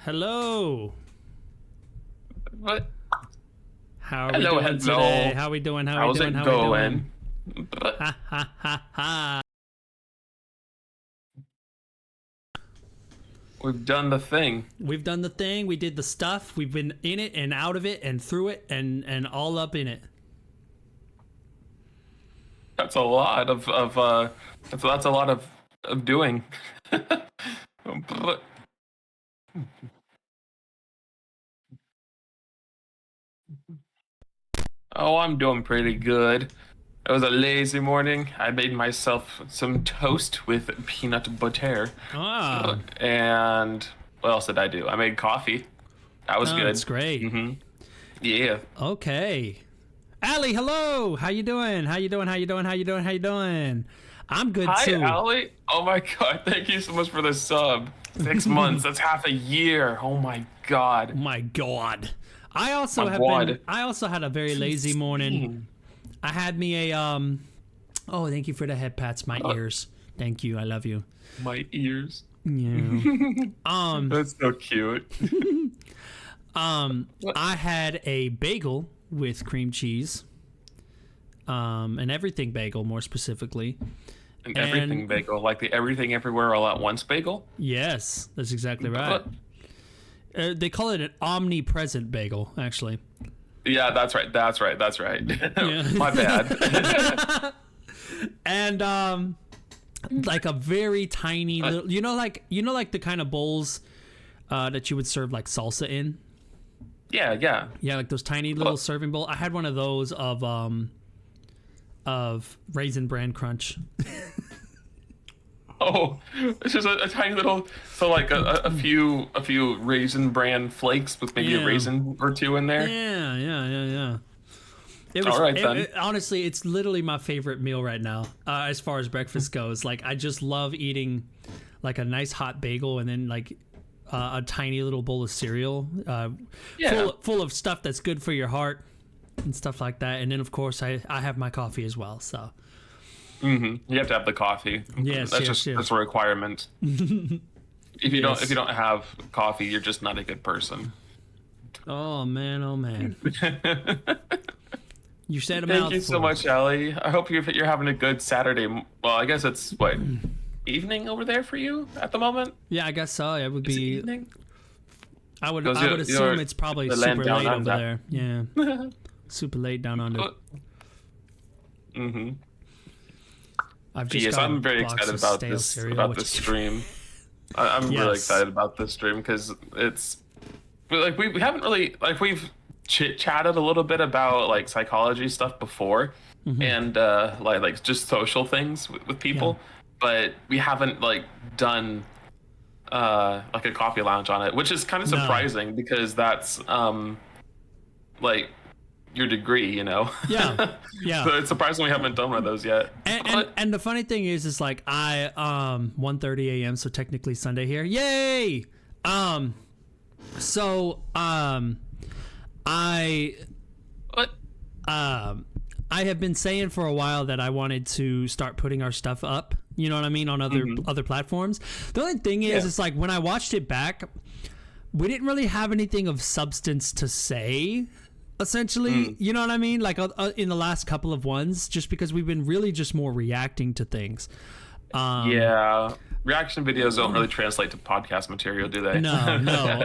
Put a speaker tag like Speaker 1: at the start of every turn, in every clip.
Speaker 1: Hello.
Speaker 2: What?
Speaker 1: How are we doing today? How we doing?
Speaker 2: How's it going?
Speaker 1: Ha ha ha ha.
Speaker 2: We've done the thing.
Speaker 1: We've done the thing. We did the stuff. We've been in it and out of it and through it and all up in it.
Speaker 2: That's a lot of that's a lot of doing. Oh, I'm doing pretty good. It was a lazy morning. I made myself some toast with peanut butter.
Speaker 1: Ah.
Speaker 2: And what else did I do? I made coffee. That was good.
Speaker 1: That's great.
Speaker 2: Yeah.
Speaker 1: Okay. Allie, hello. How you doing? How you doing? How you doing? How you doing? How you doing? I'm good
Speaker 2: Hi,
Speaker 1: too.
Speaker 2: Allie. Oh my god, thank you so much for the sub. 6 months. That's half a year. Oh my god.
Speaker 1: Oh my god. I also had a very lazy morning. I had me a oh, thank you for the head pats, my ears. Thank you. I love you.
Speaker 2: My ears.
Speaker 1: Yeah.
Speaker 2: That's so cute.
Speaker 1: I had a bagel with cream cheese. An everything bagel, more specifically.
Speaker 2: An everything bagel, like the everything everywhere all at once bagel?
Speaker 1: Yes, that's exactly right. They call it an omnipresent bagel, actually.
Speaker 2: Yeah, that's right.
Speaker 1: Yeah.
Speaker 2: My bad.
Speaker 1: And like a very tiny little, you know, like the kind of bowls that you would serve like salsa in.
Speaker 2: Yeah.
Speaker 1: Yeah, like those tiny little serving bowl. I had one of those of Raisin Bran Crunch.
Speaker 2: Oh, it's just a tiny little, so like a few Raisin Bran flakes with maybe a raisin or two in there.
Speaker 1: Yeah. It was,
Speaker 2: all right, then.
Speaker 1: Honestly, it's literally my favorite meal right now, as far as breakfast goes. Like, I just love eating like a nice hot bagel and then like a tiny little bowl of cereal, full of stuff that's good for your heart and stuff like that. And then of course I have my coffee as well. So.
Speaker 2: You have to have the coffee.
Speaker 1: Yes,
Speaker 2: that's a requirement. If you don't have coffee, you're just not a good person.
Speaker 1: Oh man. You said a mouthful.
Speaker 2: Thank you so much, Allie. I hope you're having a good Saturday. Well, I guess it's what, evening over there for you at the moment?
Speaker 1: Yeah, I guess so. It would be
Speaker 2: evening.
Speaker 1: I would assume it's probably super late over there. Yeah. Super late down under.
Speaker 2: I'm very excited about this stream. I'm really excited about this stream because it's like we haven't really, like, we've chit-chatted a little bit about like psychology stuff before, and like just social things with people, but we haven't like done like a coffee lounge on it, which is kind of surprising because that's like your degree, you know.
Speaker 1: Yeah.
Speaker 2: So it's surprising we haven't done one of those yet.
Speaker 1: And the funny thing is like I 1:30 a.m. so technically Sunday here. Yay! I have been saying for a while that I wanted to start putting our stuff up, you know what I mean, on other platforms. The only thing is it's like when I watched it back, we didn't really have anything of substance to say. Essentially, you know what I mean? Like in the last couple of ones, just because we've been really just more reacting to things.
Speaker 2: Reaction videos don't really translate to podcast material, do they?
Speaker 1: No.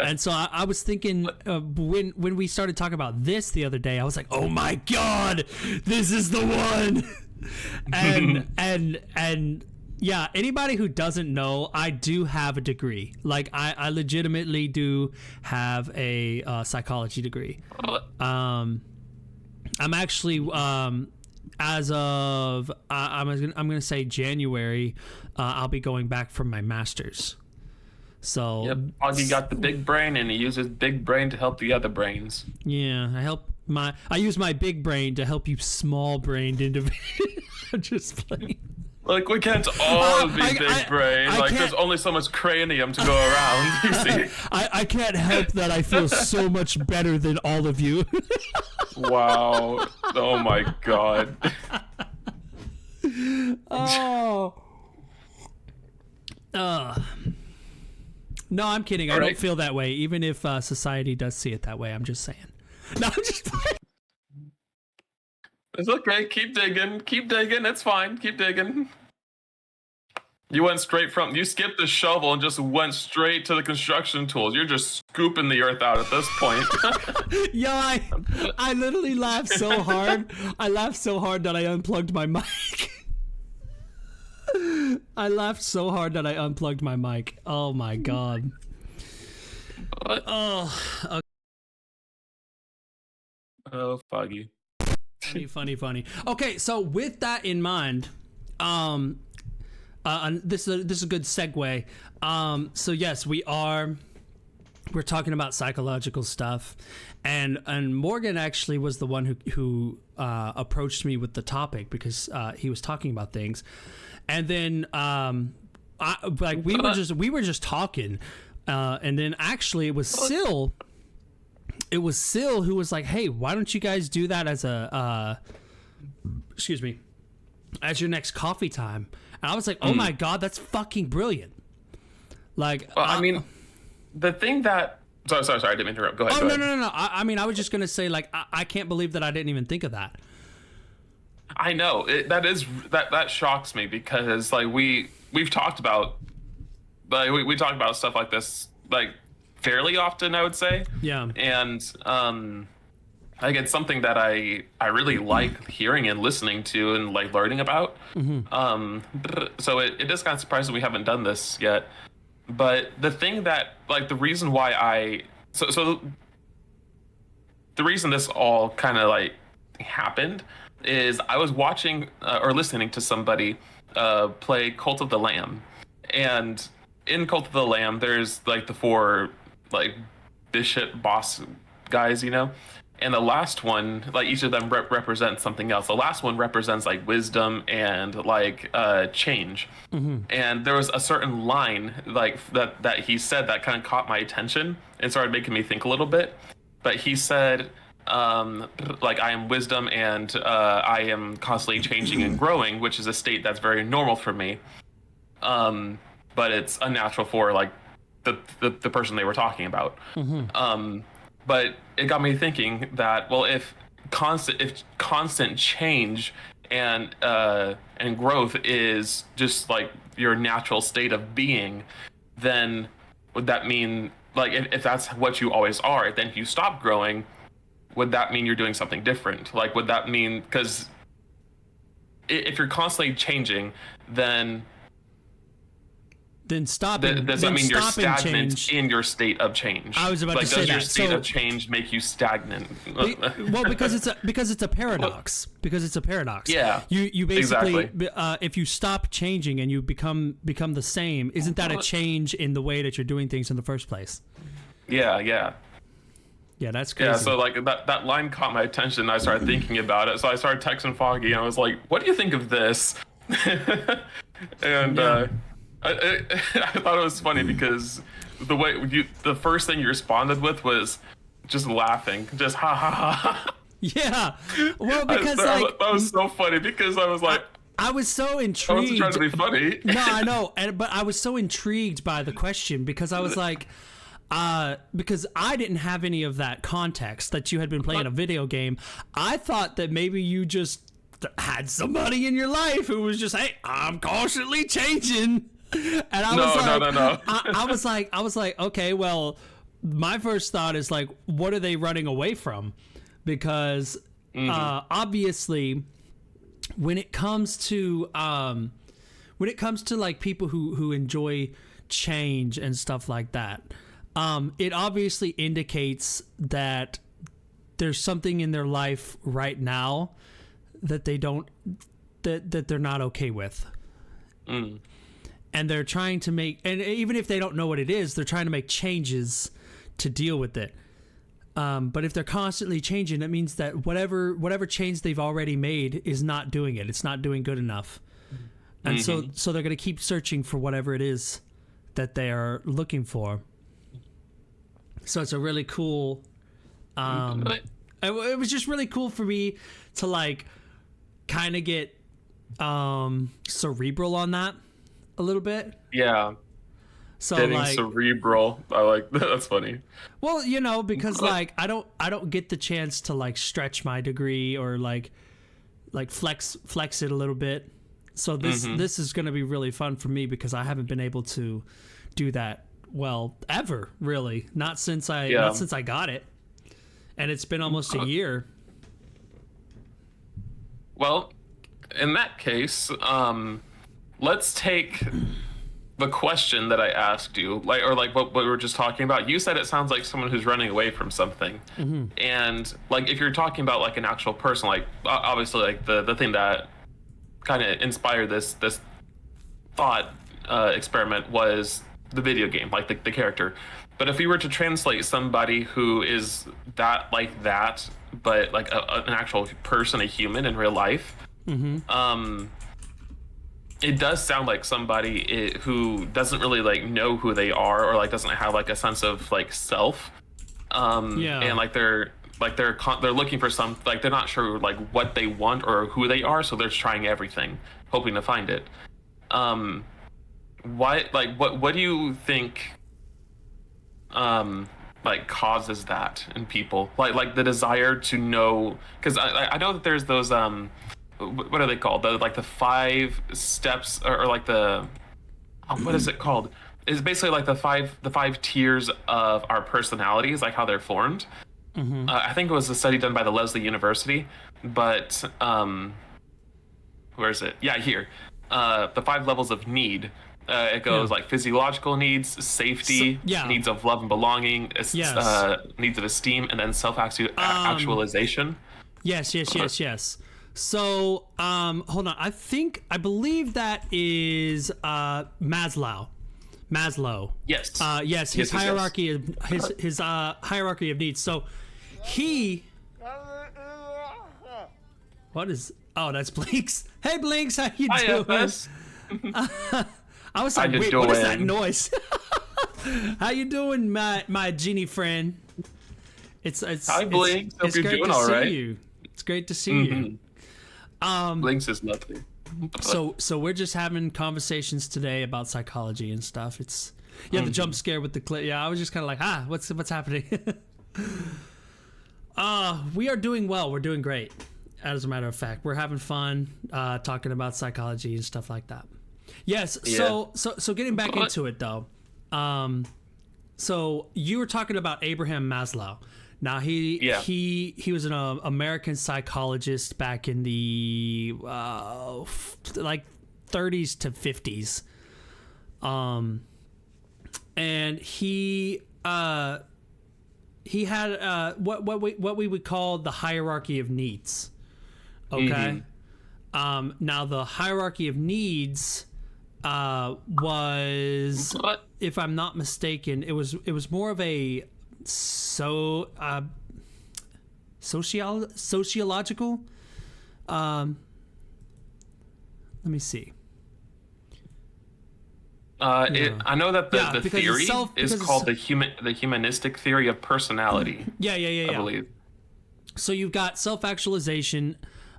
Speaker 1: And so I was thinking when we started talking about this the other day, I was like, oh my God, this is the one. and yeah, anybody who doesn't know, I do have a degree. Like I legitimately do have a psychology degree. I'm actually as of I'm gonna say January, I'll be going back for my master's. So
Speaker 2: Foggy got the big brain and he uses big brain to help the other brains.
Speaker 1: Yeah, I use my big brain to help you small brained individuals. I'm just playing.
Speaker 2: Like, we can't all be big brain. Like, there's only so much cranium to go around, you see.
Speaker 1: I can't help that I feel so much better than all of you.
Speaker 2: Wow. Oh, my God.
Speaker 1: No, I'm kidding.
Speaker 2: All
Speaker 1: I
Speaker 2: right.
Speaker 1: don't feel that way, even if society does see it that way. I'm just saying. No, I'm just.
Speaker 2: It's okay. Keep digging. Keep digging. It's fine. Keep digging. You skipped the shovel and just went straight to the construction tools. You're just scooping the earth out at this point.
Speaker 1: Yo, I literally laughed so hard. I laughed so hard that I unplugged my mic. I laughed so hard that I unplugged my mic. Oh my god.
Speaker 2: What?
Speaker 1: Oh. Okay.
Speaker 2: Oh, Foggy.
Speaker 1: Funny. Okay, so with that in mind, this is a good segue. So yes, we're talking about psychological stuff, and Morgan actually was the one who approached me with the topic because he was talking about things, and then we were just talking, and then actually it was Sil. It was Sil who was like, "Hey, why don't you guys do that as as your next coffee time?" And I was like, "Oh my god, that's fucking brilliant!" Like,
Speaker 2: well, I mean, the thing that sorry, I didn't mean to interrupt. Go ahead.
Speaker 1: No. I mean, I was just gonna say, like, I can't believe that I didn't even think of that.
Speaker 2: I know that shocks me because like we've talked about we talk about stuff like this like fairly often, I would say.
Speaker 1: Yeah.
Speaker 2: And like it's something that I really like hearing and listening to and like learning about. So it is kind of surprising we haven't done this yet. But the thing that like the reason why the reason this all kind of like happened is I was watching or listening to somebody play Cult of the Lamb, and in Cult of the Lamb there's like the 4 like bishop boss guys, you know, and the last one, like each of them represents something else. The last one represents like wisdom and like change. And there was a certain line like that he said that kind of caught my attention and started making me think a little bit. But he said like I am wisdom and I am constantly changing and growing, which is a state that's very normal for me, but it's unnatural for like the person they were talking about. But it got me thinking that, well, if constant change and growth is just like your natural state of being, then would that mean like if that's what you always are, then if you stop growing, would that mean you're doing something different? Like, would that mean, because if you're constantly changing, then stopping. Does that mean you're stagnant in your state of change?
Speaker 1: I was about to say that.
Speaker 2: Does your state of change make you stagnant?
Speaker 1: Well, because it's a paradox. Because it's a paradox.
Speaker 2: Yeah.
Speaker 1: You basically,
Speaker 2: exactly.
Speaker 1: If you stop changing and you become the same, isn't that a change in the way that you're doing things in the first place?
Speaker 2: Yeah,
Speaker 1: that's crazy.
Speaker 2: Yeah, so like that line caught my attention. I started thinking about it. So I started texting Foggy, and I was like, "What do you think of this?" And I thought it was funny because the first thing you responded with was just laughing, just ha ha ha.
Speaker 1: Yeah, well, because
Speaker 2: that was so funny because I was like,
Speaker 1: I was so intrigued.
Speaker 2: I wasn't trying to be funny.
Speaker 1: No, I know, but I was so intrigued by the question because I was like, because I didn't have any of that context that you had been playing a video game. I thought that maybe you just had somebody in your life who was just, hey, I'm constantly changing. And I was like, I was like, okay, well, my first thought is like, what are they running away from? Because obviously, when it comes to like people who enjoy change and stuff like that, it obviously indicates that there's something in their life right now that they don't that they're not okay with. And they're trying to make, and even if they don't know what it is, they're trying to make changes to deal with it. But if they're constantly changing, that means that whatever change they've already made is not doing it. It's not doing good enough. And so they're going to keep searching for whatever it is that they are looking for. So it's a really cool, it was just really cool for me to like kind of get cerebral on that a little bit.
Speaker 2: Yeah.
Speaker 1: So
Speaker 2: Getting
Speaker 1: like
Speaker 2: cerebral. I like that. That's funny.
Speaker 1: well, because like I don't get the chance to like stretch my degree or like flex it a little bit. So this is going to be really fun for me because I haven't been able to do that ever, really. Not since I got it. And it's been almost a year.
Speaker 2: Well, in that case, let's take the question that I asked you, what we were just talking about. You said it sounds like someone who's running away from something. And like if you're talking about like an actual person, like obviously like the thing that kind of inspired this thought experiment was the video game, like the character. But if we were to translate somebody who is that, but like an actual person, a human in real life, it does sound like somebody who doesn't really like know who they are, or like doesn't have like a sense of like self. And like they're looking for some, like they're not sure like what they want or who they are, so they're just trying everything, hoping to find it. What do you think like causes that in people, like the desire to know? Because I know that there's those what are they called, the 5 steps, or like the what is it called? It's basically like the five tiers of our personalities, like how they're formed. I think it was a study done by the Lesley University, but where is it? Yeah, here. The 5 levels of need. It goes like physiological needs, safety, needs of love and belonging, needs of esteem, and then self-actualization.
Speaker 1: Yes. So, hold on. I believe that is Maslow. Yes. Yes. His hierarchy of his hierarchy of needs. So, what is? Oh, that's Blinks. Hey, Blinks, how you doing? I was like, wait, what is that noise? How you doing, my genie friend? It's
Speaker 2: Hi, Blinks. Hope you're doing all right.
Speaker 1: It's great to see you.
Speaker 2: Blinks is lovely.
Speaker 1: So we're just having conversations today about psychology and stuff. It's the jump scare with the clip. Yeah, I was just kind of like, what's happening? We are doing well. We're doing great. As a matter of fact, we're having fun talking about psychology and stuff like that. Yes. Yeah. So getting back into it though. So you were talking about Abraham Maslow. Now he was an American psychologist back in the like 30s to 50s. And he had what we would call the hierarchy of needs. Okay. Now the hierarchy of needs was, if I'm not mistaken, it was more of a sociological. Let me see.
Speaker 2: I know that the theory is called the humanistic theory of personality. I believe.
Speaker 1: So you've got self-actualization,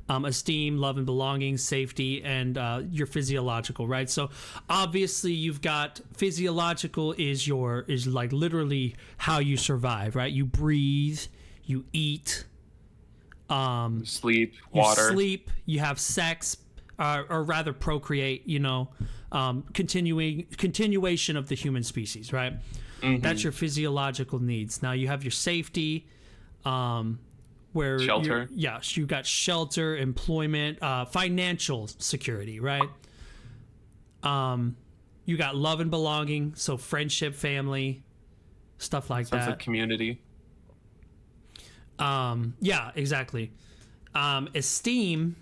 Speaker 1: esteem, love and belonging, safety, and your physiological, right? So obviously you've got physiological is like literally how you survive, right? You breathe, you eat,
Speaker 2: sleep, water.
Speaker 1: You have sex, or rather procreate, continuation of the human species, right? That's your physiological needs. Now you have your safety, where
Speaker 2: shelter.
Speaker 1: You got shelter, employment, financial security, right? You got love and belonging, so friendship, family, stuff like that.
Speaker 2: Sense of community.
Speaker 1: Yeah, exactly. Esteem,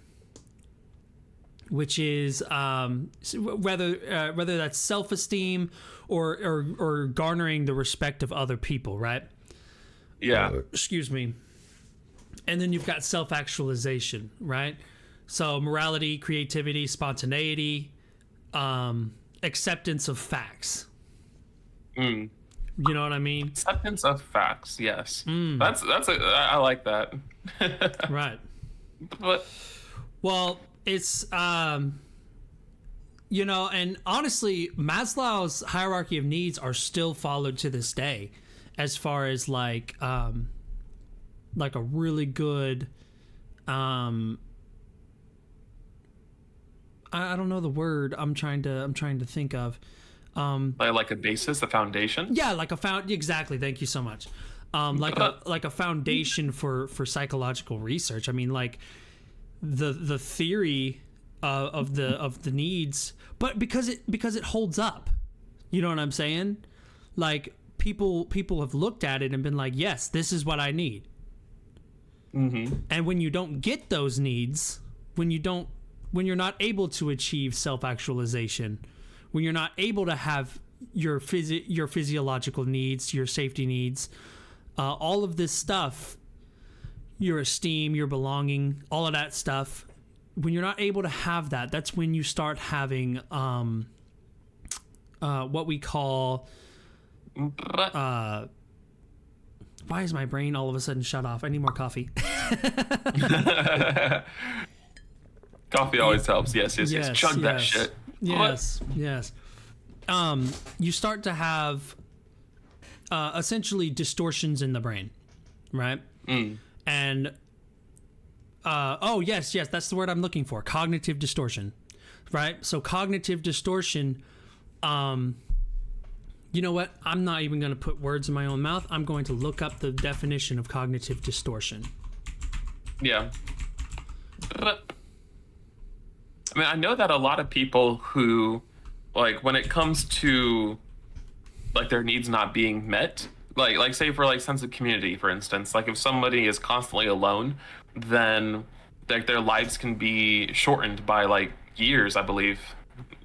Speaker 1: which is whether that's self-esteem or garnering the respect of other people, right?
Speaker 2: Yeah.
Speaker 1: Excuse me. And then you've got self-actualization, right? So morality, creativity, spontaneity, acceptance of facts. You know what I mean?
Speaker 2: Acceptance of facts, yes. I like that.
Speaker 1: Right.
Speaker 2: But
Speaker 1: well, it's You know, and honestly, Maslow's hierarchy of needs are still followed to this day, as far as like a really good, I don't know the word I'm trying to think of.
Speaker 2: Like a basis, a foundation.
Speaker 1: Yeah, exactly. Thank you so much. Like a foundation for psychological research. I mean, like the theory of the needs, but because it holds up. You know what I'm saying? Like people have looked at it and been like, yes, this is what I need. Mm-hmm. And when you don't get those needs, when you're not able to achieve self-actualization, when you're not able to have your physiological needs, your safety needs, all of this stuff, your esteem, your belonging, all of that stuff, when you're not able to have that, that's when you start having what we call why is my brain all of a sudden shut off? I need more coffee.
Speaker 2: Coffee always helps. Yes. Chug that shit.
Speaker 1: Yes. You start to have essentially distortions in the brain, right? And yes, that's the word I'm looking for. Cognitive distortion, right? So cognitive distortion, you know what? I'm not even going to put words in my own mouth. I'm going to look up the definition of cognitive distortion.
Speaker 2: Yeah. I mean, I know that a lot of people who, like, when it comes to, like, their needs not being met, like say for, like, sense of community, for instance, like, if somebody is constantly alone, then, like, their lives can be shortened by, like, years, I believe.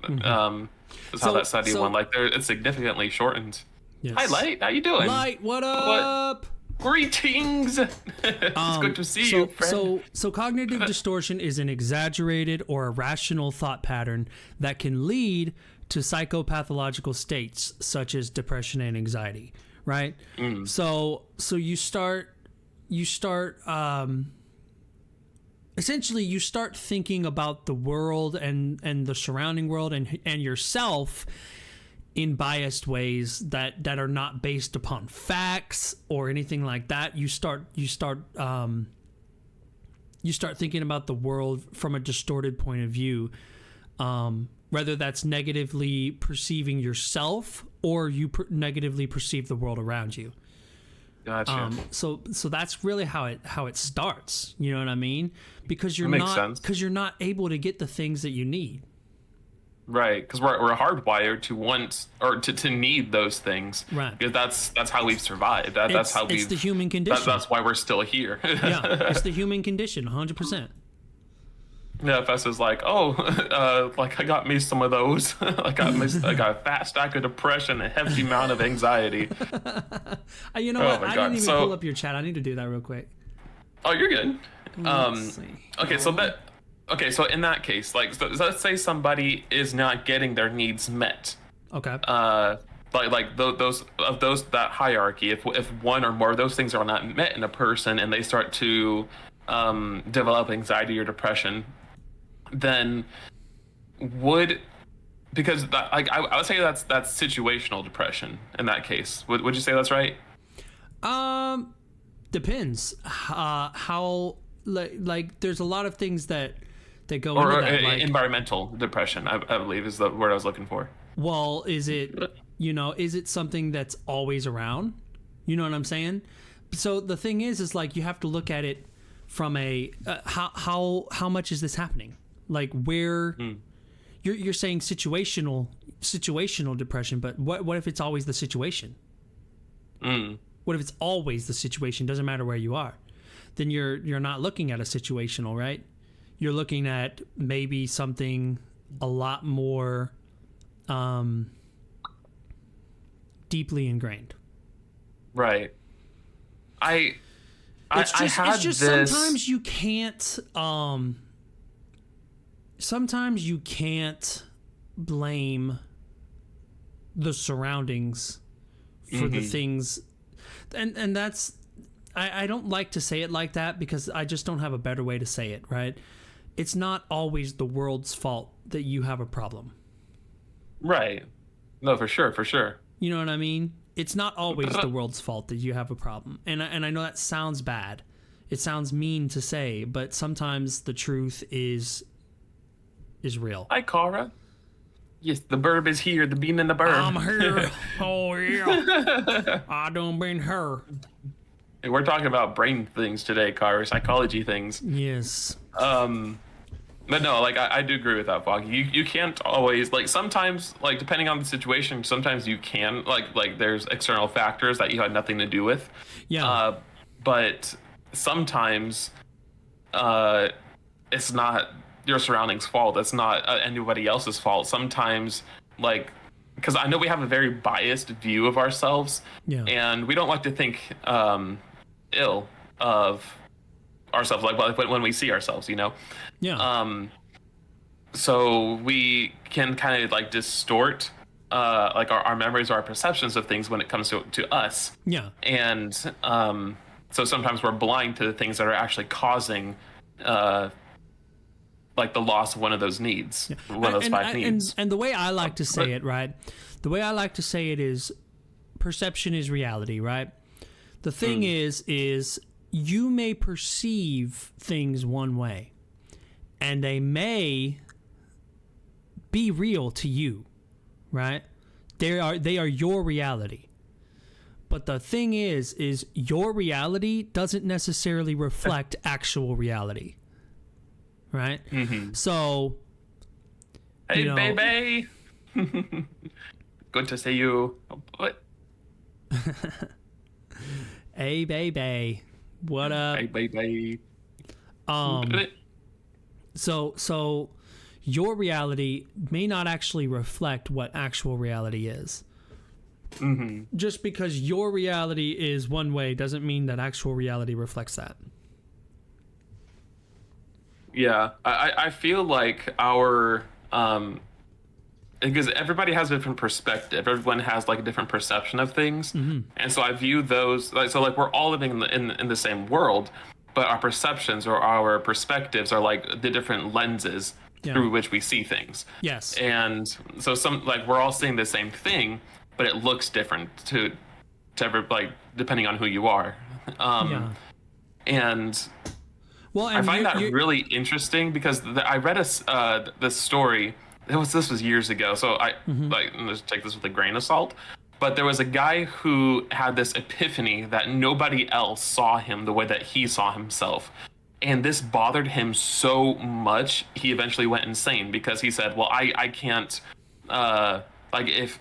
Speaker 2: Mm-hmm. That's how that study went. Like, it's significantly shortened. Yes. Hi, Light. How you doing?
Speaker 1: Light, what up?
Speaker 2: Greetings. It's good to see you, friend.
Speaker 1: So cognitive distortion is an exaggerated or irrational thought pattern that can lead to psychopathological states such as depression and anxiety, right? So you start essentially you start thinking about the world and the surrounding world and yourself in biased ways that are not based upon facts or anything like that. You start thinking about the world from a distorted point of view, whether that's negatively perceiving yourself or you negatively perceive the world around you.
Speaker 2: Gotcha.
Speaker 1: So that's really how it starts. You know what I mean? Because you're not able to get the things that you need.
Speaker 2: Right, because we're hardwired to want or to need those things.
Speaker 1: Right,
Speaker 2: because that's how we've survived. That's how
Speaker 1: it's the human condition.
Speaker 2: That's why we're still here.
Speaker 1: Yeah, it's the human condition, 100%.
Speaker 2: Yeah, Fess is like, like I got me some of those. I got a fat stack of depression, a hefty amount of anxiety.
Speaker 1: You know what? I didn't even pull up your chat. I need to do that real quick.
Speaker 2: Oh, you're good. Okay, so in that case, like, so let's say somebody is not getting their needs met.
Speaker 1: Okay.
Speaker 2: Like those that hierarchy. If one or more of those things are not met in a person, and they start to develop anxiety or depression, then because I would say that's situational depression in that case. Would you say that's right?
Speaker 1: Depends. How like there's a lot of things that go into that. Like,
Speaker 2: environmental depression, I believe is the word I was looking for.
Speaker 1: Well, is it something that's always around? You know what I'm saying? So the thing is like you have to look at it from a how much is this happening? Like where you're saying situational depression, but what if it's always the situation? What if it's always the situation? Doesn't matter where you are. Then you're not looking at a situational, right? You're looking at maybe something a lot more deeply ingrained.
Speaker 2: Right.
Speaker 1: It's just sometimes you can't blame the surroundings for the things, and that's I don't like to say it like that because I just don't have a better way to say it, right? It's not always the world's fault that you have a problem.
Speaker 2: Right. No, for sure, for sure.
Speaker 1: You know what I mean? It's not always the world's fault that you have a problem. And I know that sounds bad. It sounds mean to say, but sometimes the truth is real.
Speaker 2: Hi, Cara. Yes, the burb is here. The bean in the burb.
Speaker 1: I'm here. Oh, yeah. I don't been her.
Speaker 2: Hey, we're talking about brain things today, Cara. Psychology things.
Speaker 1: Yes.
Speaker 2: But no, like I do agree with that, Foggy. You can't always, like, sometimes, like, depending on the situation, sometimes you can, like there's external factors that you had nothing to do with.
Speaker 1: Yeah.
Speaker 2: But sometimes it's not your surroundings' fault. It's not anybody else's fault. Sometimes, like, because I know we have a very biased view of ourselves,
Speaker 1: Yeah.
Speaker 2: and we don't like to think ill of ourselves, like when we see ourselves, you know.
Speaker 1: Yeah.
Speaker 2: So we can kind of like distort like our memories or our perceptions of things when it comes to us.
Speaker 1: Yeah.
Speaker 2: And so sometimes we're blind to the things that are actually causing like the loss of one of those needs, one of those five needs.
Speaker 1: And the way I like to say it, right? The way I like to say it is perception is reality, right? The thing is you may perceive things one way and they may be real to you, right? They are your reality. But the thing is your reality doesn't necessarily reflect actual reality. Right?
Speaker 2: Mm-hmm.
Speaker 1: So,
Speaker 2: hey, baby. Good to see you. What?
Speaker 1: Hey, baby. What up?
Speaker 2: Hey, baby.
Speaker 1: So your reality may not actually reflect what actual reality is.
Speaker 2: Mm-hmm.
Speaker 1: Just because your reality is one way doesn't mean that actual reality reflects that.
Speaker 2: Yeah, I feel like our because everybody has a different perspective. Everyone has like a different perception of things, and so I view those like we're all living in the same world, but our perceptions or our perspectives are like the different lenses through which we see things.
Speaker 1: Yes.
Speaker 2: And so some like we're all seeing the same thing, but it looks different to every, like depending on who you are. And
Speaker 1: well, and
Speaker 2: I find that really interesting because I read this story. This was years ago, so like let's take this with a grain of salt. But there was a guy who had this epiphany that nobody else saw him the way that he saw himself, and this bothered him so much he eventually went insane because he said, "Well, I can't like if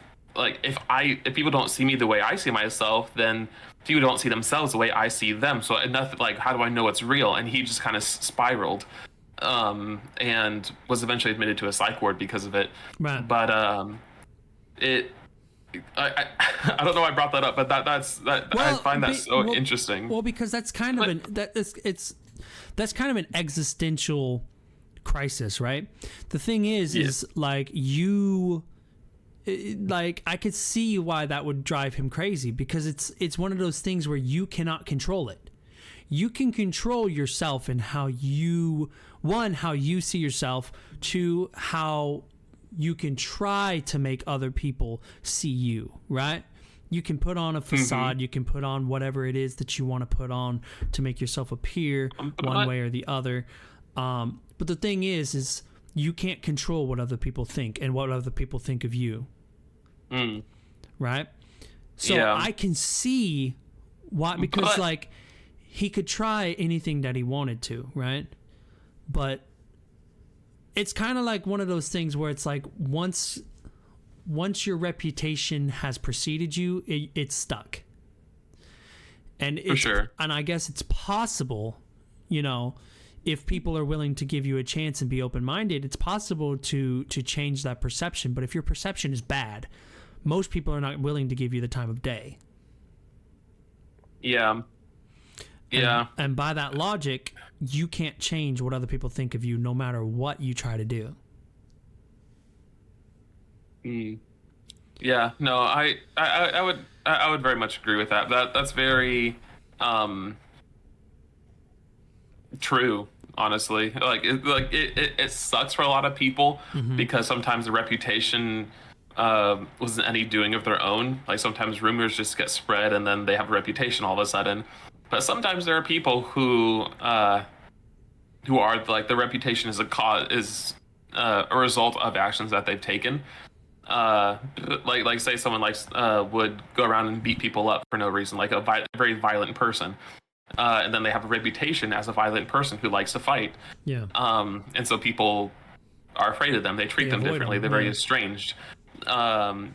Speaker 2: people don't see me the way I see myself, then people don't see themselves the way I see them. So nothing, like, how do I know it's real?" And he just kind of spiraled, and was eventually admitted to a psych ward because of it.
Speaker 1: Right.
Speaker 2: But I don't know why I brought that up, but I find that so interesting.
Speaker 1: Well, because that's kind of that's kind of an existential crisis, right? The thing is like like I could see why that would drive him crazy because it's one of those things where you cannot control it. You can control yourself and how you see yourself, two, how you can try to make other people see you, right? You can put on a facade, you can put on whatever it is that you want to put on to make yourself appear one way or the other. But the thing is you can't control what other people think and what other people think of you. Right? So I can see why, because like he could try anything that he wanted to, right? But it's kind of like one of those things where it's like once your reputation has preceded you, it's stuck. And
Speaker 2: for sure.
Speaker 1: And I guess it's possible, you know, if people are willing to give you a chance and be open-minded, it's possible to change that perception. But if your perception is bad, most people are not willing to give you the time of day.
Speaker 2: Yeah. Yeah.
Speaker 1: And by that logic, you can't change what other people think of you no matter what you try to do.
Speaker 2: Yeah, no, I would very much agree with that. That's very true, honestly. Like it sucks for a lot of people because sometimes the reputation wasn't any doing of their own. Like sometimes rumors just get spread and then they have a reputation all of a sudden. But sometimes there are people who are like the reputation is a result of actions that they've taken. Like say someone would go around and beat people up for no reason, like a very violent person. And then they have a reputation as a violent person who likes to fight.
Speaker 1: Yeah.
Speaker 2: And so people are afraid of them. They treat them differently. They're very estranged. But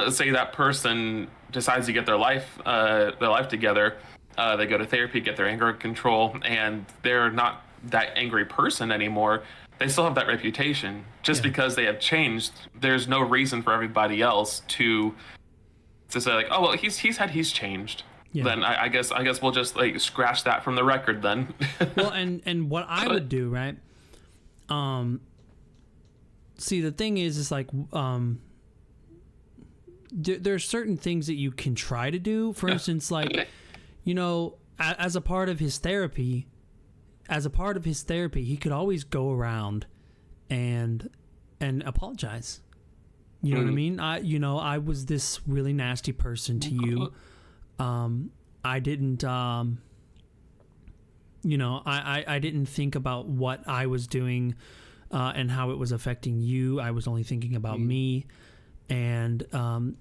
Speaker 2: say that person decides to get their life together. They go to therapy, get their anger control, and they're not that angry person anymore. They still have that reputation. Just because they have changed, there's no reason for everybody else to say like, oh well, he's changed. Yeah. Then I guess we'll just like scratch that from the record then.
Speaker 1: Well, and what I would do, right? See, the thing is like, there's certain things that you can try to do. For instance, like, you know, as a part of his therapy, he could always go around and apologize. You know what I mean? I was this really nasty person to you. I didn't, I didn't think about what I was doing, and how it was affecting you. I was only thinking about me. And,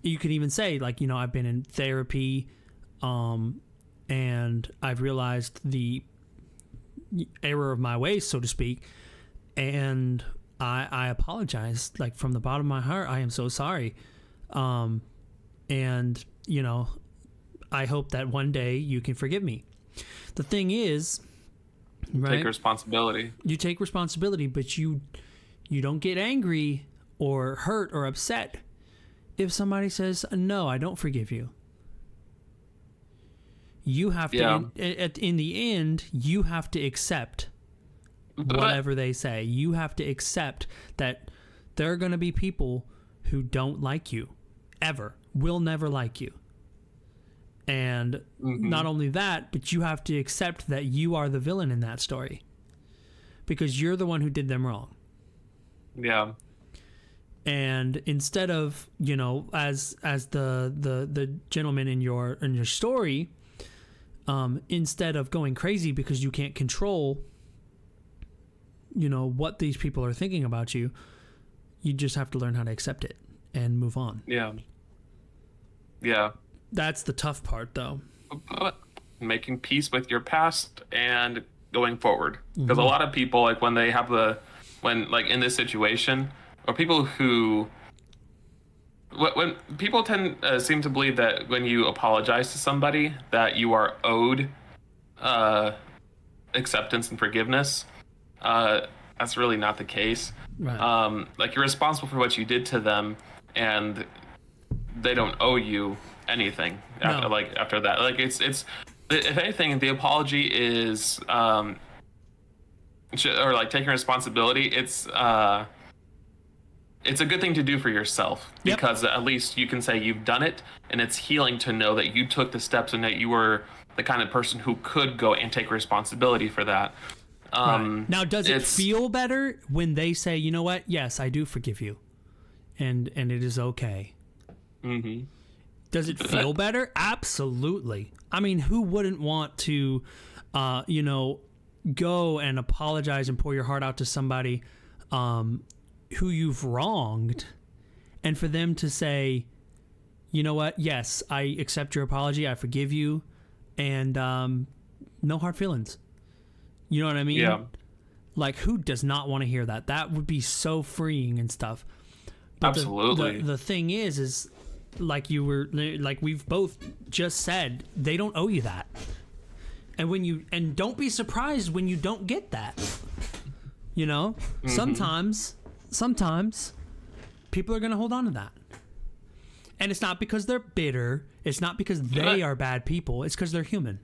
Speaker 1: you could even say like, you know, I've been in therapy, and I've realized the error of my ways, so to speak. And I apologize, like from the bottom of my heart. I am so sorry. And you know, I hope that one day you can forgive me. The thing is, right?
Speaker 2: Take responsibility.
Speaker 1: You take responsibility, but you don't get angry or hurt or upset if somebody says, no, I don't forgive you. You have to, in the end, you have to accept whatever they say. You have to accept that there are going to be people who don't like you, ever, will never like you. And not only that, but you have to accept that you are the villain in that story because you're the one who did them wrong.
Speaker 2: Yeah.
Speaker 1: And instead of, you know, as the gentleman in your story, instead of going crazy because you can't control, you know, what these people are thinking about you, you just have to learn how to accept it and move on.
Speaker 2: Yeah. Yeah.
Speaker 1: That's the tough part, though.
Speaker 2: But making peace with your past and going forward. Because a lot of people, like when in this situation, or people who, when people seem to believe that when you apologize to somebody, that you are owed acceptance and forgiveness. That's really not the case. Right. Like you're responsible for what you did to them, and they don't owe you anything after that. Like it's if anything, the apology is or like taking responsibility. It's a good thing to do for yourself because at least you can say you've done it, and it's healing to know that you took the steps and that you were the kind of person who could go and take responsibility for that.
Speaker 1: Right. Now, does it feel better when they say, you know what? Yes, I do forgive you, and it is okay. Mm-hmm. Does it feel better? Absolutely. I mean, who wouldn't want to, go and apologize and pour your heart out to somebody who you've wronged, and for them to say, you know what? Yes, I accept your apology. I forgive you, and no hard feelings. You know what I mean?
Speaker 2: Yeah.
Speaker 1: Like, who does not want to hear that? That would be so freeing and stuff. But
Speaker 2: absolutely.
Speaker 1: The thing is like we've both just said, they don't owe you that. And don't be surprised when you don't get that. You know, sometimes people are going to hold on to that. And it's not because they're bitter. It's not because they are bad people. It's because they're human.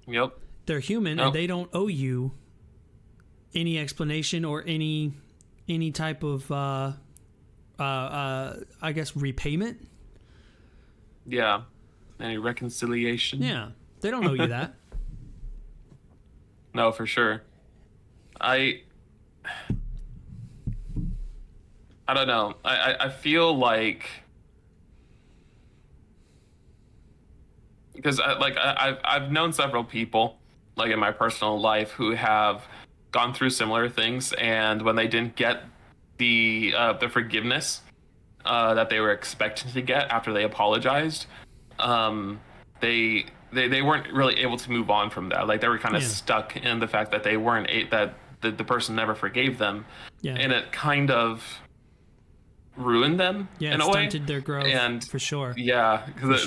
Speaker 2: Yep.
Speaker 1: They're human, and they don't owe you any explanation or any type of, I guess, repayment.
Speaker 2: Yeah. Any reconciliation.
Speaker 1: Yeah. They don't owe you that.
Speaker 2: No, for sure. I don't know. I feel like, because I've known several people like in my personal life who have gone through similar things, and when they didn't get the forgiveness that they were expecting to get after they apologized, they weren't really able to move on from that. Like they were kind of stuck in the fact that they weren't that the person never forgave them, and it kind of ruined them in a way.
Speaker 1: Stunted their growth, and for sure.
Speaker 2: Yeah, because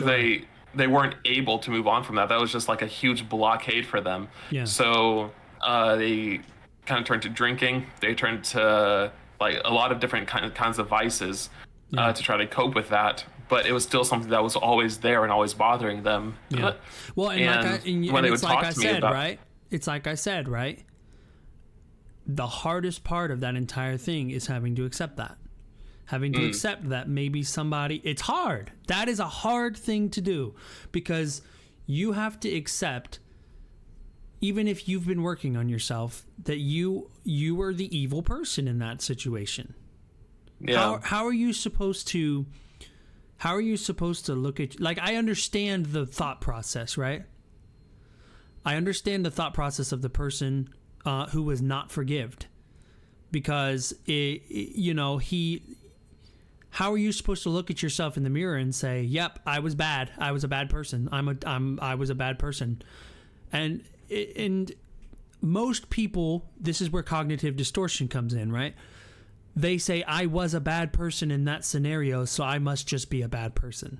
Speaker 2: they weren't able to move on from that. That was just like a huge blockade for them.
Speaker 1: Yeah.
Speaker 2: So they kind of turned to drinking. They turned to like a lot of different kinds of vices to try to cope with that. But it was still something that was always there and always bothering them.
Speaker 1: Yeah. Well, when they would talk to me about, right? It's like I said, right? The hardest part of that entire thing is having to accept that. Having to accept that maybe somebody... It's hard. That is a hard thing to do, because you have to accept, even if you've been working on yourself, that you are the evil person in that situation.
Speaker 2: Yeah.
Speaker 1: How are you supposed to... How are you supposed to look at... Like, I understand the thought process, right? I understand the thought process of the person who was not forgived. Because, how are you supposed to look at yourself in the mirror and say, "Yep, I was bad. I was a bad person. I was a bad person." And most people, this is where cognitive distortion comes in, right? They say, "I was a bad person in that scenario, so I must just be a bad person."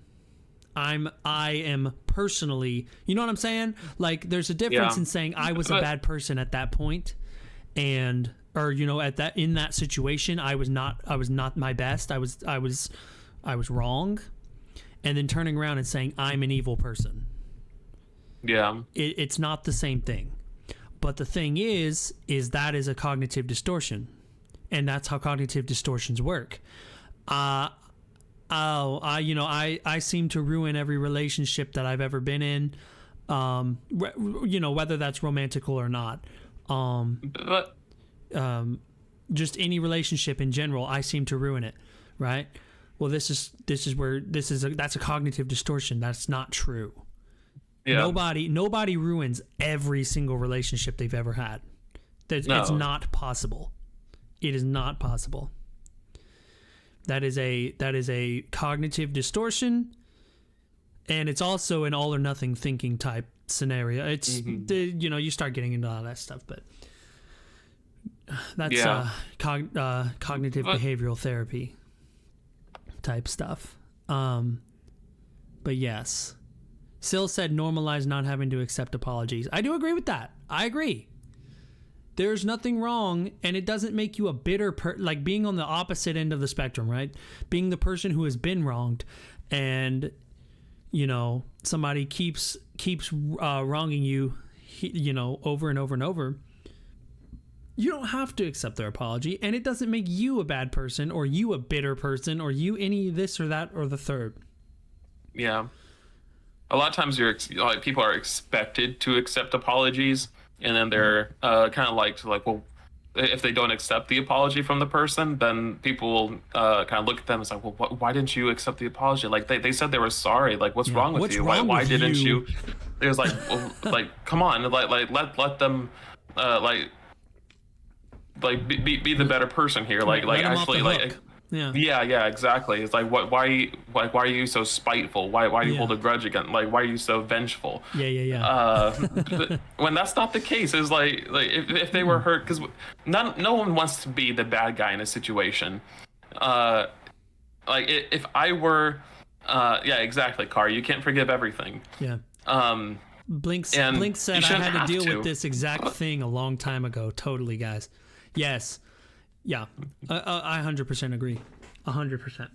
Speaker 1: I am personally, you know what I'm saying? Like, there's a difference in saying I was a bad person at that point, and or in that situation I was not my best. I was wrong, and then turning around and saying I'm an evil person.
Speaker 2: Yeah,
Speaker 1: it's not the same thing. But the thing is that is a cognitive distortion, and that's how cognitive distortions work. I seem to ruin every relationship that I've ever been in, whether that's romantical or not. Just any relationship in general, I seem to ruin it, right? Well, that's a cognitive distortion. That's not true. Yeah. Nobody ruins every single relationship they've ever had. It's not possible. It is not possible. That is a cognitive distortion, and it's also an all or nothing thinking type scenario. It's you start getting into all that stuff, but that's cognitive behavioral therapy type stuff. But yes, Sil said normalize not having to accept apologies. I do agree with that. I agree. There's nothing wrong, and it doesn't make you a bitter like being on the opposite end of the spectrum, right? Being the person who has been wronged, and somebody keeps wronging you, over and over and over. You don't have to accept their apology, and it doesn't make you a bad person, or you a bitter person, or you any this or that or the third.
Speaker 2: Yeah, a lot of times people are expected to accept apologies. And then they're kind of like, well, if they don't accept the apology from the person, then people will kind of look at them and say, well, why didn't you accept the apology? Like they said they were sorry. Like, what's wrong with you? Why didn't you? It was like, well, like, come on, let them, be the better person here. Like actually, yeah, exactly. It's like, why are you so spiteful? Why do you hold a grudge against? Like, why are you so vengeful?
Speaker 1: Yeah.
Speaker 2: When that's not the case, is like if they were hurt, because no one wants to be the bad guy in a situation. If I were, exactly, Car. You can't forgive everything.
Speaker 1: Yeah. Blink said I had to deal with this exact thing a long time ago. Totally, guys. Yes. Yeah, I 100% agree. 100%.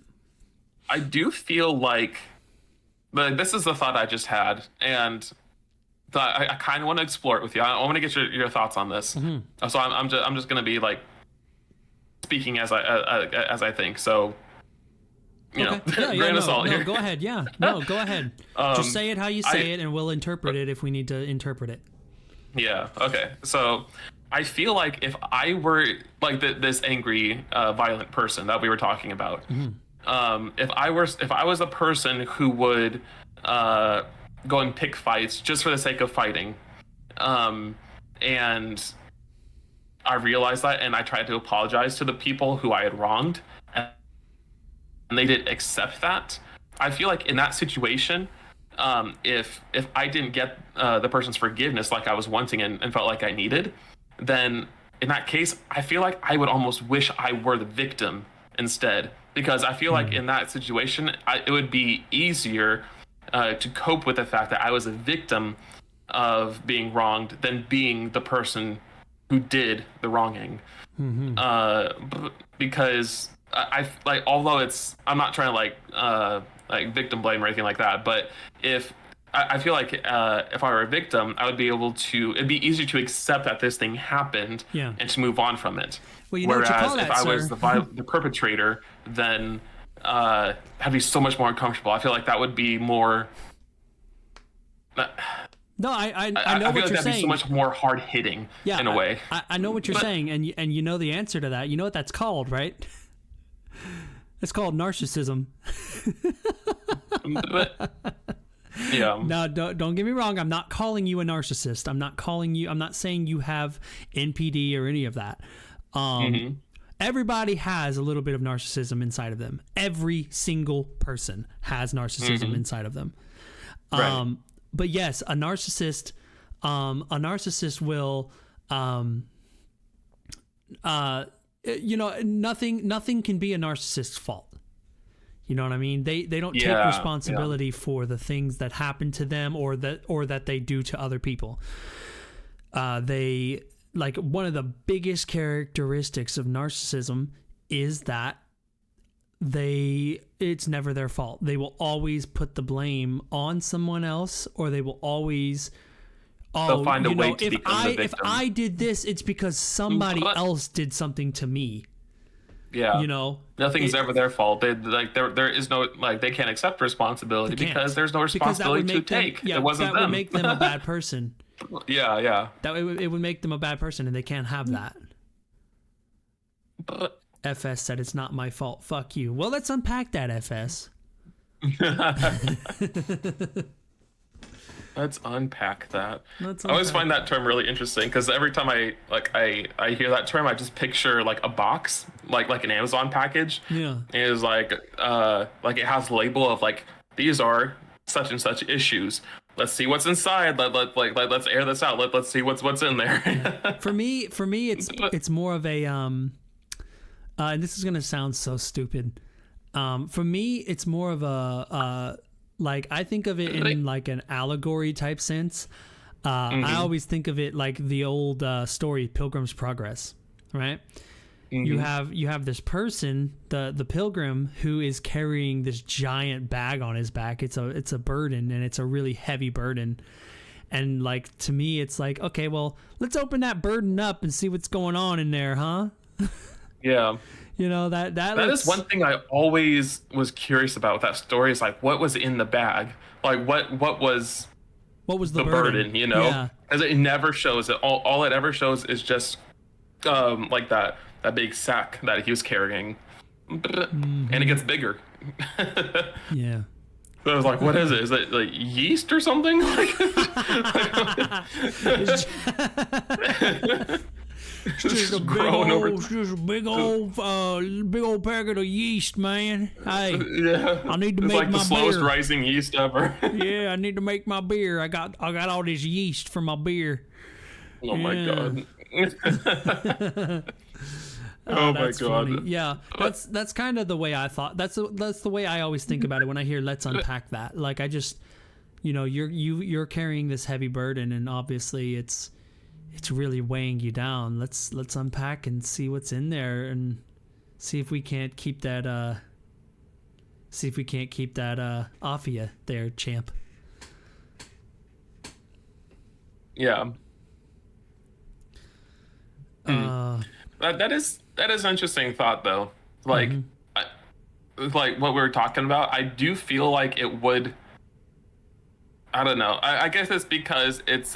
Speaker 2: I do feel like this is the thought I just had, and I kind of want to explore it with you. I want to get your thoughts on this. Mm-hmm. So I'm just going to be like speaking as I think. So grain of salt here.
Speaker 1: Go ahead. Yeah, no, go ahead. Just say it how you say it, and we'll interpret it if we need to interpret it.
Speaker 2: Yeah. Okay. So I feel like if I were like this angry, violent person that we were talking about, if I was a person who would go and pick fights just for the sake of fighting, and I realized that, and I tried to apologize to the people who I had wronged, and they didn't accept that. I feel like in that situation, if I didn't get the person's forgiveness like I was wanting and felt like I needed, then in that case, I feel like I would almost wish I were the victim instead, because I feel like in that situation, it would be easier to cope with the fact that I was a victim of being wronged than being the person who did the wronging. Because I like, although I'm not trying to like victim blame or anything like that, but if I feel like if I were a victim, I would be able to. It'd be easier to accept that this thing happened, and to move on from it.
Speaker 1: Well, you know
Speaker 2: Whereas
Speaker 1: what you call that,
Speaker 2: if I
Speaker 1: sir.
Speaker 2: was the perpetrator, then I'd be so much more uncomfortable. I feel like that would be more.
Speaker 1: No, I know
Speaker 2: I feel
Speaker 1: what
Speaker 2: like
Speaker 1: you're
Speaker 2: that'd
Speaker 1: saying.
Speaker 2: be so much more hard hitting in a way.
Speaker 1: I know what you're saying, and you know the answer to that. You know what that's called, right? It's called narcissism.
Speaker 2: But, yeah.
Speaker 1: Now, don't get me wrong. I'm not calling you a narcissist. I'm not saying you have NPD or any of that. Everybody has a little bit of narcissism inside of them. Every single person has narcissism inside of them.
Speaker 2: Right.
Speaker 1: But yes, a narcissist will, nothing can be a narcissist's fault. You know what I mean? They don't take responsibility for the things that happen to them or that they do to other people. They, like, one of the biggest characteristics of narcissism is that it's never their fault. They will always put the blame on someone else, or they will always
Speaker 2: they'll find a way to become the victim.
Speaker 1: If I did this, it's because somebody else did something to me.
Speaker 2: Yeah.
Speaker 1: You know,
Speaker 2: nothing's ever their fault. There is no, like, they can't accept responsibility because there's no responsibility to take. It wasn't them.
Speaker 1: That would make them a bad person.
Speaker 2: Yeah.
Speaker 1: It would make them a bad person, and they can't have that.
Speaker 2: But
Speaker 1: FS said it's not my fault. Fuck you. Well, let's unpack that, FS.
Speaker 2: Let's unpack that. I always find that term really interesting because every time I hear that term, I just picture like a box, like an Amazon package.
Speaker 1: Yeah.
Speaker 2: And it's like it has a label of like, these are such and such issues. Let's see what's inside. Let's air this out. Let's see what's in there.
Speaker 1: For me, it's more of a and this is gonna sound so stupid. For me, it's more of a like, I think of it in like an allegory type sense. I always think of it like the old story Pilgrim's Progress, right? You have this person, the pilgrim, who is carrying this giant bag on his back. It's a burden, and it's a really heavy burden. And like, to me, it's like, okay, well, let's open that burden up and see what's going on in there, huh?
Speaker 2: Yeah.
Speaker 1: You know, that
Speaker 2: is one thing I always was curious about with that story, is like, what was in the bag? Like, what was
Speaker 1: the
Speaker 2: burden, you know? Because it never shows it. All it ever shows is just like that big sack that he was carrying. And it gets bigger.
Speaker 1: Yeah.
Speaker 2: So I was like, what is it? Is it like yeast or something?
Speaker 1: It's just a big old packet of yeast, man. Hey, I need to make
Speaker 2: like
Speaker 1: my
Speaker 2: the slowest
Speaker 1: beer.
Speaker 2: rising yeast ever.
Speaker 1: Yeah, I need to make my beer. I got all this yeast for my beer.
Speaker 2: Oh my god.
Speaker 1: Oh my god. Funny. Yeah, that's kind of the way I thought. That's the way I always think about it when I hear let's unpack that. Like, I just, you know, you're carrying this heavy burden, and obviously it's really weighing you down. Let's unpack and see what's in there, and see if we can't keep that off of you there, champ.
Speaker 2: Yeah. That is an interesting thought, though. Like, like what we were talking about, I do feel like it would. I don't know. I guess it's because it's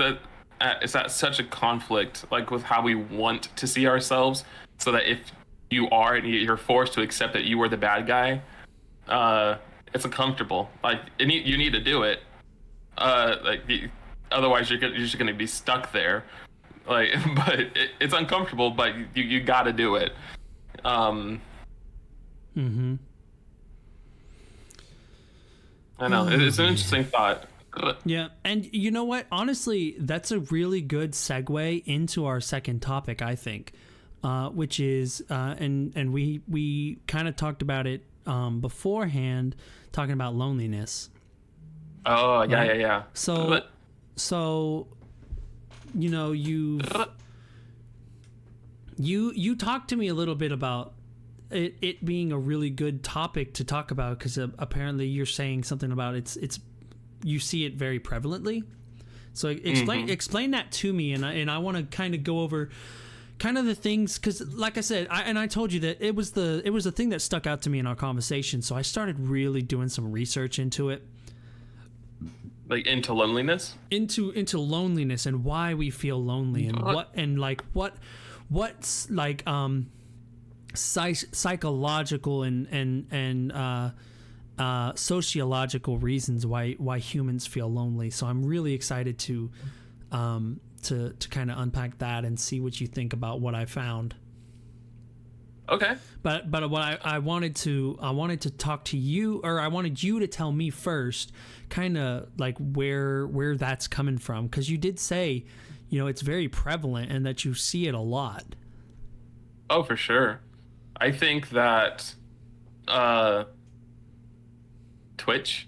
Speaker 2: at such a conflict, like with how we want to see ourselves, so that if you are and you're forced to accept that you were the bad guy, it's uncomfortable. Like you need to do it. Otherwise you're just gonna be stuck there. Like, but it's uncomfortable, but you gotta do it. I know it's an interesting thought.
Speaker 1: Yeah, and you know what? Honestly, that's a really good segue into our second topic, I think, which is, and we kind of talked about it beforehand, talking about loneliness.
Speaker 2: Oh yeah, right? Yeah.
Speaker 1: So, you know, you talked to me a little bit about it being a really good topic to talk about, because apparently you're saying something about it's you see it very prevalently. So explain that to me, and I want to kind of go over kind of the things, because like I said, I told you that it was the thing that stuck out to me in our conversation. So I started really doing some research into it,
Speaker 2: like into loneliness,
Speaker 1: into loneliness and why we feel lonely, and what's like psychological and sociological reasons why humans feel lonely. So I'm really excited to kind of unpack that and see what you think about what I found.
Speaker 2: Okay.
Speaker 1: But what I wanted to talk to you, or I wanted you to tell me first, kind of like where that's coming from, because you did say, you know, it's very prevalent and that you see it a lot.
Speaker 2: Oh, for sure. I think that Twitch,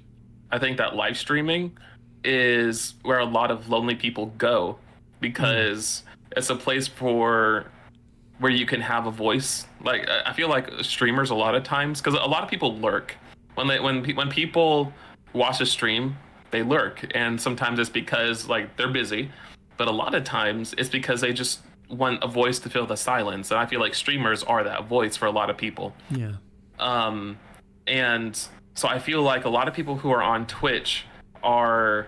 Speaker 2: I think that live streaming is where a lot of lonely people go, because it's a place where you can have a voice. Like, I feel like streamers a lot of times, because a lot of people lurk when people watch a stream, they lurk, and sometimes it's because like they're busy, but a lot of times it's because they just want a voice to fill the silence, and I feel like streamers are that voice for a lot of people.
Speaker 1: Yeah.
Speaker 2: And so I feel like a lot of people who are on Twitch are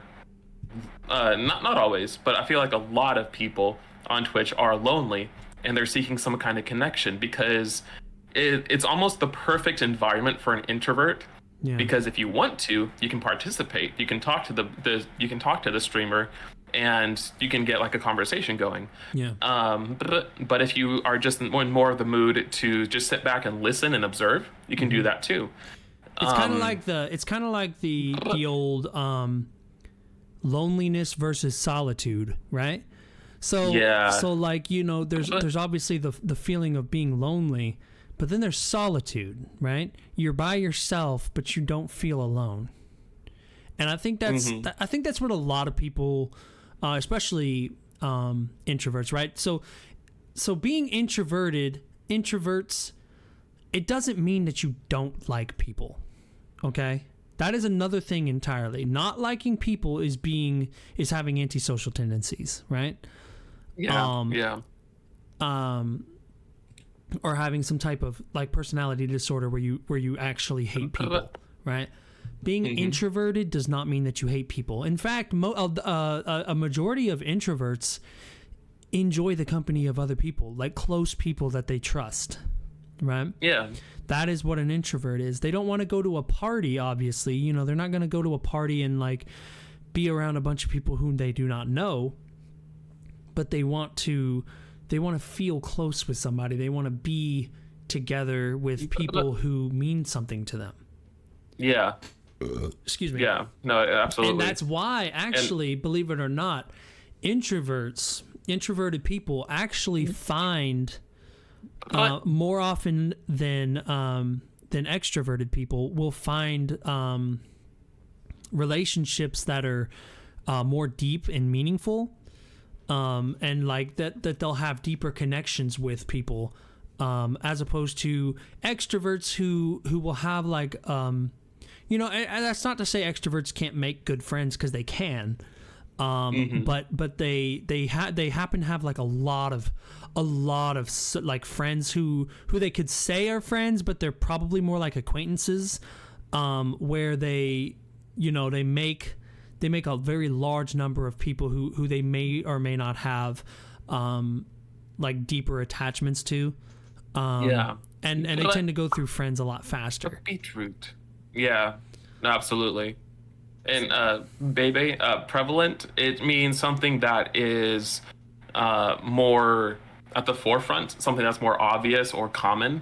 Speaker 2: not always, but I feel like a lot of people on Twitch are lonely, and they're seeking some kind of connection, because it's almost the perfect environment for an introvert. Yeah. Because if you want to, you can participate. You can talk to the streamer, and you can get like a conversation going. Yeah. But if you are just in more of the mood to just sit back and listen and observe, you can do that too.
Speaker 1: It's kind of like the old loneliness versus solitude, right? So yeah. So like, you know, there's obviously the feeling of being lonely, but then there's solitude, right? You're by yourself, but you don't feel alone. And I think that's what a lot of people, especially introverts, right? So being introverts, it doesn't mean that you don't like people. Okay? That is another thing entirely. Not liking people is having antisocial tendencies, right?
Speaker 2: Yeah.
Speaker 1: Or having some type of like personality disorder where you actually hate people, right? Being introverted does not mean that you hate people. In fact, a majority of introverts enjoy the company of other people, like close people that they trust, right?
Speaker 2: Yeah.
Speaker 1: That is what an introvert is. They don't want to go to a party, obviously. You know, they're not going to go to a party and like be around a bunch of people whom they do not know, but they want to feel close with somebody. They want to be together with people who mean something to them.
Speaker 2: Yeah.
Speaker 1: Excuse me.
Speaker 2: Yeah. No, absolutely.
Speaker 1: And that's why, actually, believe it or not, introverted people actually find more often than extroverted people will find relationships that are more deep and meaningful. And like that they'll have deeper connections with people, as opposed to extroverts who will have like, you know, and that's not to say extroverts can't make good friends, because they can, but they happen to have like a lot of like friends who they could say are friends, but they're probably more like acquaintances, where they make they make a very large number of people who they may or may not have like deeper attachments to. And they tend to go through friends a lot faster.
Speaker 2: Beetroot. Yeah, absolutely. And prevalent, it means something that is more at the forefront, something that's more obvious or common.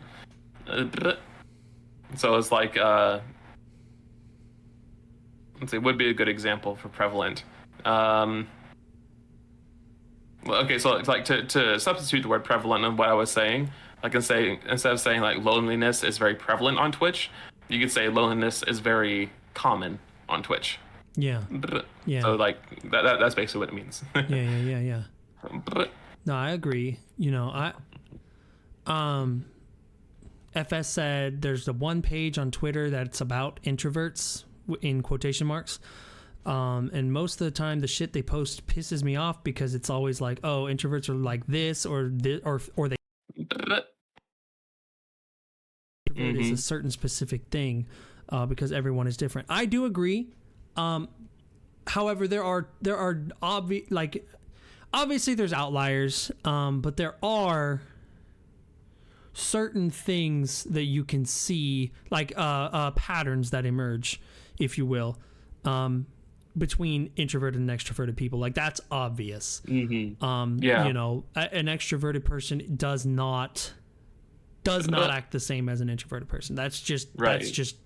Speaker 2: So it's like, let's see, would be a good example for prevalent. Okay, so it's like to substitute the word prevalent in what I was saying, I can say, instead of saying like loneliness is very prevalent on Twitch, you could say loneliness is very common on Twitch.
Speaker 1: Yeah. Yeah.
Speaker 2: So like that's basically what it means.
Speaker 1: Yeah. No, I agree. You know, FS said there's the one page on Twitter that's about introverts in quotation marks. And most of the time the shit they post pisses me off because it's always like, oh, introverts are like this or they introvert is a certain specific thing, because everyone is different. I do agree. However, there are obviously there's outliers, but there are certain things that you can see, like patterns that emerge, if you will, between introverted and extroverted people. Like that's obvious. You know, an extroverted person does not act the same as an introverted person. That's just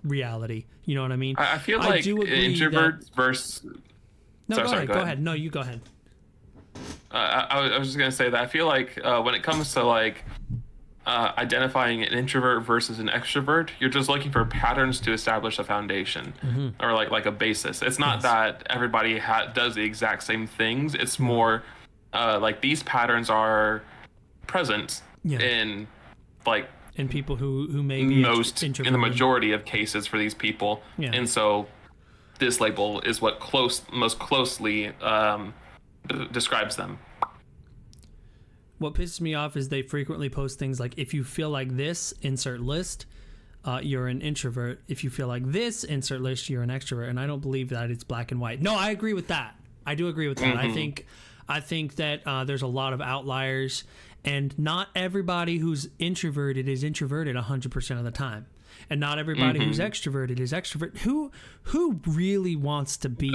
Speaker 1: reality. You know what I mean?
Speaker 2: I feel like introverts versus.
Speaker 1: No, go ahead. No, you go ahead.
Speaker 2: I was just gonna say that I feel like when it comes to like identifying an introvert versus an extrovert, you're just looking for patterns to establish a foundation, or like a basis. It's not that everybody does the exact same things. It's more like these patterns are present in like
Speaker 1: in people who may be introverted
Speaker 2: in the majority of cases for these people, and so this label is what most closely describes them.
Speaker 1: What pisses me off is they frequently post things like, if you feel like this, insert list, you're an introvert. If you feel like this, insert list, you're an extrovert. And I don't believe that it's black and white. No, I agree with that. I do agree with that. I think that there's a lot of outliers, and not everybody who's introverted is introverted 100% of the time. And not everybody who's extroverted is extrovert. Who really wants to be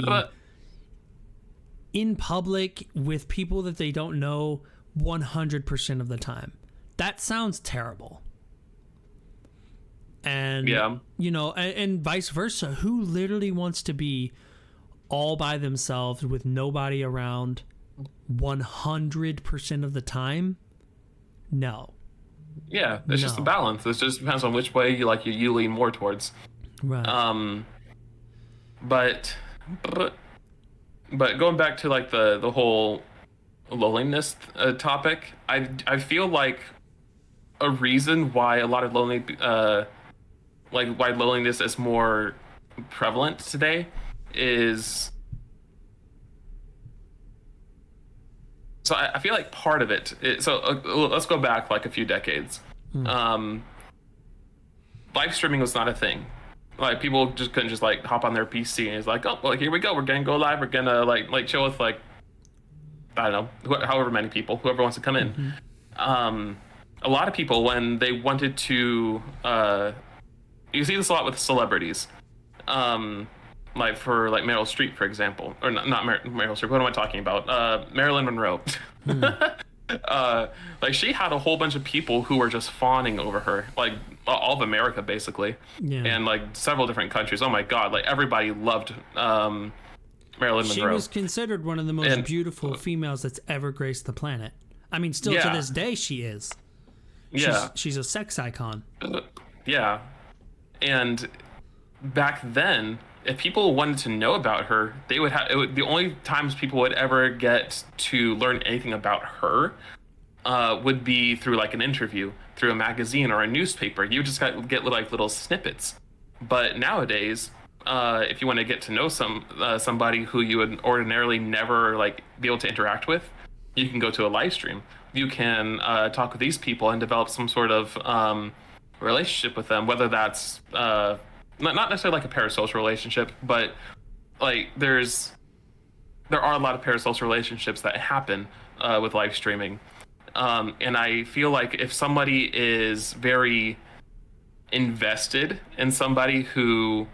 Speaker 1: in public with people that they don't know 100% of the time? That sounds terrible. And you know, and vice versa, who literally wants to be all by themselves with nobody around 100% of the time? No.
Speaker 2: Yeah, it's just a balance. It just depends on which way you lean more towards.
Speaker 1: Right.
Speaker 2: But going back to like the whole loneliness topic, I feel like a reason why a lot of why loneliness is more prevalent today is, so I feel like part of it let's go back like a few decades. Live streaming was not a thing. Like people just couldn't just like hop on their PC and it's like, oh well, here we go, we're gonna go live, we're gonna like chill with like, I don't know, however many people, whoever wants to come in. A lot of people, when they wanted to, you see this a lot with celebrities, like for like Meryl Streep, for example, or not Meryl Streep. What am I talking about? Marilyn Monroe. Like she had a whole bunch of people who were just fawning over her, like all of America basically, and like several different countries. Oh my God, like everybody loved Marilyn Monroe.
Speaker 1: She was considered one of the most beautiful females that's ever graced the planet. I mean, still to this day, she is. She's a sex icon.
Speaker 2: And back then, if people wanted to know about her, they would have the only times people would ever get to learn anything about her would be through like an interview, through a magazine or a newspaper. You just get like little snippets. But nowadays, if you want to get to know somebody who you would ordinarily never like be able to interact with, you can go to a live stream. You can talk with these people and develop some sort of relationship with them, whether that's not necessarily like a parasocial relationship, but like there's there are a lot of parasocial relationships that happen with live streaming. And I feel like if somebody is very invested in somebody who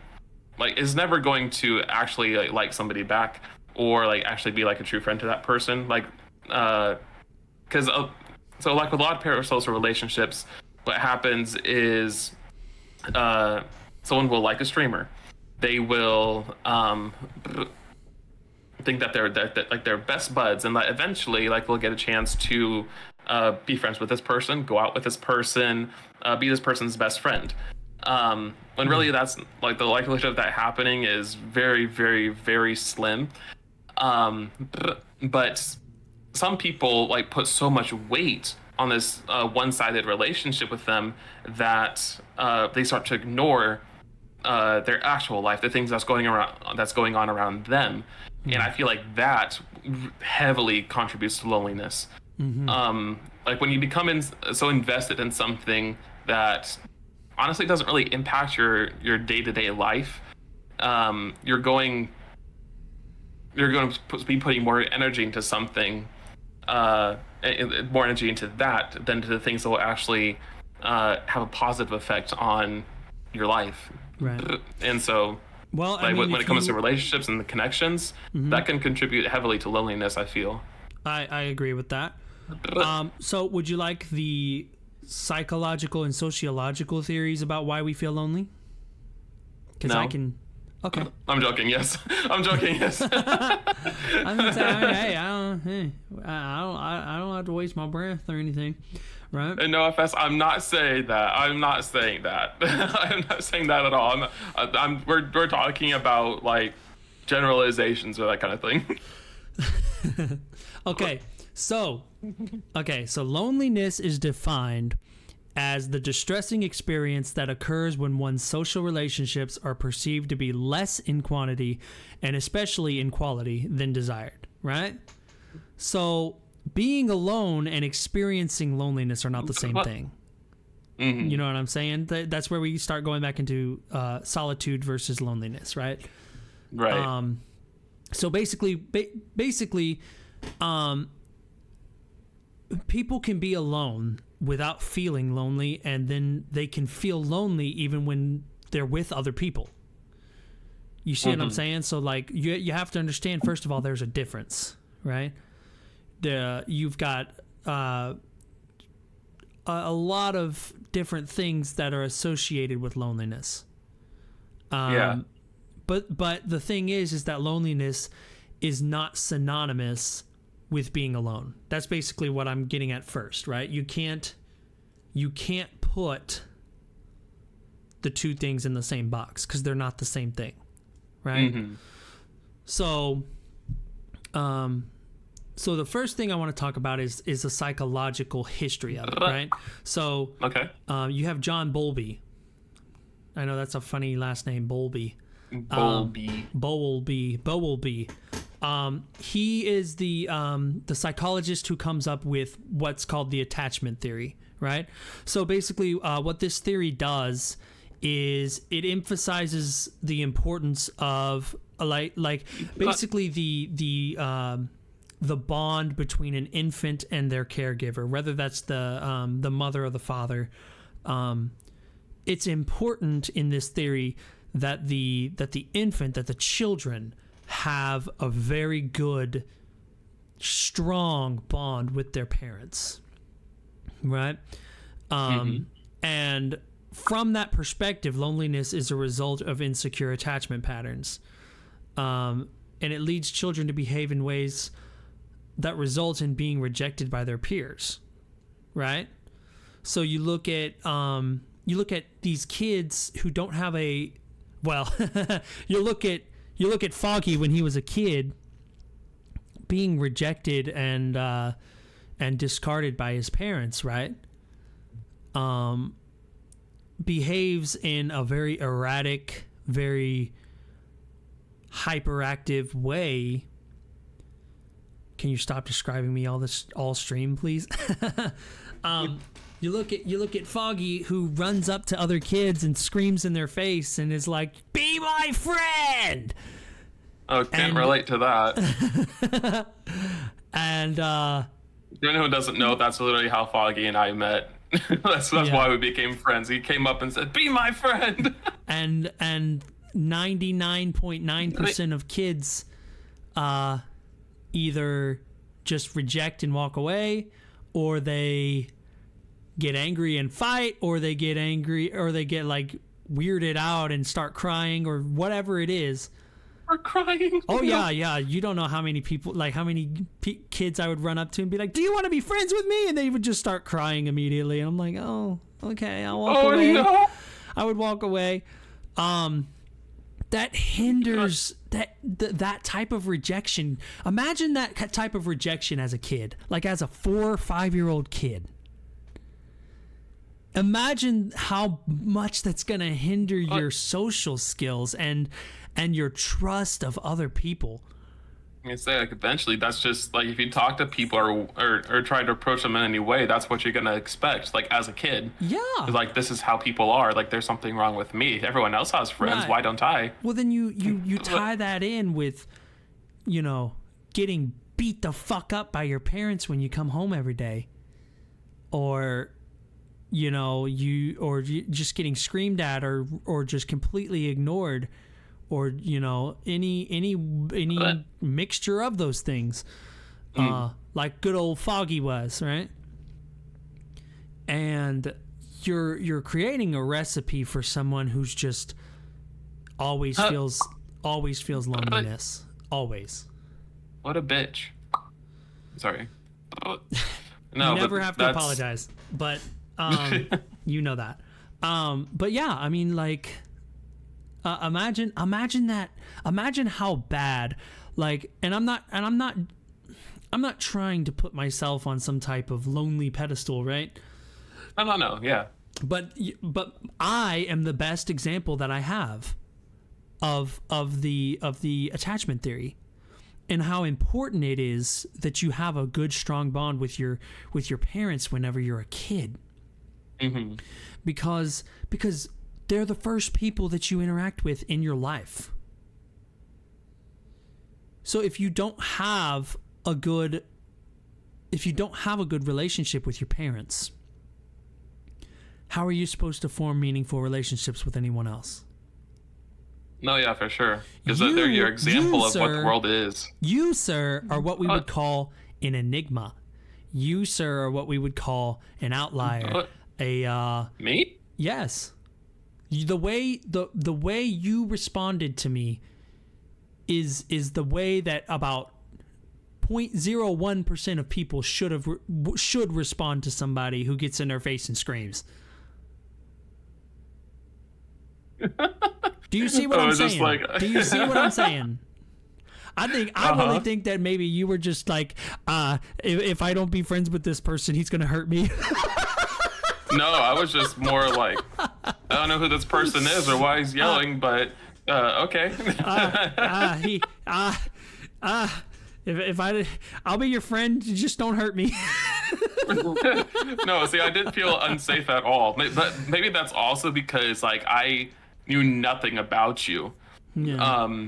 Speaker 2: like is never going to actually like somebody back, or like actually be like a true friend to that person, like because so like with a lot of parasocial relationships, what happens is someone will like a streamer, they will think that they're like they're best buds, and like eventually like they'll get a chance to be friends with this person, go out with this person, be this person's best friend. When really that's like the likelihood of that happening is very, very, very slim. But some people like put so much weight on this one-sided relationship with them that they start to ignore their actual life, the things that's going on around them. And I feel like that heavily contributes to loneliness. Like when you become so invested in something that honestly doesn't really impact your day-to-day life, you're going to be putting more energy into something, more energy into that than to the things that will actually have a positive effect on your life.
Speaker 1: Right.
Speaker 2: And so,
Speaker 1: well,
Speaker 2: like, when it comes to relationships and the connections, that can contribute heavily to loneliness, I feel.
Speaker 1: I agree with that. So would you like the psychological and sociological theories about why we feel lonely? Because
Speaker 2: no.
Speaker 1: I can. Okay.
Speaker 2: I'm joking. Yes, I'm joking. Yes.
Speaker 1: I'm gonna say, hey, I don't have to waste my breath or anything, right?
Speaker 2: And no offense, I'm not saying that. I'm not saying that. I'm not saying that at all. We're talking about like generalizations or that kind of thing.
Speaker 1: Okay. So loneliness is defined as the distressing experience that occurs when one's social relationships are perceived to be less in quantity and especially in quality than desired, right? So being alone and experiencing loneliness are not the same thing. You know what I'm saying? That's where we start going back into solitude versus loneliness, right?
Speaker 2: Right.
Speaker 1: So basically, people can be alone without feeling lonely, and then they can feel lonely even when they're with other people. You see what I'm saying? So like you have to understand, first of all, there's a difference, right? You've got a lot of different things that are associated with loneliness. But the thing is that loneliness is not synonymous with being alone. That's basically what I'm getting at first, right? You can't put the two things in the same box because they're not the same thing, right? So the first thing I want to talk about is the psychological history of it, right? So you have John Bowlby. I know that's a funny last name, Bowlby. Bowlby. He is the psychologist who comes up with what's called the attachment theory, right? So basically, what this theory does is it emphasizes the importance of basically the bond between an infant and their caregiver, whether that's the mother or the father. It's important in this theory that the infant, that the children have a very good, strong bond with their parents, right? And from that perspective, loneliness is a result of insecure attachment patterns, and it leads children to behave in ways that result in being rejected by their peers, right? So you look at these kids who don't have you look at Foggy when he was a kid, being rejected and discarded by his parents, right? Behaves in a very erratic, very hyperactive way. Can you stop describing me all stream, please? You look at Foggy, who runs up to other kids and screams in their face and is like, "Be my friend!"
Speaker 2: Oh, can't relate to that.
Speaker 1: And
Speaker 2: Anyone who doesn't know, that's literally how Foggy and I met. That's why we became friends. He came up and said, "Be my friend."
Speaker 1: and 99.9% of kids either just reject and walk away, or they get angry and fight, or they get angry, or they get like weirded out and start crying, or whatever it is.
Speaker 2: We're crying.
Speaker 1: Oh yeah. You don't know how many people, like how many kids I would run up to and be like, "Do you want to be friends with me?" And they would just start crying immediately. And I'm like, "Oh, okay, I'll walk away."
Speaker 2: No.
Speaker 1: I would walk away. That hinders that type of rejection. Imagine that type of rejection as a kid, like as a 4 or 5-year-old kid. Imagine how much that's going to hinder your social skills and your trust of other people.
Speaker 2: I say, like, eventually that's just like, if you talk to people or try to approach them in any way, that's what you're gonna expect, like, as a kid.
Speaker 1: Yeah.
Speaker 2: Like, this is how people are. Like, there's something wrong with me. Everyone else has friends.
Speaker 1: Right.
Speaker 2: Why don't I?
Speaker 1: Well, then you tie that in with, getting beat the fuck up by your parents when you come home every day, or you just getting screamed at, or just completely ignored, or any mixture of those things, like good old Foggy was, right? And you're creating a recipe for someone who's just always feels loneliness. Always.
Speaker 2: What a bitch. Sorry.
Speaker 1: No, you never have to apologize, but you know that. But yeah, I mean, like, imagine how bad, like, and I'm not trying to put myself on some type of lonely pedestal, right?
Speaker 2: No, yeah.
Speaker 1: But I am the best example that I have of the attachment theory, and how important it is that you have a good, strong bond with your parents whenever you're a kid.
Speaker 2: Mm-hmm.
Speaker 1: Because they're the first people that you interact with in your life. So if you don't have a good relationship with your parents, how are you supposed to form meaningful relationships with anyone else?
Speaker 2: No, yeah, for sure. Because they're your example of what the world is.
Speaker 1: You, sir, are what we would call an enigma. You, sir, are what we would call an outlier.
Speaker 2: Me?
Speaker 1: Yes. The way you responded to me is the way that about 0.01% of people should respond to somebody who gets in their face and screams. Do you see what I'm saying? Do you see what I'm saying? I really think that maybe you were just like, if I don't be friends with this person, he's gonna hurt me.
Speaker 2: No, I was just more like, I don't know who this person is or why he's yelling, but okay.
Speaker 1: I'll be your friend. Just don't hurt me.
Speaker 2: No, see, I didn't feel unsafe at all. But maybe that's also because, like, I knew nothing about you.
Speaker 1: Yeah.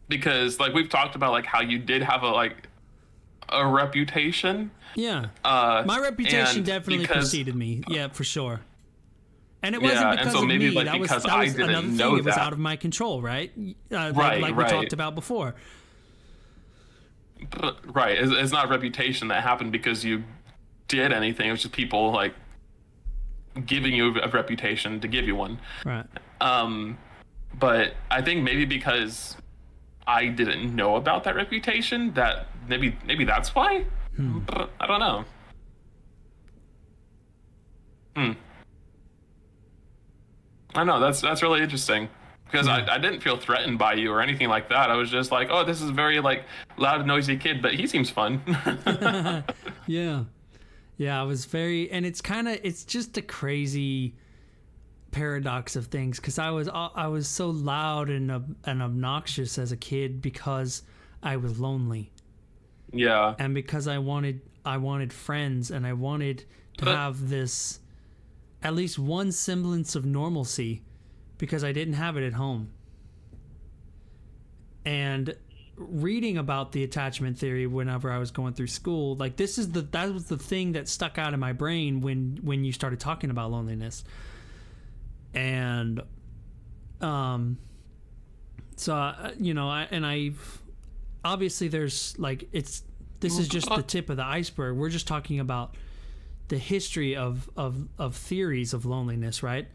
Speaker 2: Because, like, we've talked about, like, how you did have a reputation.
Speaker 1: Yeah. My reputation definitely preceded me. Yeah, for sure. And it wasn't because of me.
Speaker 2: Like,
Speaker 1: that was
Speaker 2: I didn't
Speaker 1: another
Speaker 2: know
Speaker 1: thing. It was
Speaker 2: that.
Speaker 1: out of my control, right?
Speaker 2: Right.
Speaker 1: We talked about before.
Speaker 2: Right. It's not reputation that happened because you did anything. It was just people, like, giving you a reputation to give you one.
Speaker 1: Right.
Speaker 2: But I think maybe because I didn't know about that reputation, that maybe that's why. I don't know. I don't know. That's really interesting. Because I didn't feel threatened by you or anything like that. I was just like, oh, this is a very, like, loud, noisy kid, but he seems fun.
Speaker 1: Yeah. Yeah, I was very... And it's just a crazy paradox of things, because I was so loud and obnoxious as a kid because I was lonely.
Speaker 2: Yeah.
Speaker 1: And because I wanted friends, and I wanted to have this, at least one semblance of normalcy, because I didn't have it at home. And reading about the attachment theory whenever I was going through school, like that was the thing that stuck out in my brain when you started talking about loneliness. And so I've obviously there's like this is just the tip of the iceberg. We're just talking about the history of theories of loneliness, right?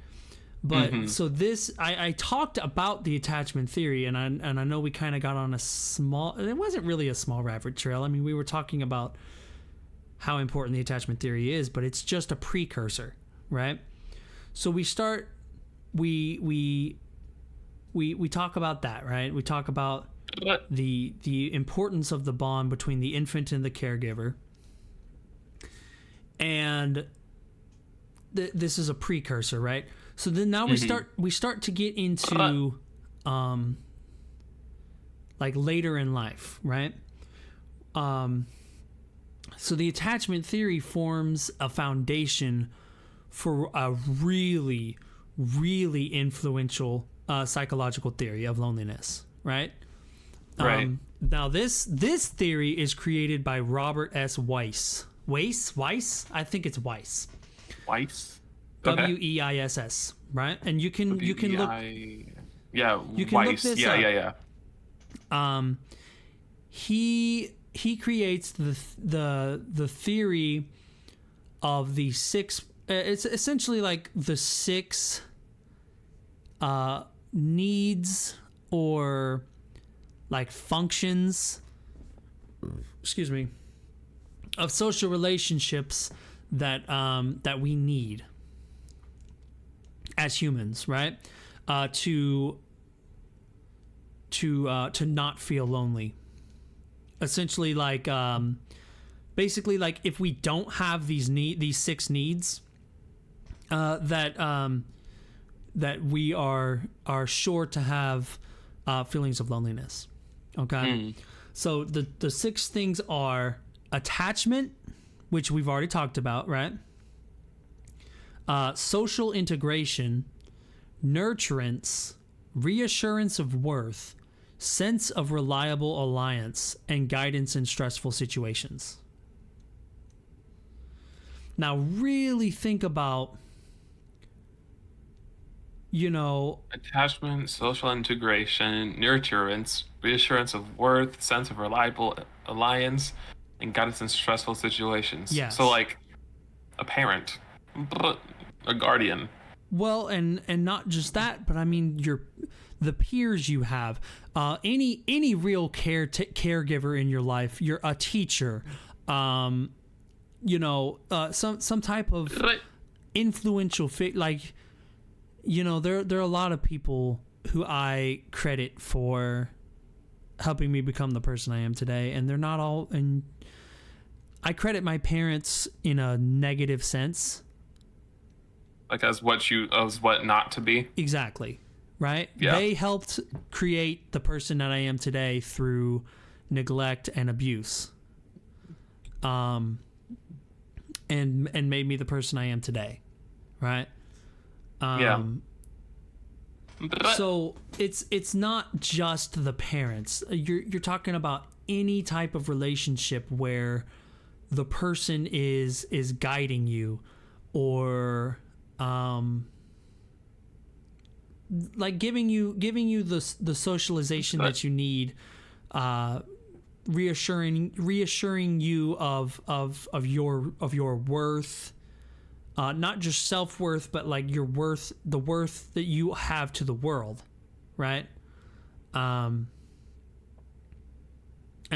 Speaker 1: But so I talked about the attachment theory, and I know we kind of got on it wasn't really a small rabbit trail. I mean, we were talking about how important the attachment theory is, but it's just a precursor, right? So we talk about that, right? We talk about the importance of the bond between the infant and the caregiver. And this is a precursor, right? So then now we start to get into like later in life, right? So the attachment theory forms a foundation for a really, really influential psychological theory of loneliness, right?
Speaker 2: Right.
Speaker 1: Now this theory is created by Robert S. Weiss. Weiss? I think it's Weiss.
Speaker 2: Weiss.
Speaker 1: Okay. Weiss, right? And you can look.
Speaker 2: Yeah,
Speaker 1: you can
Speaker 2: Weiss.
Speaker 1: Look this up. He creates the theory of the six. It's essentially like the six needs or like functions. Excuse me. Of social relationships that we need as humans, right? To not feel lonely. Essentially, like basically, like if we don't have these six needs, that we are sure to have feelings of loneliness. Okay, so the six things are attachment, which we've already talked about, right? Social integration, nurturance, reassurance of worth, sense of reliable alliance, and guidance in stressful situations. Now, really think about,
Speaker 2: attachment, social integration, nurturance, reassurance of worth, sense of reliable alliance, and guidance in stressful situations.
Speaker 1: Yes.
Speaker 2: So like a parent, a guardian.
Speaker 1: Well, and not just that, but I mean the peers you have, any real caregiver in your life. You're a teacher, some type of influential like, there are a lot of people who I credit for helping me become the person I am today, and they're not all. And I credit my parents in a negative sense.
Speaker 2: Like as what not to be.
Speaker 1: Exactly. Right?
Speaker 2: Yeah.
Speaker 1: They helped create the person that I am today through neglect and abuse. And made me the person I am today. Right?
Speaker 2: Yeah.
Speaker 1: So it's not just the parents. You're talking about any type of relationship where the person is guiding you, or like giving you the socialization that you need, reassuring you of your worth, not just self-worth, but like your worth, the worth that you have to the world, right? And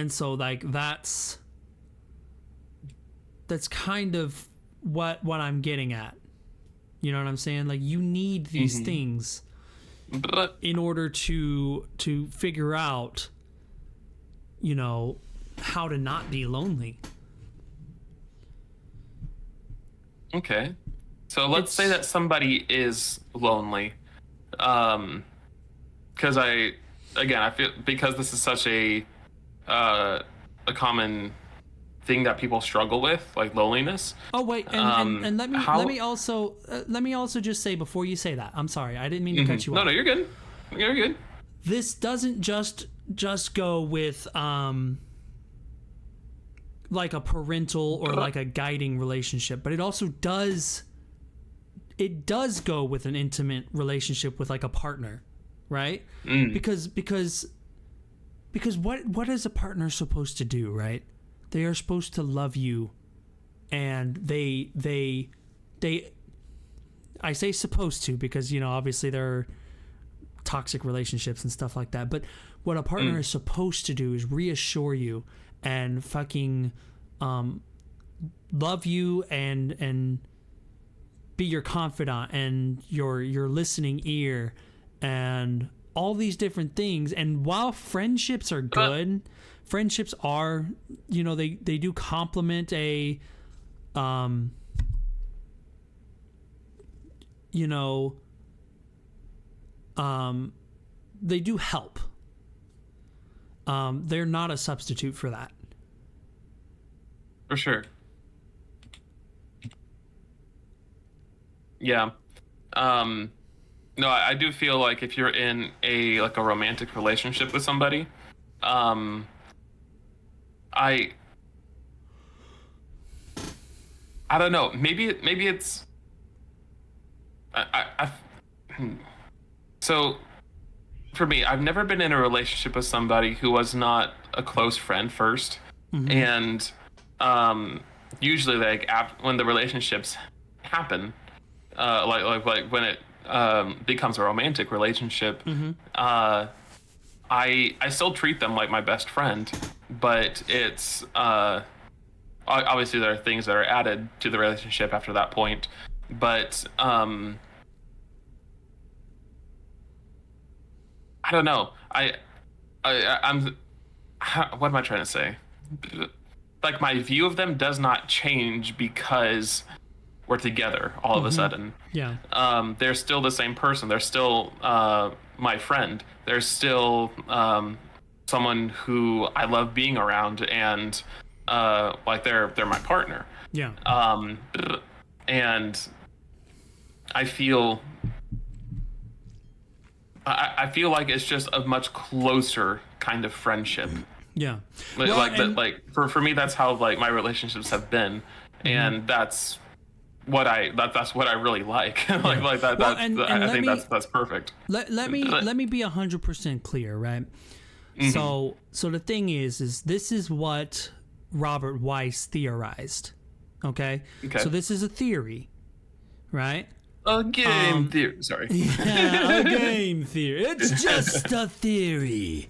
Speaker 1: so like that's kind of what I'm getting at. You know what I'm saying? Like you need these things in order to figure out, how to not be lonely.
Speaker 2: Okay. So let's say that somebody is lonely. Because I feel, because this is such a common thing that people struggle with, like loneliness.
Speaker 1: Oh wait, and let me also just say before you say that, I'm sorry, I didn't mean to cut you off.
Speaker 2: No, you're good. You're good.
Speaker 1: This doesn't just just go with like a parental or like a guiding relationship, but it also does go with an intimate relationship with like a partner, right? Because what is a partner supposed to do, right? They are supposed to love you, and they I say supposed to because, you know, obviously there are toxic relationships and stuff like that, but what a partner is supposed to do is reassure you and fucking love you and be your confidant and your listening ear and all these different things. And while friendships are good, friendships are, you know, they do complement a you know, they do help. They're not a substitute for that.
Speaker 2: For sure. Yeah. No, I do feel like if you're in a romantic relationship with somebody, I don't know. Maybe it's. So, for me, I've never been in a relationship with somebody who was not a close friend first, and usually when the relationships happen, like when it becomes a romantic relationship, I still treat them like my best friend, but it's obviously there are things that are added to the relationship after that point, but I don't know. I'm what am I trying to say? Like, my view of them does not change because we're together all of a sudden.
Speaker 1: Yeah.
Speaker 2: They're still the same person. They're still my friend. They're still someone who I love being around, and like they're my partner.
Speaker 1: Yeah.
Speaker 2: And I feel like it's just a much closer kind of friendship.
Speaker 1: Yeah.
Speaker 2: For me, that's how like my relationships have been, and that's what I really like. I think that's perfect.
Speaker 1: Let me be 100% clear, right? So the thing is this is what Robert Weiss theorized. Okay. So this is a theory, right?
Speaker 2: A game theory. Sorry.
Speaker 1: Yeah, a game theory. It's just a theory.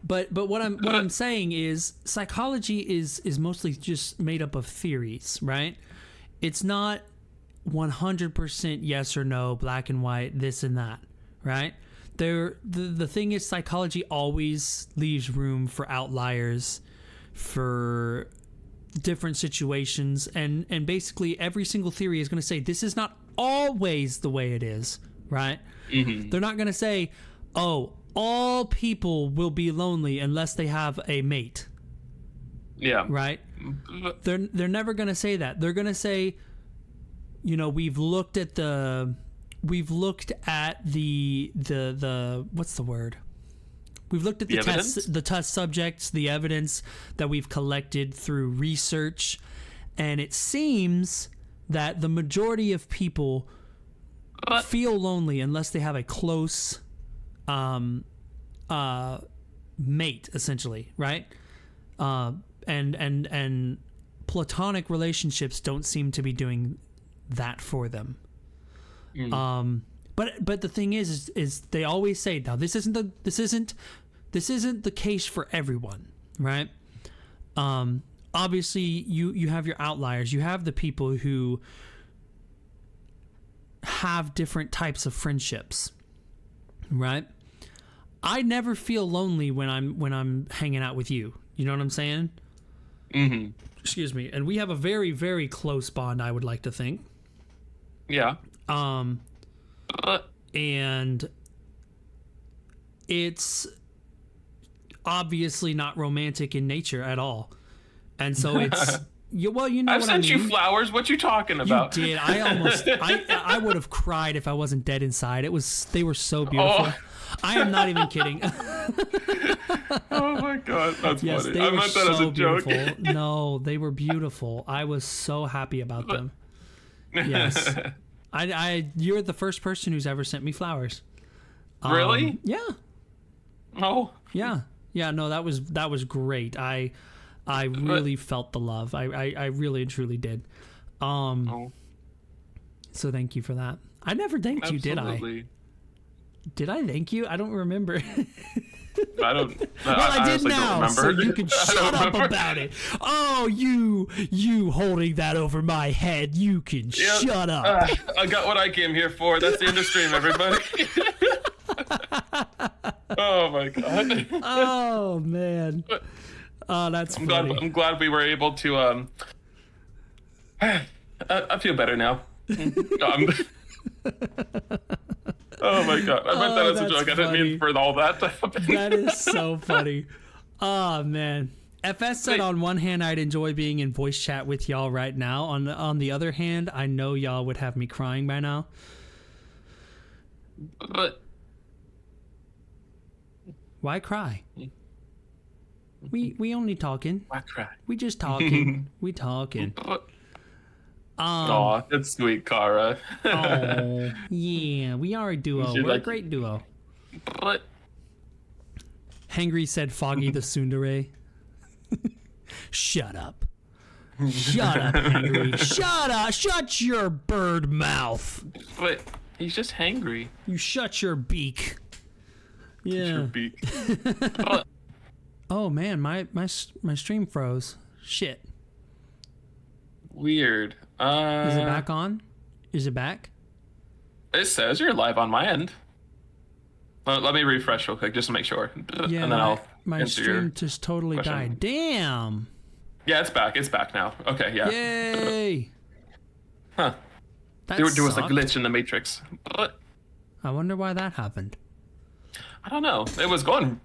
Speaker 1: But what I'm saying is psychology is mostly just made up of theories, right? It's not 100% yes or no, black and white, this and that, right? The thing is, psychology always leaves room for outliers, for different situations, and basically every single theory is going to say this is not always the way it is, right? They're not going to say, oh, all people will be lonely unless they have a mate.
Speaker 2: Yeah.
Speaker 1: Right? They're never going to say that. They're going to say, you know, we've looked at the what's the word? We've looked at the test subjects, the evidence that we've collected through research, and it seems that the majority of people feel lonely unless they have a close mate, essentially, right? And platonic relationships don't seem to be doing that for them. But the thing is they always say, now this isn't the case for everyone, right? Obviously you have your outliers. You have the people who have different types of friendships, right? I never feel lonely when I'm hanging out with you. You know what I'm saying? Excuse me. And we have a very, very close bond, I would like to think.
Speaker 2: Yeah.
Speaker 1: And it's obviously not romantic in nature at all. And so it's
Speaker 2: I've sent you flowers. What you talking about?
Speaker 1: You did. I would have cried if I wasn't dead inside. They were so beautiful. I am not even kidding.
Speaker 2: Oh my god, that's
Speaker 1: yes,
Speaker 2: funny.
Speaker 1: They
Speaker 2: I
Speaker 1: were
Speaker 2: meant that as
Speaker 1: so
Speaker 2: a joke.
Speaker 1: beautiful. No, they were beautiful. I was so happy about them. Yes. You're the first person who's ever sent me flowers.
Speaker 2: Really?
Speaker 1: Yeah.
Speaker 2: Oh.
Speaker 1: Yeah. Yeah, no, that was great. I really felt the love. I really and truly did. So thank you for that. I never thanked you, did I? Did I thank you? I don't remember.
Speaker 2: I don't.
Speaker 1: Well, I did now, so you can shut up about it. Oh, you holding that over my head. You can shut up.
Speaker 2: I got what I came here for. That's the end of stream, everybody. Oh my god.
Speaker 1: Oh man. Oh, that's funny.
Speaker 2: I'm glad we were able to. I feel better now. Oh my god! I meant that as a joke. I didn't mean for all that.
Speaker 1: That is so funny. Oh man. FS said, on one hand, I'd enjoy being in voice chat with y'all right now. On the other hand, I know y'all would have me crying by now.
Speaker 2: But
Speaker 1: why cry? We only talking.
Speaker 2: Why cry?
Speaker 1: We just talking. We talking.
Speaker 2: Aw, that's sweet, Kara.
Speaker 1: Oh, yeah, we are a duo. We're a great duo.
Speaker 2: But
Speaker 1: Hangry said Foggy the Tsundere. Shut up. Shut up, Hangry. Shut up. Shut your bird mouth.
Speaker 2: But he's just hangry.
Speaker 1: You shut your beak. Yeah.
Speaker 2: Shut your beak.
Speaker 1: Oh man, my stream froze. Shit.
Speaker 2: Weird.
Speaker 1: Is it back on? Is it back?
Speaker 2: It says you're live on my end. Let me refresh real quick just to make sure.
Speaker 1: Yeah,
Speaker 2: and then
Speaker 1: my stream just totally died. Damn.
Speaker 2: Yeah, it's back. It's back now. Okay, yeah.
Speaker 1: Yay.
Speaker 2: Huh. There was a glitch in the Matrix.
Speaker 1: I wonder why that happened.
Speaker 2: I don't know. It was going...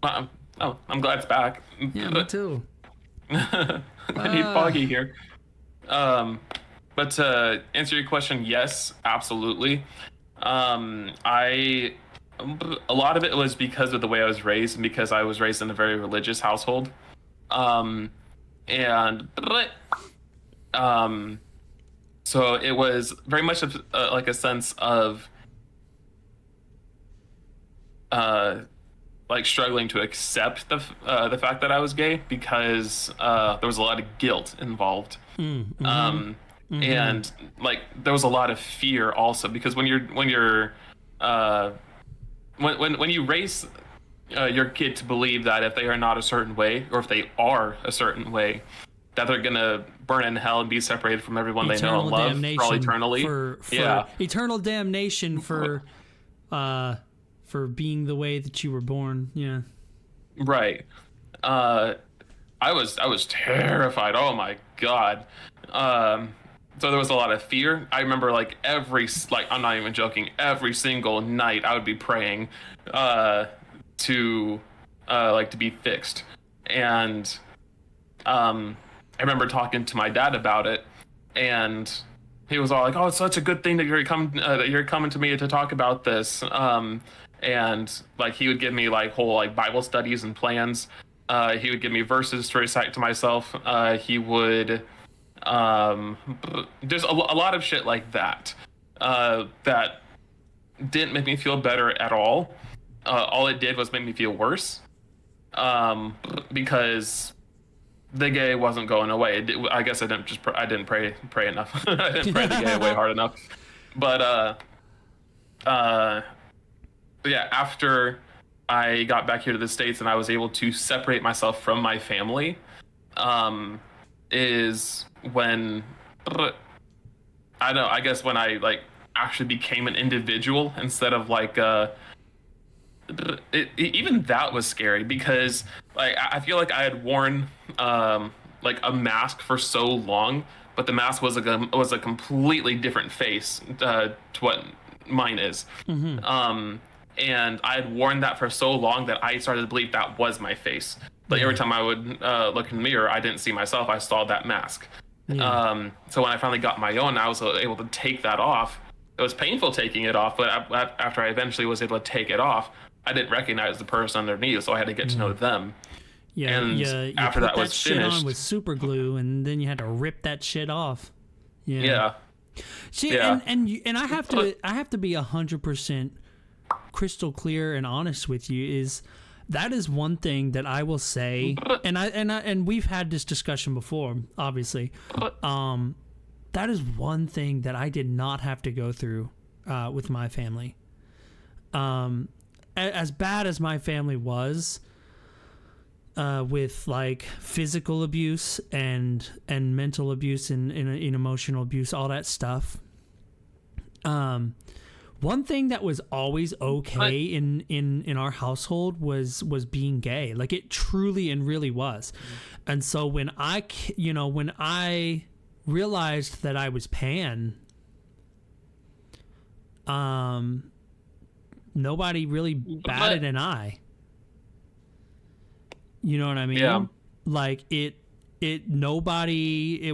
Speaker 2: I'm glad it's back.
Speaker 1: Yeah, me too.
Speaker 2: I need Foggy here. But to answer your question, yes, absolutely. A lot of it was because of the way I was raised and because I was raised in a very religious household. So it was very much of, like a sense of like struggling to accept the fact that I was gay because there was a lot of guilt involved. And like there was a lot of fear also because when you raise your kid to believe that if they are not a certain way or if they are a certain way that they're gonna burn in hell and be separated from everyone they know and love for all eternally.
Speaker 1: Eternal damnation for being the way that you were born. Yeah. Right.
Speaker 2: I was terrified. Oh my god. So there was a lot of fear. I remember I'm not even joking, every single night I would be praying to be fixed. And I remember talking to my dad about it, and he was all like, "Oh, it's such a good thing that you're coming to me to talk about this." And like he would give me like whole like Bible studies and plans. He would give me verses to recite to myself. He would there's a lot of shit like that that didn't make me feel better at all. All it did was make me feel worse because the gay wasn't going away. I guess I didn't pray enough. I didn't pray the gay away hard enough. But yeah, after I got back here to the States and I was able to separate myself from my family, is when I guess when I like actually became an individual instead of like even that was scary because like I feel like I had worn like a mask for so long, but the mask was a completely different face to what mine is. And I had worn that for so long that I started to believe that was my face. Like every time I would look in the mirror, I didn't see myself. I saw that mask. So when I finally got my own, I was able to take that off. it was painful taking it off, but after I eventually was able to take it off, I didn't recognize the person underneath, so I had to get to know them.
Speaker 1: Yeah,
Speaker 2: and
Speaker 1: you
Speaker 2: after
Speaker 1: put
Speaker 2: that was
Speaker 1: shit
Speaker 2: finished
Speaker 1: on with super glue, and then you had to rip that shit off.
Speaker 2: Yeah.
Speaker 1: See, and I have to be 100% crystal clear and honest with you. That is one thing that I will say, and we've had this discussion before, obviously. That is one thing that I did not have to go through with my family. As bad as my family was, with like physical abuse and mental abuse and emotional abuse, all that stuff. One thing that was always okay in our household was being gay. Like, it truly and really was. And so when I realized that I was pan, nobody really batted an eye. You know what I mean?
Speaker 2: Yeah.
Speaker 1: Like, it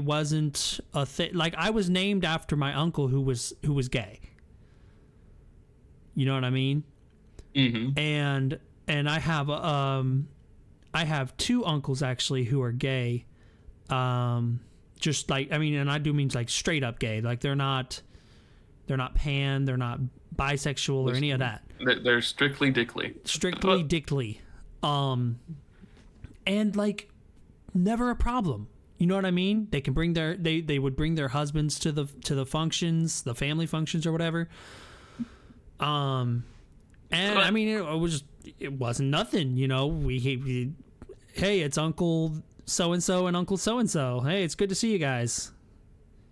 Speaker 1: wasn't a thing. Like, I was named after my uncle who was gay. You know what I mean?
Speaker 2: Mm-hmm.
Speaker 1: And I have two uncles actually who are gay. Just like, I mean, and I do mean like straight up gay. Like, they're not pan, they're not bisexual or any of that.
Speaker 2: They're strictly dickly.
Speaker 1: Strictly dickly. And like, never a problem. You know what I mean? They can bring they would bring their husbands to the functions, the family functions or whatever. And I mean, it wasn't nothing, you know. We hey, it's Uncle so and so and Uncle so and so. Hey, it's good to see you guys.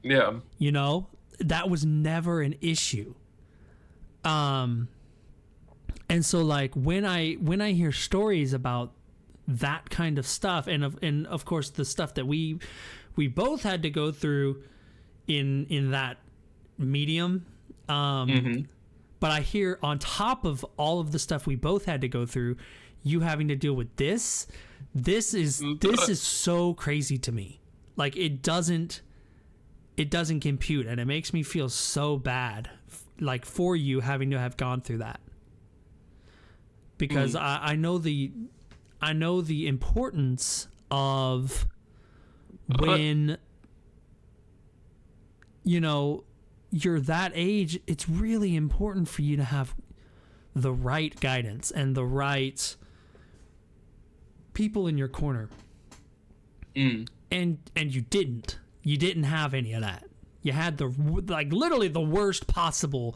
Speaker 2: Yeah.
Speaker 1: You know, that was never an issue. And so like when I hear stories about that kind of stuff, and of course the stuff that we both had to go through in that medium, but I hear on top of all of the stuff we both had to go through, you having to deal with this is so crazy to me. Like, it doesn't compute, and it makes me feel so bad, like, for you having to have gone through that, because I know the importance of when, you know, you're that age. It's really important for you to have the right guidance and the right people in your corner. And you didn't have any of that. You had literally the worst possible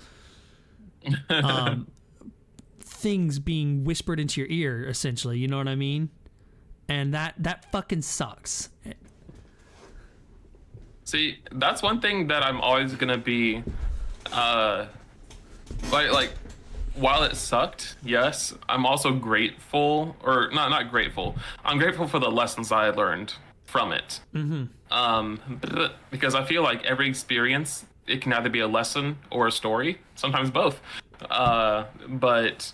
Speaker 1: things being whispered into your ear, essentially. You know what I mean? And that fucking sucks.
Speaker 2: See, that's one thing that I'm always gonna be, like, while it sucked, yes, I'm also grateful, or not grateful. I'm grateful for the lessons I learned from it. Because I feel like every experience, it can either be a lesson or a story, sometimes both. But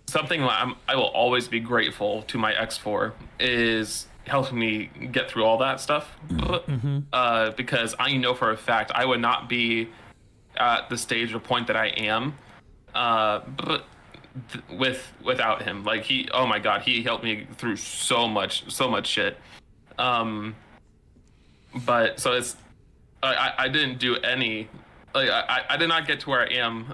Speaker 2: something I will always be grateful to my ex for is helping me get through all that stuff. Because I know for a fact I would not be at the stage or point that I am without him. Like, oh my god, he helped me through so much shit. But so it's I didn't do any, like, I did not get to where I am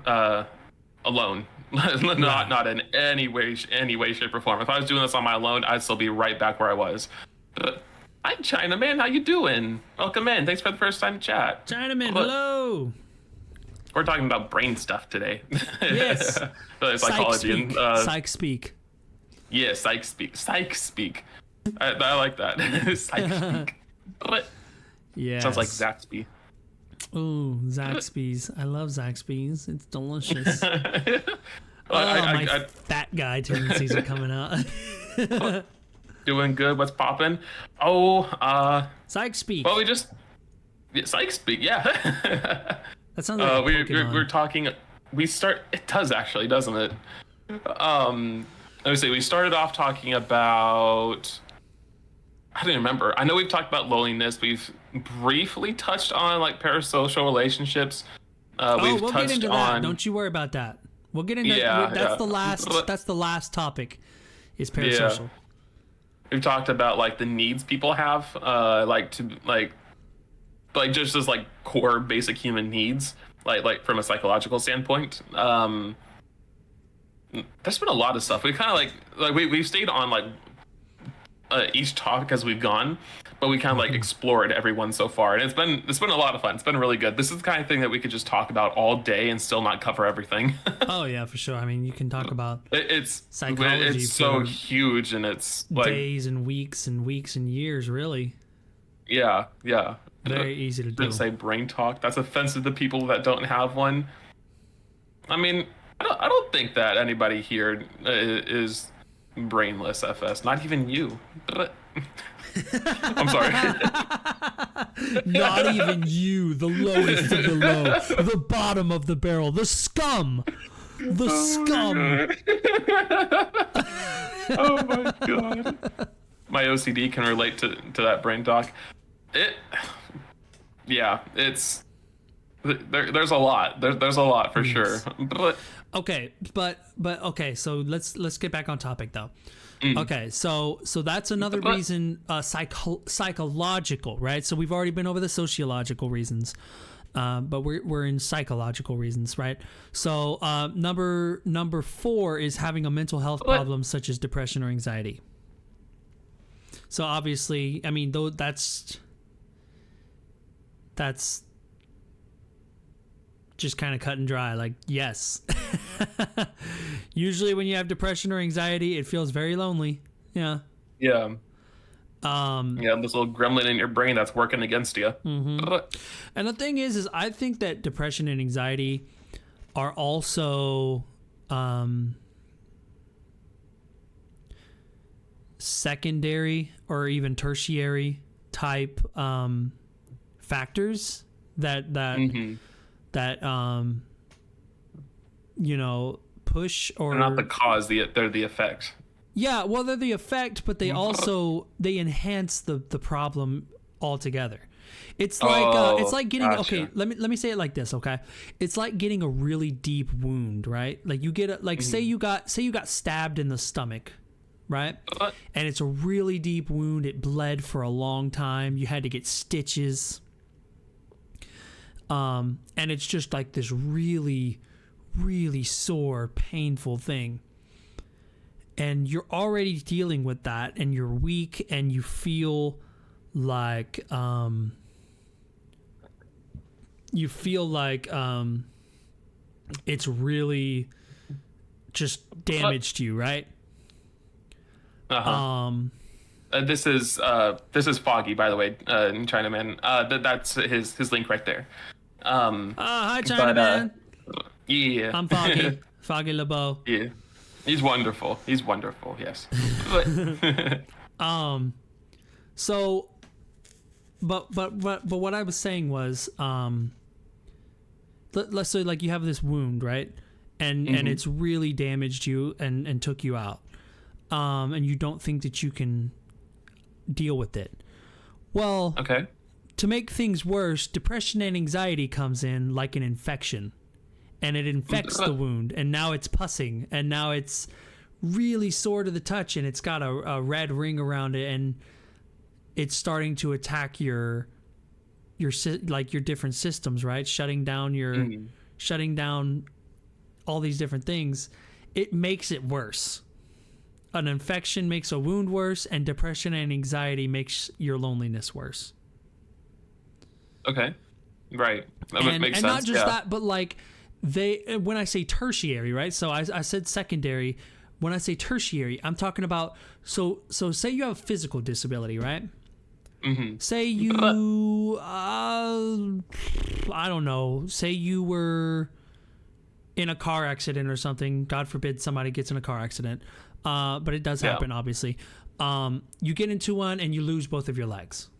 Speaker 2: alone. not in any way, shape, or form. If I was doing this on my own, I'd still be right back where I was. But hi, Chinaman, how you doing? Welcome in. Thanks for the first time chat.
Speaker 1: Chinaman, hello.
Speaker 2: We're talking about brain stuff today.
Speaker 1: Yes.
Speaker 2: Psychology.
Speaker 1: Psych speak.
Speaker 2: Yeah, psych speak. I like that. Psych speak. But
Speaker 1: yeah.
Speaker 2: Sounds like Zaxby.
Speaker 1: Ooh, Zaxby's. I love Zaxby's. It's delicious. My fat guy tendencies are coming out.
Speaker 2: Doing good. What's popping? Oh,
Speaker 1: Psych speak.
Speaker 2: Well, Psych speak. Yeah.
Speaker 1: That sounds like
Speaker 2: we're talking. It does actually, doesn't it? Let me see. We started off talking about I don't remember. I know we've talked about loneliness. We've briefly touched on like parasocial relationships. We've
Speaker 1: we'll
Speaker 2: touched
Speaker 1: get into
Speaker 2: on.
Speaker 1: that. Don't you worry about that. We'll get into that's the last. That's the last topic. Is parasocial.
Speaker 2: Yeah. We've talked about like the needs people have, like to like just as like core basic human needs, like from a psychological standpoint. There's been a lot of stuff. We kind of we've stayed on like each topic as we've gone, but we kind of like explored every one so far, and it's been a lot of fun. It's been really good. This is the kind of thing that we could just talk about all day and still not cover everything.
Speaker 1: Oh yeah, for sure. I mean, you can talk about
Speaker 2: it's
Speaker 1: psychology.
Speaker 2: It's so huge, and it's like
Speaker 1: days and weeks and years, really.
Speaker 2: Yeah.
Speaker 1: Very easy to do.
Speaker 2: Say brain talk. That's offensive to people that don't have one. I mean, I don't think that anybody here is brainless, FS. Not even you. I'm sorry.
Speaker 1: Not even you, the lowest of the low, the bottom of the barrel, the scum. The scum.
Speaker 2: Oh my god. My OCD can relate to that brain talk. It's there's a lot. There's a lot for sure. But
Speaker 1: okay, so let's get back on topic though. Okay, so that's another reason, psychological, right? So we've already been over the sociological reasons, but we're in psychological reasons, right? So number 4 is having a mental health problem such as depression or anxiety. So obviously, I mean, though that's just kind of cut and dry. Like, yes. Usually when you have depression or anxiety, it feels very lonely. Yeah.
Speaker 2: Yeah. This little gremlin in your brain that's working against you.
Speaker 1: Mm-hmm. And the thing is I think that depression and anxiety are also secondary or even tertiary type factors that push or
Speaker 2: they're not the cause, they're the effect.
Speaker 1: Yeah, well, they're the effect, but they also they enhance the problem altogether. It's like getting okay. Let me say it like this, okay? It's like getting a really deep wound, right? Like you get say you got stabbed in the stomach, right? And it's a really deep wound. It bled for a long time. You had to get stitches. And it's just like this really, really sore, painful thing. And you're already dealing with that, and you're weak, and you feel like it's really just damaged you, right?
Speaker 2: This is Foggy, by the way, in Chinaman. That's his link right there.
Speaker 1: Hi, Chinaman.
Speaker 2: Yeah.
Speaker 1: I'm Foggy. Foggy LeBeau.
Speaker 2: Yeah. He's wonderful. Yes.
Speaker 1: So, but what I was saying was, let's say like you have this wound, right? And it's really damaged you and took you out. And you don't think that you can deal with it. Well,
Speaker 2: okay.
Speaker 1: To make things worse, depression and anxiety comes in like an infection, and it infects the wound, and now it's pussing, and now it's really sore to the touch, and it's got a red ring around it, and it's starting to attack your different systems, right? Shutting down all these different things. It makes it worse. An infection makes a wound worse, and depression and anxiety makes your loneliness worse.
Speaker 2: Okay, right. That makes sense.
Speaker 1: And not just that, but like when I say tertiary, right? So I said secondary. When I say tertiary, I'm talking about so say you have a physical disability, right? Mm-hmm. Say you I don't know. Say you were in a car accident or something. God forbid somebody gets in a car accident. But it does happen, obviously. You get into one and you lose both of your legs,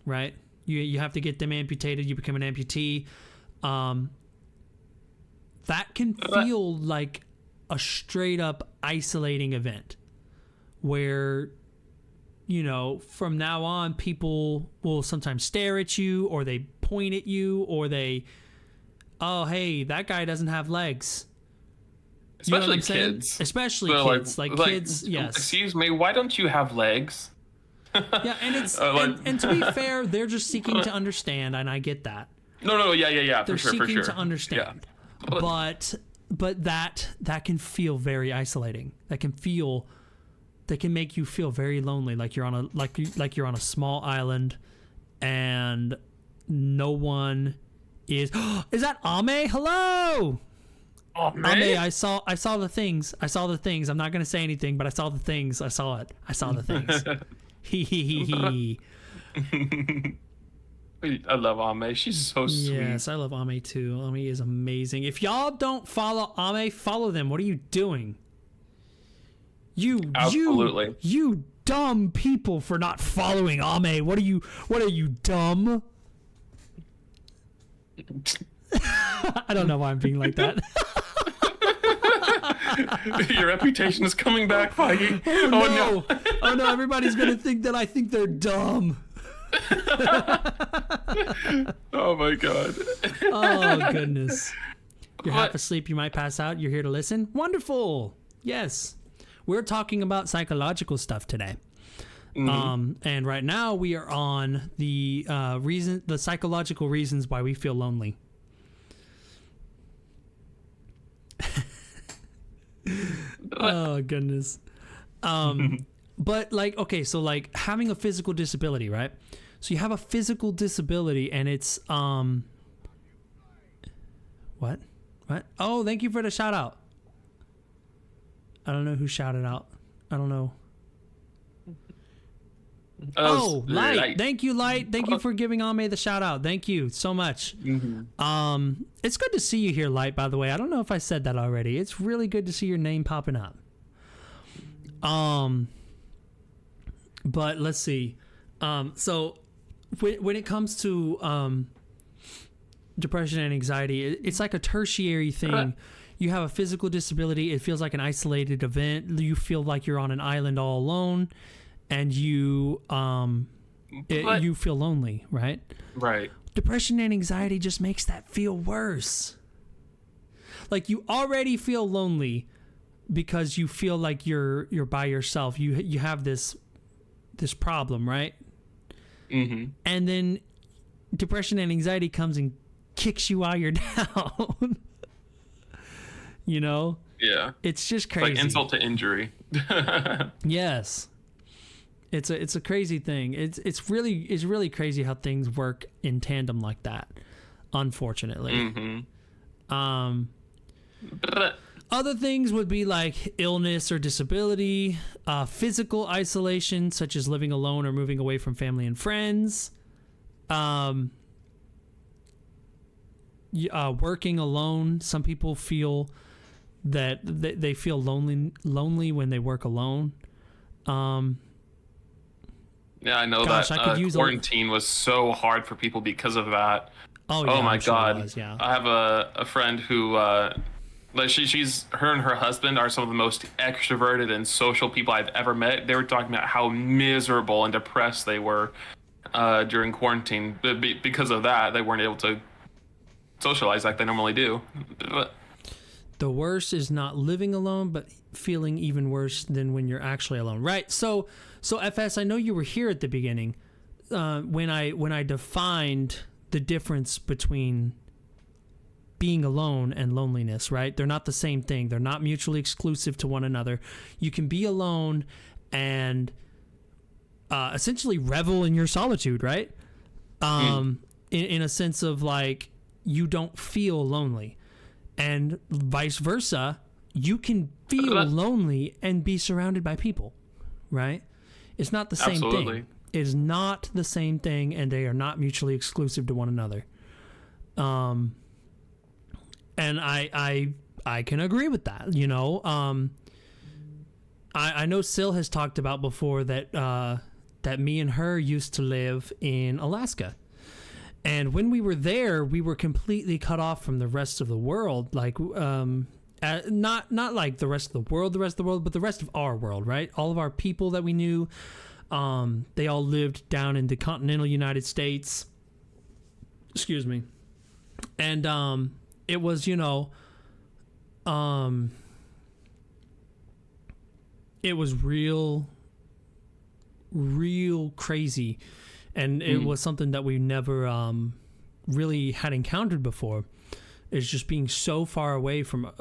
Speaker 1: right? You have to get them amputated. You become an amputee. That can feel like a straight up isolating event where from now on, people will sometimes stare at you, or they point at you, or oh, hey, that guy doesn't have legs.
Speaker 2: Especially kids.
Speaker 1: Especially kids. Like kids, yes.
Speaker 2: Excuse me, why don't you have legs?
Speaker 1: Yeah, and it's and to be fair, they're just seeking to understand, and I get that.
Speaker 2: No, yeah,
Speaker 1: they're
Speaker 2: for sure.
Speaker 1: seeking to understand. Yeah. But that can feel very isolating. That can make you feel very lonely, like you're on a small island, and no one is. Is that Ame? Hello. Ame, I saw the things. I'm not gonna say anything, but I saw the things. I saw it. I saw the things. He.
Speaker 2: I love Ame. She's so sweet.
Speaker 1: Yes, I love Ame too. Ame is amazing. If y'all don't follow Ame, follow them. What are you doing?
Speaker 2: Absolutely.
Speaker 1: You dumb people for not following Ame. What are you dumb? I don't know why I'm being like that.
Speaker 2: Your reputation is coming back, Foggy.
Speaker 1: Oh no, everybody's gonna think that I think they're dumb.
Speaker 2: Oh my god.
Speaker 1: Oh goodness. You're half asleep, you might pass out, you're here to listen? Wonderful. Yes. We're talking about psychological stuff today. And right now we are on the psychological reasons why we feel lonely. Oh goodness. But okay, so having a physical disability, right? So you have a physical disability, and it's what? Oh, thank you for the shout out. I don't know who shouted out. I don't know. Light. Thank you, Light. Thank you for giving Ame the shout out. Thank you so much. It's good to see you here, Light, by the way. I don't know if I said that already. It's really good to see your name popping up. But let's see. So when it comes to depression and anxiety, it's like a tertiary thing. You have a physical disability. It feels like an isolated event. You feel like you're on an island all alone, and you feel lonely, right?
Speaker 2: Right.
Speaker 1: Depression and anxiety just makes that feel worse. Like, you already feel lonely because you feel like you're by yourself. You have this problem, right?
Speaker 2: Mm-hmm.
Speaker 1: And then depression and anxiety comes and kicks you while you're down.
Speaker 2: Yeah.
Speaker 1: It's just crazy.
Speaker 2: It's like insult to injury.
Speaker 1: Yes. It's a crazy thing. It's really crazy how things work in tandem like that, unfortunately.
Speaker 2: Mm-hmm.
Speaker 1: Other things would be like illness or disability, physical isolation, such as living alone or moving away from family and friends, working alone. Some people feel that they feel lonely when they work alone.
Speaker 2: Yeah, I know that quarantine was so hard for people because of that.
Speaker 1: Oh my God! Yeah.
Speaker 2: I have a friend who, her and her husband are some of the most extroverted and social people I've ever met. They were talking about how miserable and depressed they were during quarantine. Because of that, they weren't able to socialize like they normally do.
Speaker 1: The worst is not living alone, but feeling even worse than when you're actually alone. Right. So FS, I know you were here at the beginning when I defined the difference between being alone and loneliness, right? They're not the same thing. They're not mutually exclusive to one another. You can be alone and essentially revel in your solitude, right? In a sense of like, you don't feel lonely. And vice versa, you can feel lonely and be surrounded by people, right? It's not the same thing. It is not the same thing, and they are not mutually exclusive to one another. And I can agree with that, I know Sil has talked about before that me and her used to live in Alaska. And when we were there, we were completely cut off from the rest of the world. Like, not like the rest of the world, but the rest of our world, right? All of our people that we knew, They all lived down in the continental United States. Excuse me. And it was, it was real crazy, and it was something that we never really had encountered before. Is just being so far away from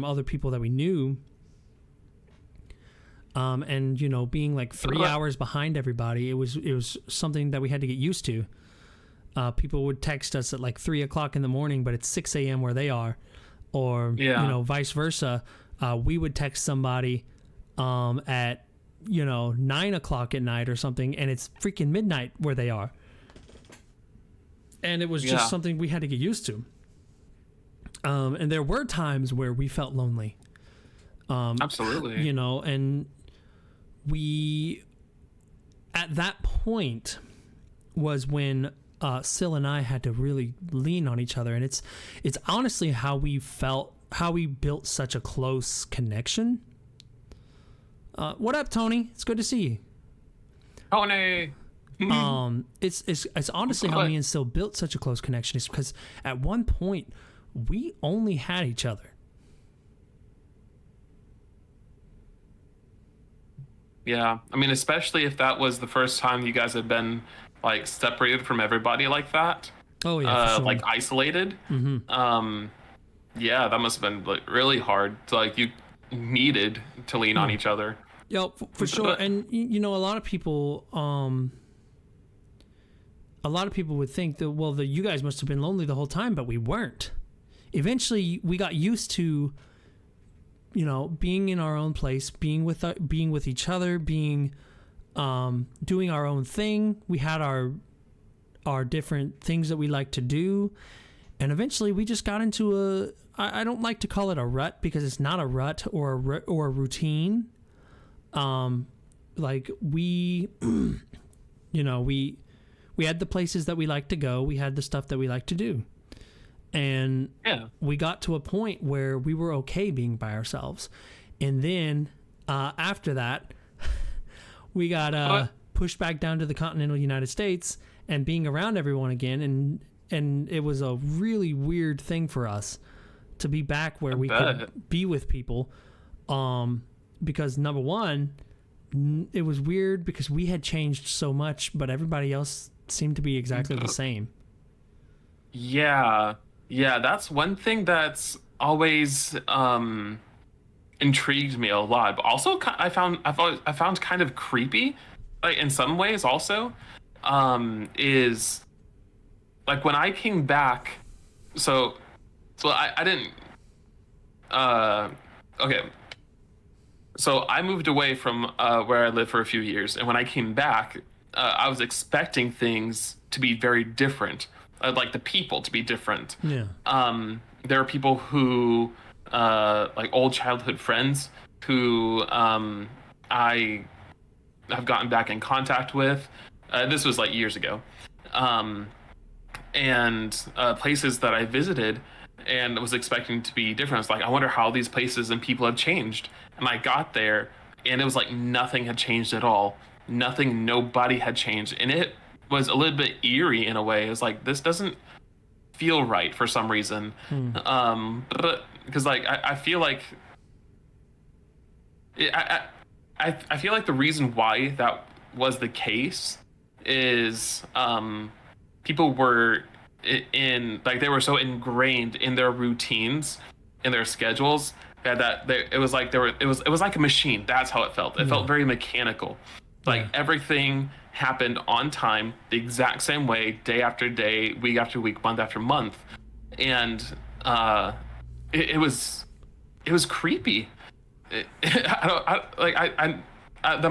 Speaker 1: other people that we knew, and being like 3 hours behind everybody. It was something that we had to get used to. People would text us at like 3 o'clock in the morning, but it's 6 a.m. where they are, or vice versa. We would text somebody at 9 o'clock at night or something, and it's freaking midnight where they are. And it was just something we had to get used to. And there were times where we felt lonely.
Speaker 2: Absolutely.
Speaker 1: And we, at that point, was when Sil and I had to really lean on each other. And it's honestly how we built such a close connection. What up, Tony? It's good to see you.
Speaker 2: Tony.
Speaker 1: It's honestly how me and Sil built such a close connection, is because at one point we only had each other.
Speaker 2: Yeah, I mean, especially if that was the first time you guys had been like separated from everybody like that.
Speaker 1: Oh yeah, for sure.
Speaker 2: Like isolated.
Speaker 1: Mm-hmm.
Speaker 2: Yeah, that must have been like really hard. Like you needed to lean on each other.
Speaker 1: Yeah, for sure. And a lot of people would think that you guys must have been lonely the whole time, but we weren't. Eventually, we got used to, being in our own place, being with each other, doing our own thing. We had our different things that we like to do, and eventually we just got into I don't like to call it a rut, because it's not a rut or a routine. Like we, we had the places that we like to go. We had the stuff that we like to do. And we got to a point where we were okay being by ourselves. And then after that, we got pushed back down to the continental United States and being around everyone again. And it was a really weird thing for us to be back where we could be with people. Because number one, it was weird because we had changed so much, but everybody else seemed to be exactly the same.
Speaker 2: Yeah, that's one thing that's always intrigued me a lot, but also I found kind of creepy, like in some ways also, is like when I came back. So I didn't. Okay. So I moved away from where I lived for a few years, and when I came back, I was expecting things to be very different. I'd like the people to be different.
Speaker 1: Yeah.
Speaker 2: There are people who, like old childhood friends, who I have gotten back in contact with. This was like years ago, and places that I visited and was expecting to be different. I was like, I wonder how these places and people have changed. And I got there, and it was like nothing had changed at all. Nobody had changed. And it was a little bit eerie in a way. It was like, this doesn't feel right for some reason. But because like, I feel like, I feel like the reason why that was the case is people were they were so ingrained in their routines, in their schedules, it was like it was like a machine. That's how it felt. It felt very mechanical. Like everything happened on time, the exact same way, day after day, week after week, month after month, and it was creepy. That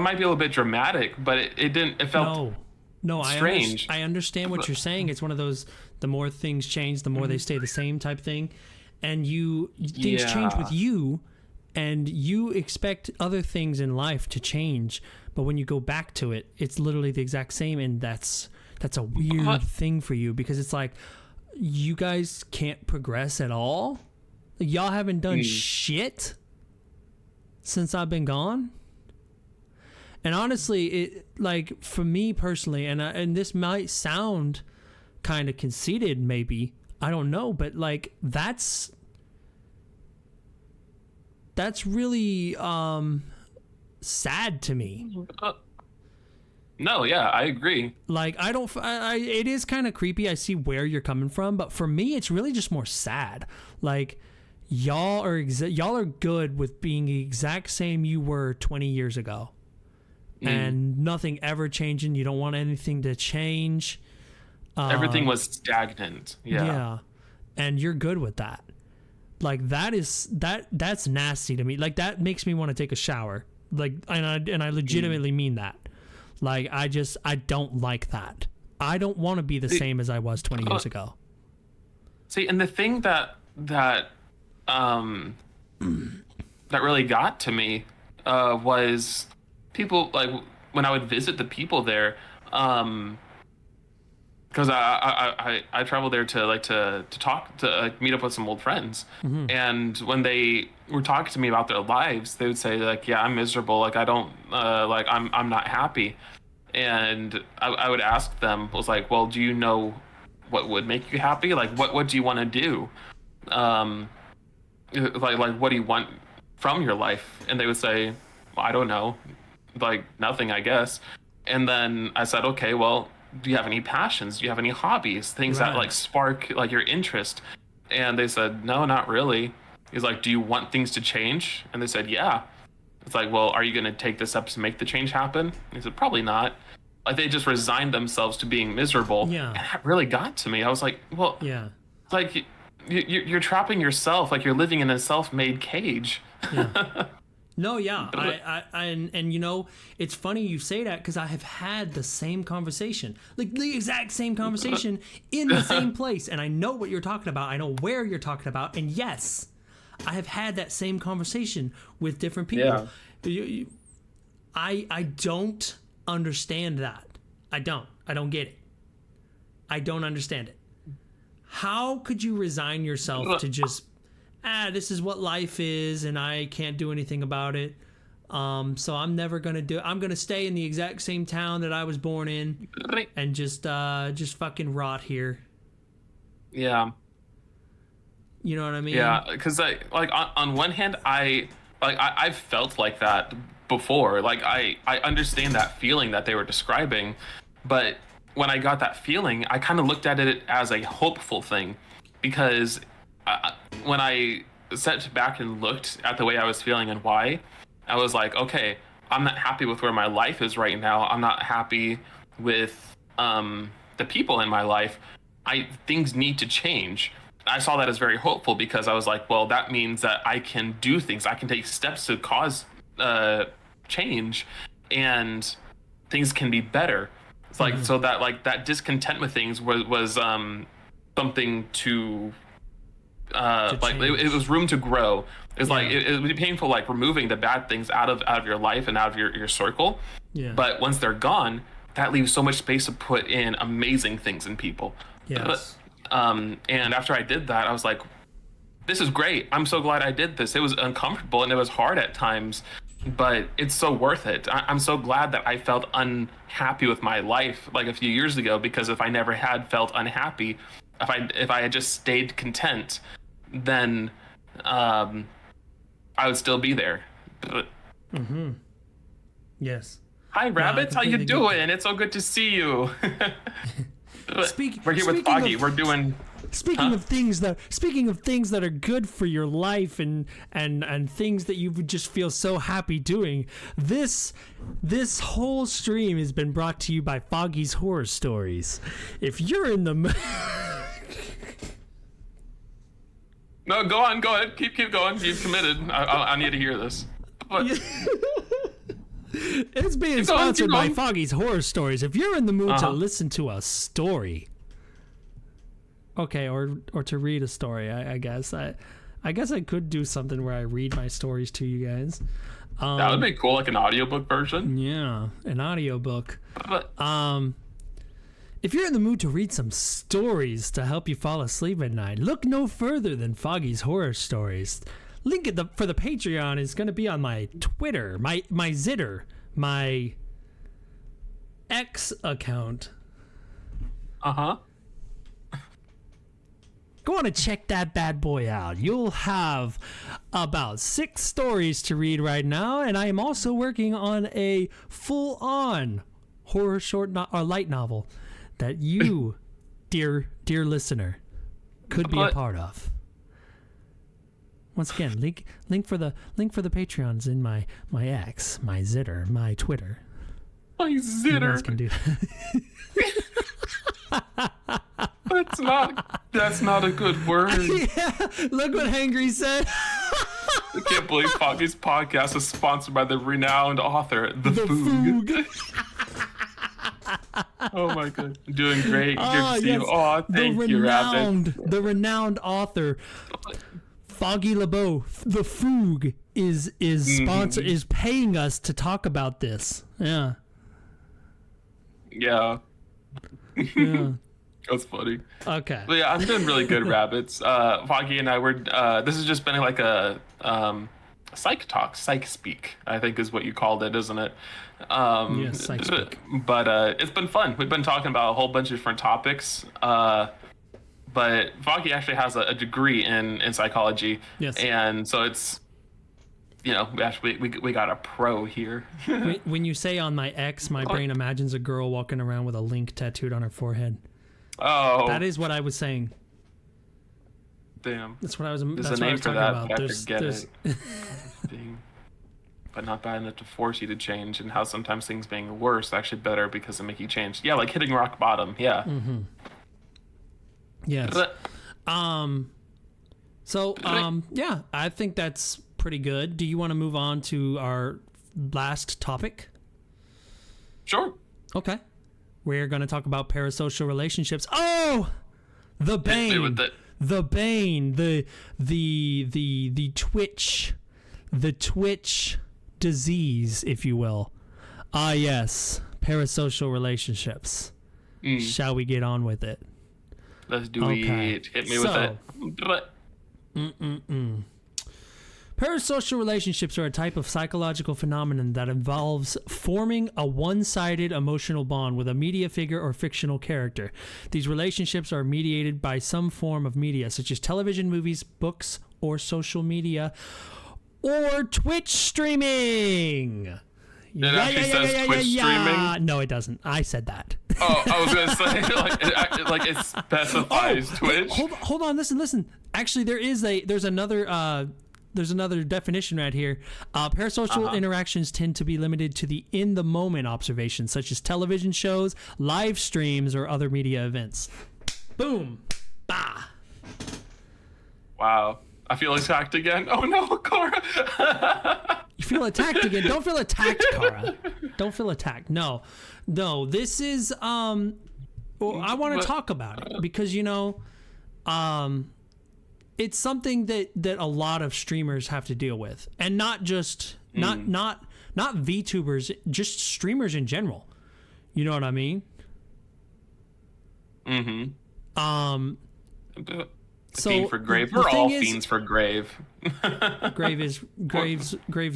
Speaker 2: might be a little bit dramatic, but it didn't. It felt strange.
Speaker 1: I understand what you're saying. It's one of those, the more things change, the more they stay the same type thing. And things change with you, and you expect other things in life to change. But when you go back to it, it's literally the exact same. And that's a weird thing for you, because it's like, you guys can't progress at all. Y'all haven't done shit since I've been gone. And honestly, it like for me personally, and this might sound kind of conceited, maybe, I don't know, but like that's really sad to me.
Speaker 2: No, yeah, I agree.
Speaker 1: Like it is kind of creepy. I see where you're coming from, but for me, it's really just more sad. Like y'all are good with being the exact same you were 20 years ago, and nothing ever changing. You don't want anything to change.
Speaker 2: Everything was stagnant.
Speaker 1: Yeah, and you're good with that. Like that's nasty to me. Like that makes me want to take a shower. Like, and I legitimately mean that. Like I don't like that. I don't want to be the same as I was 20 years ago.
Speaker 2: See, and the thing that really got to me was people, like when I would visit the people there, because I traveled there to talk to meet up with some old friends, and when they were talking to me about their lives, they would say like, yeah, I'm miserable, like I don't like I'm not happy, and I would ask them, was like, well, do you know what would make you happy? Like what do you want to do? Like what do you want from your life? And they would say, well, I don't know, like nothing, I guess. And then I said, okay, well, do you have any passions? Do you have any hobbies? Things that like spark like your interest? And they said, no, not really. He's like, do you want things to change? And they said, yeah. It's like, well, are you going to take the steps to make the change happen? He said, probably not. Like they just resigned themselves to being miserable.
Speaker 1: Yeah.
Speaker 2: And that really got to me. I was like, well,
Speaker 1: yeah,
Speaker 2: like you're trapping yourself. Like you're living in a self-made cage.
Speaker 1: Yeah. No, yeah, and you know, it's funny you say that because I have had the same conversation, like the exact same conversation in the same place, and I know what you're talking about. I know where you're talking about, and yes, I have had that same conversation with different people. Yeah. I don't understand that. I don't get it. I don't understand it. How could you resign yourself to just, this is what life is and I can't do anything about it. So I'm never going to I'm going to stay in the exact same town that I was born in and just fucking rot here.
Speaker 2: Yeah.
Speaker 1: You know what I mean?
Speaker 2: Yeah, because on one hand, I've felt like that before. Like I understand that feeling that they were describing, but when I got that feeling, I kind of looked at it as a hopeful thing, because when I sat back and looked at the way I was feeling and why, I was like, okay, I'm not happy with where my life is right now. I'm not happy with the people in my life. Things need to change. I saw that as very hopeful, because I was like, well, that means that I can do things. I can take steps to cause change, and things can be better. It's like, so that like that discontent with things was something to like it was room to grow. It's like it would be painful, like removing the bad things out of your life and out of your circle. Yeah. But once they're gone, that leaves so much space to put in amazing things in people.
Speaker 1: Yes.
Speaker 2: And after I did that, I was like, this is great. I'm so glad I did this. It was uncomfortable and it was hard at times, but it's so worth it. I'm so glad that I felt unhappy with my life like a few years ago, because if I never had felt unhappy, if I had just stayed content, then I would still be there.
Speaker 1: Yes.
Speaker 2: Hi, Rabbits. How you doing? It's so good to see you. We're here with Foggy. We're doing.
Speaker 1: Speaking of things that are good for your life and things that you would just feel so happy doing, this whole stream has been brought to you by Foggy's Horror Stories. If you're in the
Speaker 2: No, go on, go ahead. Keep going. You've committed. I need to hear this.
Speaker 1: It's being sponsored by Foggy's Horror Stories. If you're in the mood to listen to a story, okay, or to read a story, I guess I guess I could do something where I read my stories to you guys.
Speaker 2: That would be cool, like an audiobook version.
Speaker 1: Yeah, an audiobook. If you're in the mood to read some stories to help you fall asleep at night, look no further than Foggy's Horror Stories. Link for the Patreon is going to be on my Twitter, my Zitter, my X account. Go on and check that bad boy out. You'll have about 6 stories to read right now, and I am also working on a full-on horror or light novel that you, dear listener, could be a part of. Once again, link for the Patreons in my X, my Zitter, my Twitter.
Speaker 2: My Zitter.
Speaker 1: You guys can do that.
Speaker 2: That's not a good word.
Speaker 1: Yeah, look what Hangry said.
Speaker 2: I can't believe Foggy's podcast is sponsored by the renowned author, The Foog. Oh my god. Doing great. Good to see you. Oh, thank you, Rabbit.
Speaker 1: The renowned author, Foggy LeBeau, The Foog, is sponsor is paying us to talk about this. Yeah.
Speaker 2: Yeah.
Speaker 1: Yeah.
Speaker 2: That's funny.
Speaker 1: Okay.
Speaker 2: But yeah, I'm doing really good, Rabbits. Foggy and I were. This has just been like a psych talk, psych speak, I think is what you called it, isn't it?
Speaker 1: Yes, psych speak.
Speaker 2: But it's been fun. We've been talking about a whole bunch of different topics. But Foggy actually has a degree in psychology.
Speaker 1: Yes.
Speaker 2: And so it's, we got a pro here.
Speaker 1: When you say on my X, my brain imagines a girl walking around with a link tattooed on her forehead.
Speaker 2: Oh.
Speaker 1: That is what I was saying.
Speaker 2: Damn.
Speaker 1: That's what I was.
Speaker 2: There's
Speaker 1: that's
Speaker 2: a name
Speaker 1: what
Speaker 2: for
Speaker 1: I was
Speaker 2: that,
Speaker 1: talking
Speaker 2: but
Speaker 1: about.
Speaker 2: I forget it. Dang. But not bad enough to force you to change, and how sometimes things being worse actually better because they make you change. Yeah, like hitting rock bottom. Yeah.
Speaker 1: Mm-hmm. Yes. Yeah, I think that's pretty good. Do you want to move on to our last topic?
Speaker 2: Sure.
Speaker 1: Okay. We're going to talk about parasocial relationships. Oh, the bane, the bane, the Twitch disease, if you will. Ah, yes, parasocial relationships. Shall we get on with it?
Speaker 2: Let's do it. Hit me with it.
Speaker 1: Parasocial relationships are a type of psychological phenomenon that involves forming a one-sided emotional bond with a media figure or fictional character. These relationships are mediated by some form of media, such as television, movies, books, or social media, or Twitch streaming.
Speaker 2: Twitch streaming?
Speaker 1: No, it doesn't. I said that.
Speaker 2: Oh, I was gonna say like it specifies Twitch.
Speaker 1: Hold on, listen. Actually, there's another definition right here. Parasocial interactions tend to be limited to the in-the-moment observations, such as television shows, live streams, or other media events. Boom. Bah.
Speaker 2: Wow. I feel attacked again. Oh no, Cara.
Speaker 1: You feel attacked again. Don't feel attacked, Cara. Don't feel attacked. No. This is I want to talk about it because it's something that a lot of streamers have to deal with, and not just not VTubers, just streamers in general. You know what I mean?
Speaker 2: Mm-hmm.
Speaker 1: So
Speaker 2: fiend for grave. We're all fiends for grave.
Speaker 1: Grave's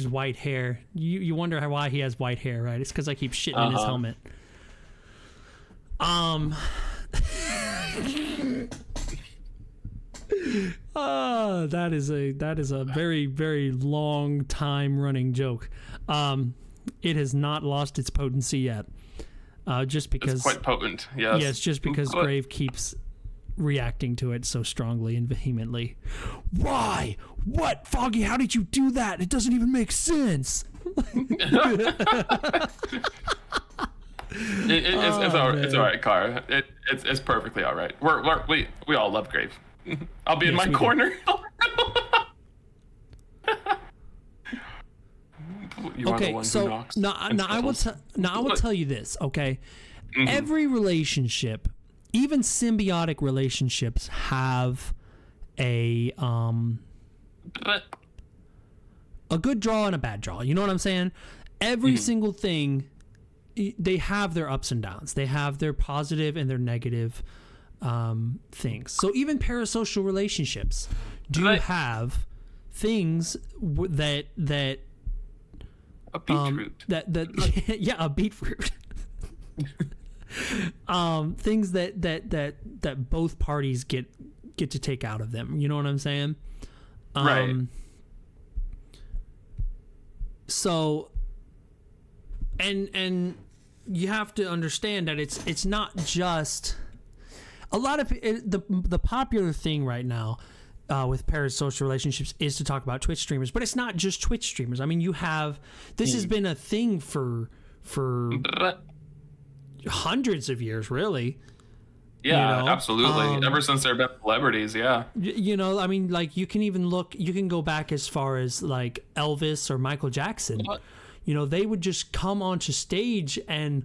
Speaker 1: white hair. You wonder why he has white hair, right? It's because I keep shitting in his helmet. That is a very, very long time running joke. It has not lost its potency yet. Just because
Speaker 2: it's quite potent. Yes.
Speaker 1: Yes, just because Grave keeps reacting to it so strongly and vehemently. Why? What, Foggy? How did you do that? It doesn't even make sense.
Speaker 2: It's all right, Cara. It's perfectly all right. We all love Grave. I'll be in my corner.
Speaker 1: Okay, so now I will tell you this. Okay, every relationship, even symbiotic relationships, have a good draw and a bad draw. You know what I'm saying? Every single thing, they have their ups and downs. They have their positive and their negative things. So even parasocial relationships do have things that
Speaker 2: A beetroot.
Speaker 1: Yeah, a beetroot. Things that both parties get to take out of them. You know what I'm saying?
Speaker 2: Right.
Speaker 1: So, and you have to understand that it's not just a lot of the popular thing right now with parasocial relationships is to talk about Twitch streamers, but it's not just Twitch streamers. I mean, this has been a thing for hundreds of years, really.
Speaker 2: Yeah, you know? Absolutely. Ever since there have been celebrities, yeah.
Speaker 1: You know, I mean, like you can go back as far as like Elvis or Michael Jackson. What? You know, they would just come onto stage and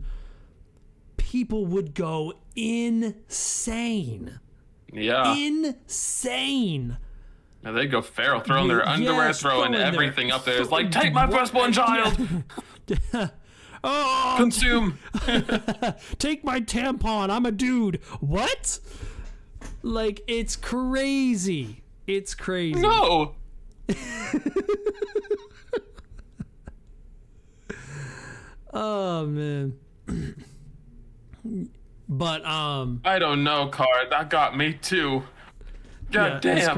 Speaker 1: people would go insane.
Speaker 2: Yeah.
Speaker 1: Insane.
Speaker 2: And they go feral, throwing their underwear, throwing everything up there. It's like, take my firstborn child.
Speaker 1: Oh,
Speaker 2: consume.
Speaker 1: Take my tampon. I'm a dude. What? Like, it's crazy. It's crazy.
Speaker 2: No.
Speaker 1: Oh man. But
Speaker 2: I don't know, Card. That got me too. God damn.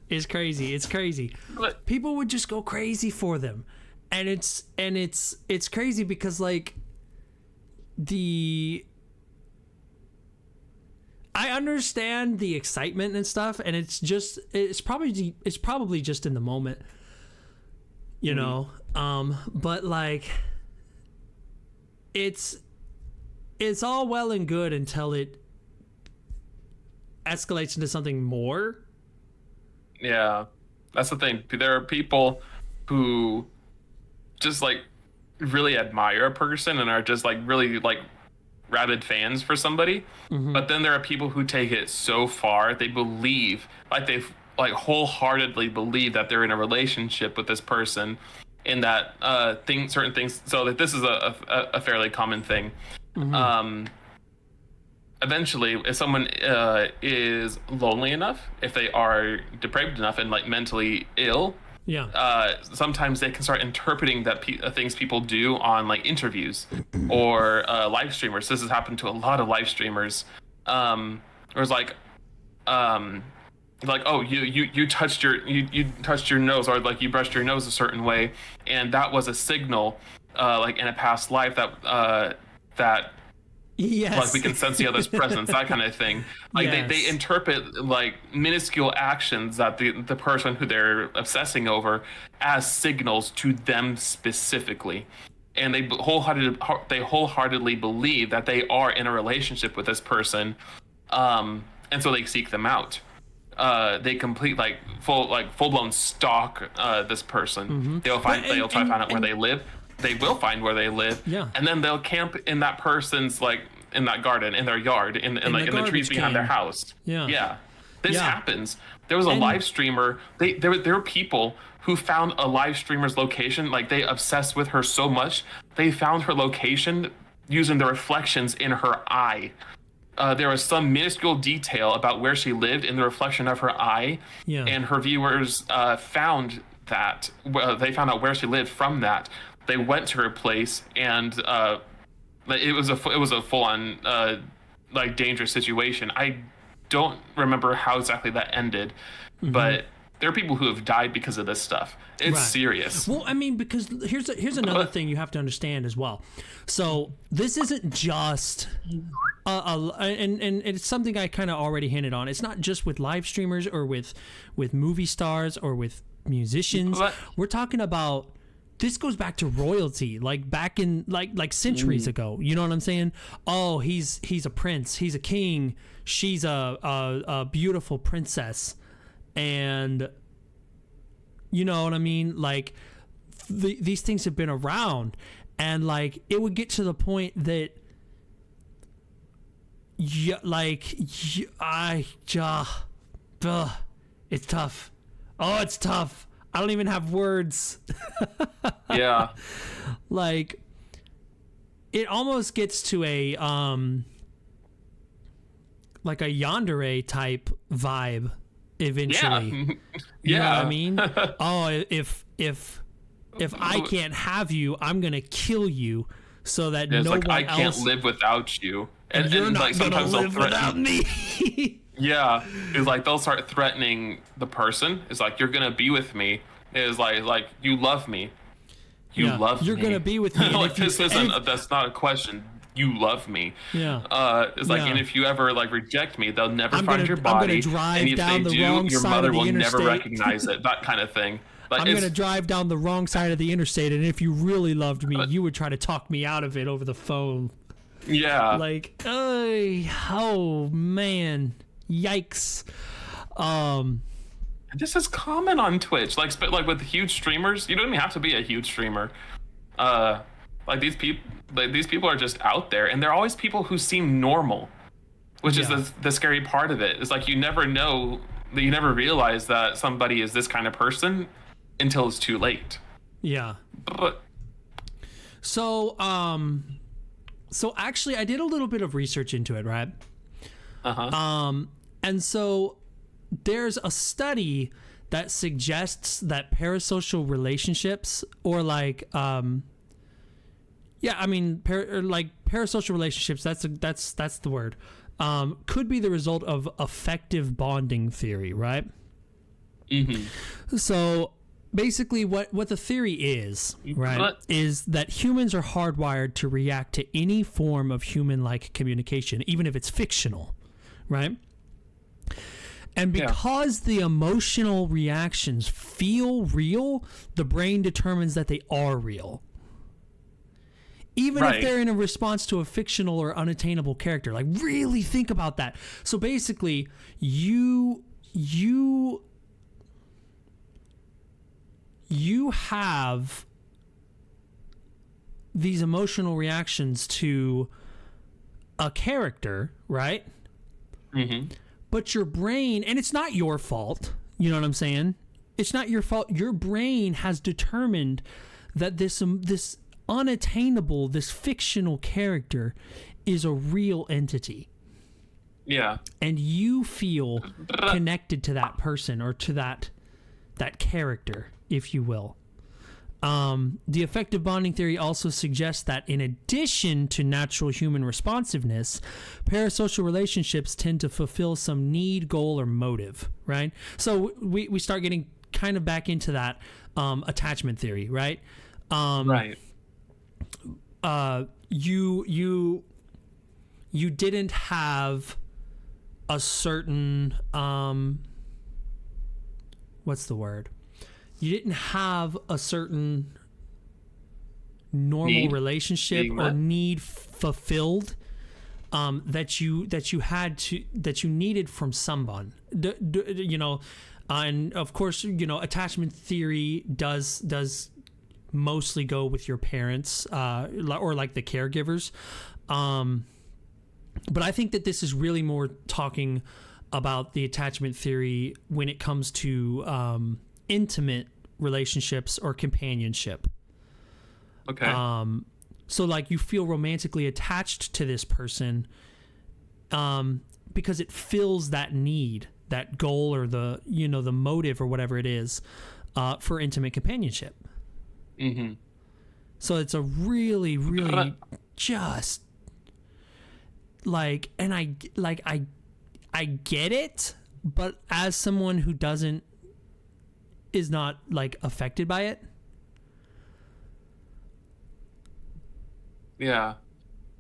Speaker 1: It's crazy.
Speaker 2: But
Speaker 1: people would just go crazy for them. And it's crazy because like I understand the excitement and stuff, and it's probably just in the moment, you know. But like it's all well and good until it escalates into something more.
Speaker 2: Yeah, that's the thing. There are people who just like really admire a person and are just like really like rabid fans for somebody. Mm-hmm. But then there are people who take it so far, they believe, like they like wholeheartedly believe that they're in a relationship with this person, in that certain things. So that this is a fairly common thing. Mm-hmm. Eventually, if someone is lonely enough, if they are depraved enough and like mentally ill, sometimes they can start interpreting that things people do on like interviews or live streamers. This has happened to a lot of live streamers. It was like, oh, you touched your nose, or like you brushed your nose a certain way, and that was a signal, like in a past life that.
Speaker 1: Yes.
Speaker 2: Like we can sense the other's presence, that kind of thing. Like they interpret like minuscule actions that the person who they're obsessing over as signals to them specifically, and they wholeheartedly believe that they are in a relationship with this person, and so they seek them out. They complete like full blown stalk this person. Mm-hmm. They'll try to find out where they live. They will find where they live, and then they'll camp in that person's like in that garden, in their yard, in the trees behind their house. This happens. There was a live streamer. There were people who found a live streamer's location. Like they obsessed with her so much, they found her location using the reflections in her eye. There was some minuscule detail about where she lived in the reflection of her eye, and her viewers found that. They found out where she lived from that. They went to her place, and it was a full-on like dangerous situation. I don't remember how exactly that ended, but there are people who have died because of this stuff. It's serious.
Speaker 1: Well, I mean, because here's another thing you have to understand as well. So this isn't just and it's something I kind of already hinted on. It's not just with live streamers or with movie stars or with musicians. We're talking about. This goes back to royalty, like back in like centuries ago. You know what I'm saying? Oh, he's a prince. He's a king. She's a beautiful princess, and you know what I mean? Like these things have been around, and like it would get to the point that it's tough. Oh, it's tough. I don't even have words.
Speaker 2: Yeah.
Speaker 1: Like it almost gets to a like a yandere type vibe eventually.
Speaker 2: Yeah.
Speaker 1: You know what I mean? Oh, if If I can't have you, I'm gonna kill you so that
Speaker 2: it's
Speaker 1: no
Speaker 2: like,
Speaker 1: one
Speaker 2: I can't
Speaker 1: else
Speaker 2: live without you.
Speaker 1: and you're not
Speaker 2: like
Speaker 1: gonna
Speaker 2: sometimes
Speaker 1: live
Speaker 2: they'll
Speaker 1: without
Speaker 2: threaten
Speaker 1: me.
Speaker 2: Yeah, it's like they'll start threatening the person. It's like, you're gonna be with me. It's like you love me. You love
Speaker 1: you're
Speaker 2: me.
Speaker 1: gonna be with me.
Speaker 2: Like, that's not a question. You love me.
Speaker 1: Yeah.
Speaker 2: It's like, and if you ever like reject me, they'll never find your
Speaker 1: I'm
Speaker 2: body.
Speaker 1: gonna drive
Speaker 2: And if
Speaker 1: down
Speaker 2: they
Speaker 1: the
Speaker 2: do,
Speaker 1: wrong
Speaker 2: your
Speaker 1: side
Speaker 2: mother
Speaker 1: of the
Speaker 2: will never
Speaker 1: interstate.
Speaker 2: recognize it. That kind of thing. Like,
Speaker 1: I'm gonna drive down the wrong side of the interstate, and if you really loved me, you would try to talk me out of it over the phone.
Speaker 2: Yeah.
Speaker 1: Like, oh man, yikes.
Speaker 2: This is common on Twitch. Like with huge streamers, you don't even have to be a huge streamer. Like these people are just out there, and they're always people who seem normal, which is the scary part of it. It's like, you never know that, you never realize that somebody is this kind of person until it's too late.
Speaker 1: Yeah.
Speaker 2: But
Speaker 1: so actually I did a little bit of research into it, right? And so there's a study that suggests that parasocial relationships, or like parasocial relationships, that's the word, could be the result of affective bonding theory, right? So basically what the theory is, right, is that humans are hardwired to react to any form of human-like communication, even if it's fictional, right? And because the emotional reactions feel real, the brain determines that they are real. Even if they're in a response to a fictional or unattainable character. Like, really think about that. So basically, you have these emotional reactions to a character, right? But your brain, and it's not your fault, you know what I'm saying? It's not your fault. Your brain has determined that this unattainable, this fictional character is a real entity.
Speaker 2: Yeah.
Speaker 1: And you feel connected to that person, or to that character, if you will. The affective bonding theory also suggests that in addition to natural human responsiveness, parasocial relationships tend to fulfill some need, goal, or motive, right? So we start getting kind of back into that attachment theory, right? You didn't have a certain what's the word? You didn't have a certain normal relationship or need fulfilled that you needed from someone. And of course, attachment theory does mostly go with your parents or like the caregivers. But I think that this is really more talking about the attachment theory when it comes to intimate relationships or companionship.
Speaker 2: Okay.
Speaker 1: So like, you feel romantically attached to this person because it fills that need, that goal, or the motive or whatever it is for intimate companionship. So it's a really, really just like, and I get it, but as someone who is not like affected by it.
Speaker 2: Yeah.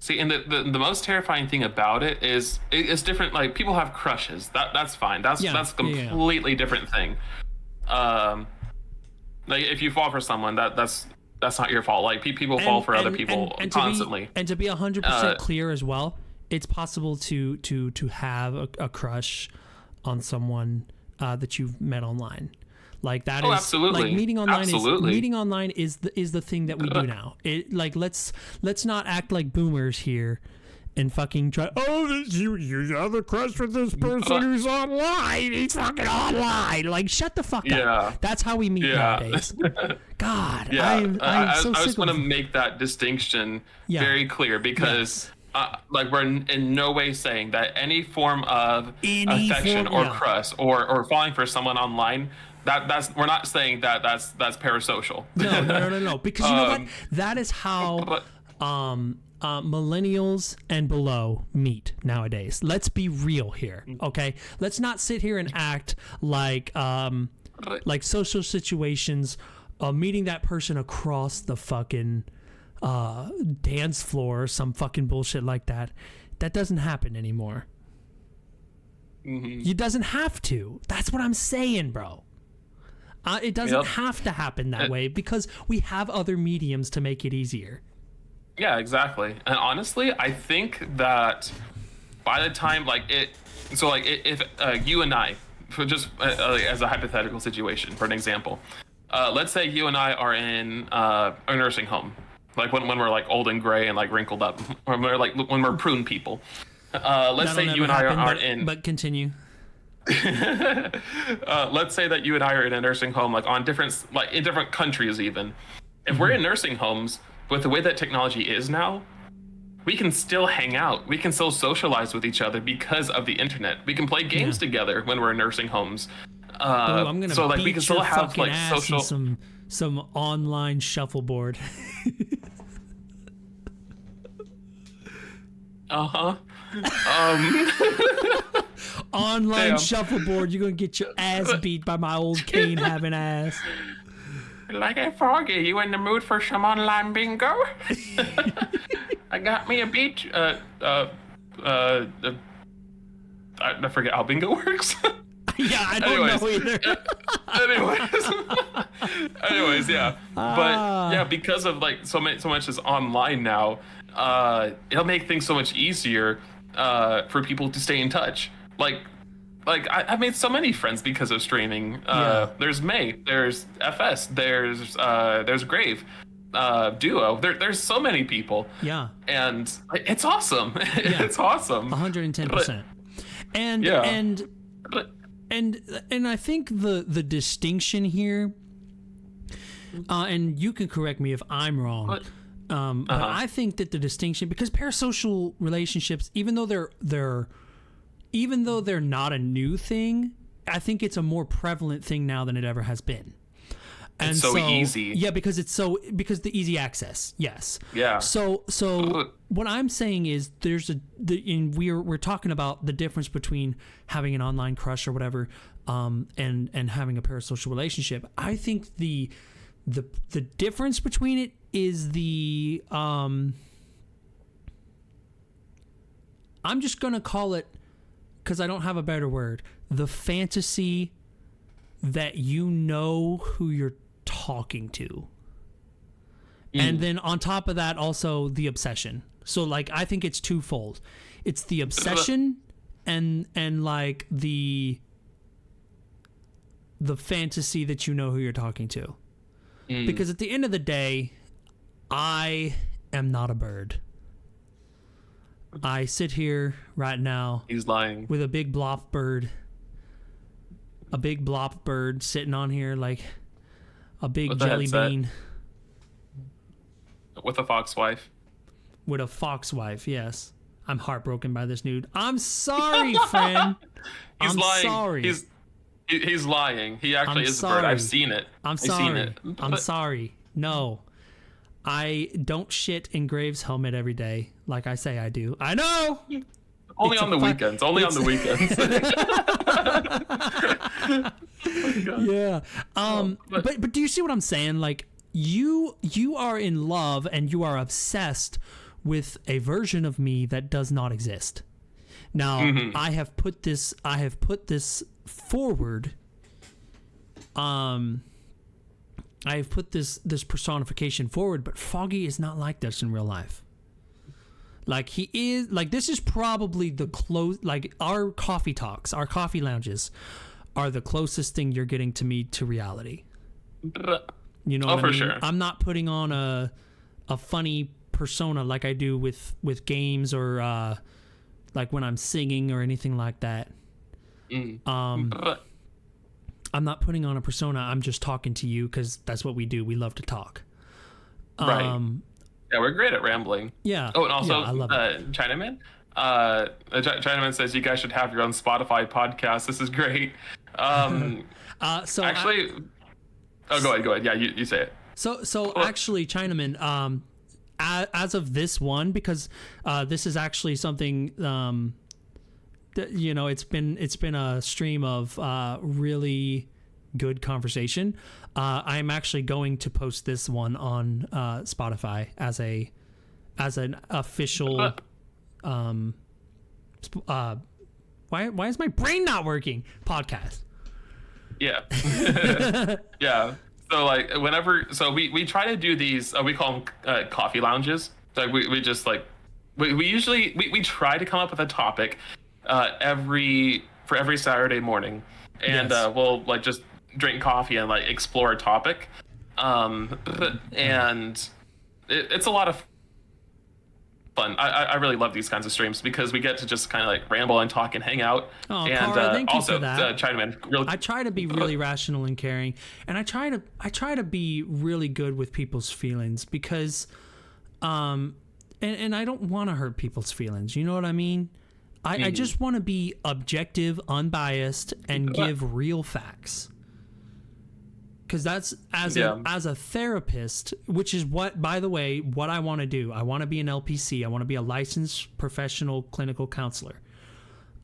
Speaker 2: See, and the most terrifying thing about it is it's different. Like, people have crushes. That's fine. That's a completely different thing. Like, if you fall for someone, that's not your fault. Like, people fall for other people constantly.
Speaker 1: To be 100% clear as well, it's possible to have a crush on someone that you've met online. Like, that is
Speaker 2: absolutely.
Speaker 1: Like, meeting online
Speaker 2: Absolutely.
Speaker 1: is the thing that we do now. It, like, let's not act like boomers here and fucking try. Oh, you have a crush for this person who's online. He's fucking online. Like, shut the fuck up. That's how we meet nowadays. God, I'm so sick.
Speaker 2: I just want to make that distinction very clear, because like, we're in no way saying that any form of affection or crush or falling for someone online that's we're not saying that's parasocial.
Speaker 1: No. Because you know what? That is how millennials and below meet nowadays. Let's be real here, okay? Let's not sit here and act like social situations, meeting that person across the fucking dance floor or some fucking bullshit like that. That doesn't happen anymore. It doesn't have to. That's what I'm saying, bro. It doesn't have to happen that way because we have other mediums to make it easier.
Speaker 2: Yeah, exactly. And honestly, I think that by the time if you and I, for just as a hypothetical situation, for an example, let's say you and I are in a nursing home, like when we're like old and gray and like wrinkled up, or when we're prune people. Let's say you and I are in.
Speaker 1: But continue.
Speaker 2: Let's say that you and I are in a nursing home, like in different countries even. If we're in nursing homes, with the way that technology is now, we can still hang out. We can still socialize with each other because of the internet. We can play games together when we're in nursing homes.
Speaker 1: I'm gonna beat
Speaker 2: we can still have like social
Speaker 1: some online shuffleboard. Online shuffleboard, you're gonna get your ass beat by my old cane having ass.
Speaker 2: Like a Foggy, you in the mood for some online bingo? I got me a beach. I forget how bingo works.
Speaker 1: Yeah, I don't know either.
Speaker 2: Anyways, yeah. But yeah, because of like so much is online now, it'll make things so much easier for people to stay in touch. I've made so many friends because of streaming. There's May, there's FS, there's Grave, Duo. There's so many people.
Speaker 1: Yeah.
Speaker 2: And it's awesome. Yeah. It's awesome.
Speaker 1: 110%. And I think the distinction here, and you can correct me if I'm wrong. But I think that the distinction, because parasocial relationships, even though they're not a new thing, I think it's a more prevalent thing now than it ever has been. And
Speaker 2: it's so easy.
Speaker 1: Yeah, because the easy access. Yes.
Speaker 2: Yeah.
Speaker 1: So what I'm saying is we're talking about the difference between having an online crush or whatever, and having a parasocial relationship. I think the difference between it is I'm just gonna call it, because I don't have a better word, the fantasy that you know who you're talking to. And then on top of that, also the obsession. So like, I think it's twofold. It's the obsession and like the fantasy that you know who you're talking to. Because at the end of the day, I am not a bird. I sit here right now.
Speaker 2: He's lying.
Speaker 1: With a big blop bird. A big blop bird sitting on here like a big jelly bean.
Speaker 2: With a fox wife.
Speaker 1: With a fox wife, yes. I'm heartbroken by this nude. I'm sorry, friend.
Speaker 2: He's lying.
Speaker 1: Sorry.
Speaker 2: He's lying. He actually is a bird. I've seen it.
Speaker 1: I'm sorry. I'm sorry. No. I don't shit in Graves' helmet every day, like I say I do. I know.
Speaker 2: Only on the weekends. Only on the weekends.
Speaker 1: Yeah. But do you see what I'm saying? Like you are in love and you are obsessed with a version of me that does not exist. Now, I have put this forward. I have put this personification forward, but Foggy is not like this in real life. Like he is, like this is probably the like our coffee talks, our coffee lounges are the closest thing you're getting to me to reality. You know what I mean? Sure. I'm not putting on a funny persona like I do with games or like when I'm singing or anything like that. I'm not putting on a persona. I'm just talking to you because that's what we do. We love to talk.
Speaker 2: Right. Yeah, we're great at rambling.
Speaker 1: Yeah.
Speaker 2: Oh, and also,
Speaker 1: I love it.
Speaker 2: Chinaman? Chinaman says you guys should have your own Spotify podcast. This is great.
Speaker 1: So
Speaker 2: actually, go ahead. Yeah, you say it.
Speaker 1: So actually, Chinaman, as of this one, because this is actually something that, you know, it's been a stream of really good conversation. I'm actually going to post this one on Spotify as an official. Why is my brain not working? Podcast.
Speaker 2: Yeah. Yeah. So like we try to do these, we call them coffee lounges. So we just like, we usually try to come up with a topic every Saturday morning, and
Speaker 1: Yes.
Speaker 2: we'll like just drink coffee and like explore a topic. And it's a lot of fun. I really love these kinds of streams because we get to just kind of like ramble and talk and hang out.
Speaker 1: Oh,
Speaker 2: and
Speaker 1: Cara, thank you
Speaker 2: also,
Speaker 1: for that.
Speaker 2: Chinaman, really,
Speaker 1: I try to be really rational and caring, and I try to be really good with people's feelings because, and I don't want to hurt people's feelings. You know what I mean? I just want to be objective, unbiased, and give real facts. Because that's as a therapist, which is what, by the way, what I want to do. I want to be an LPC. I want to be a licensed professional clinical counselor.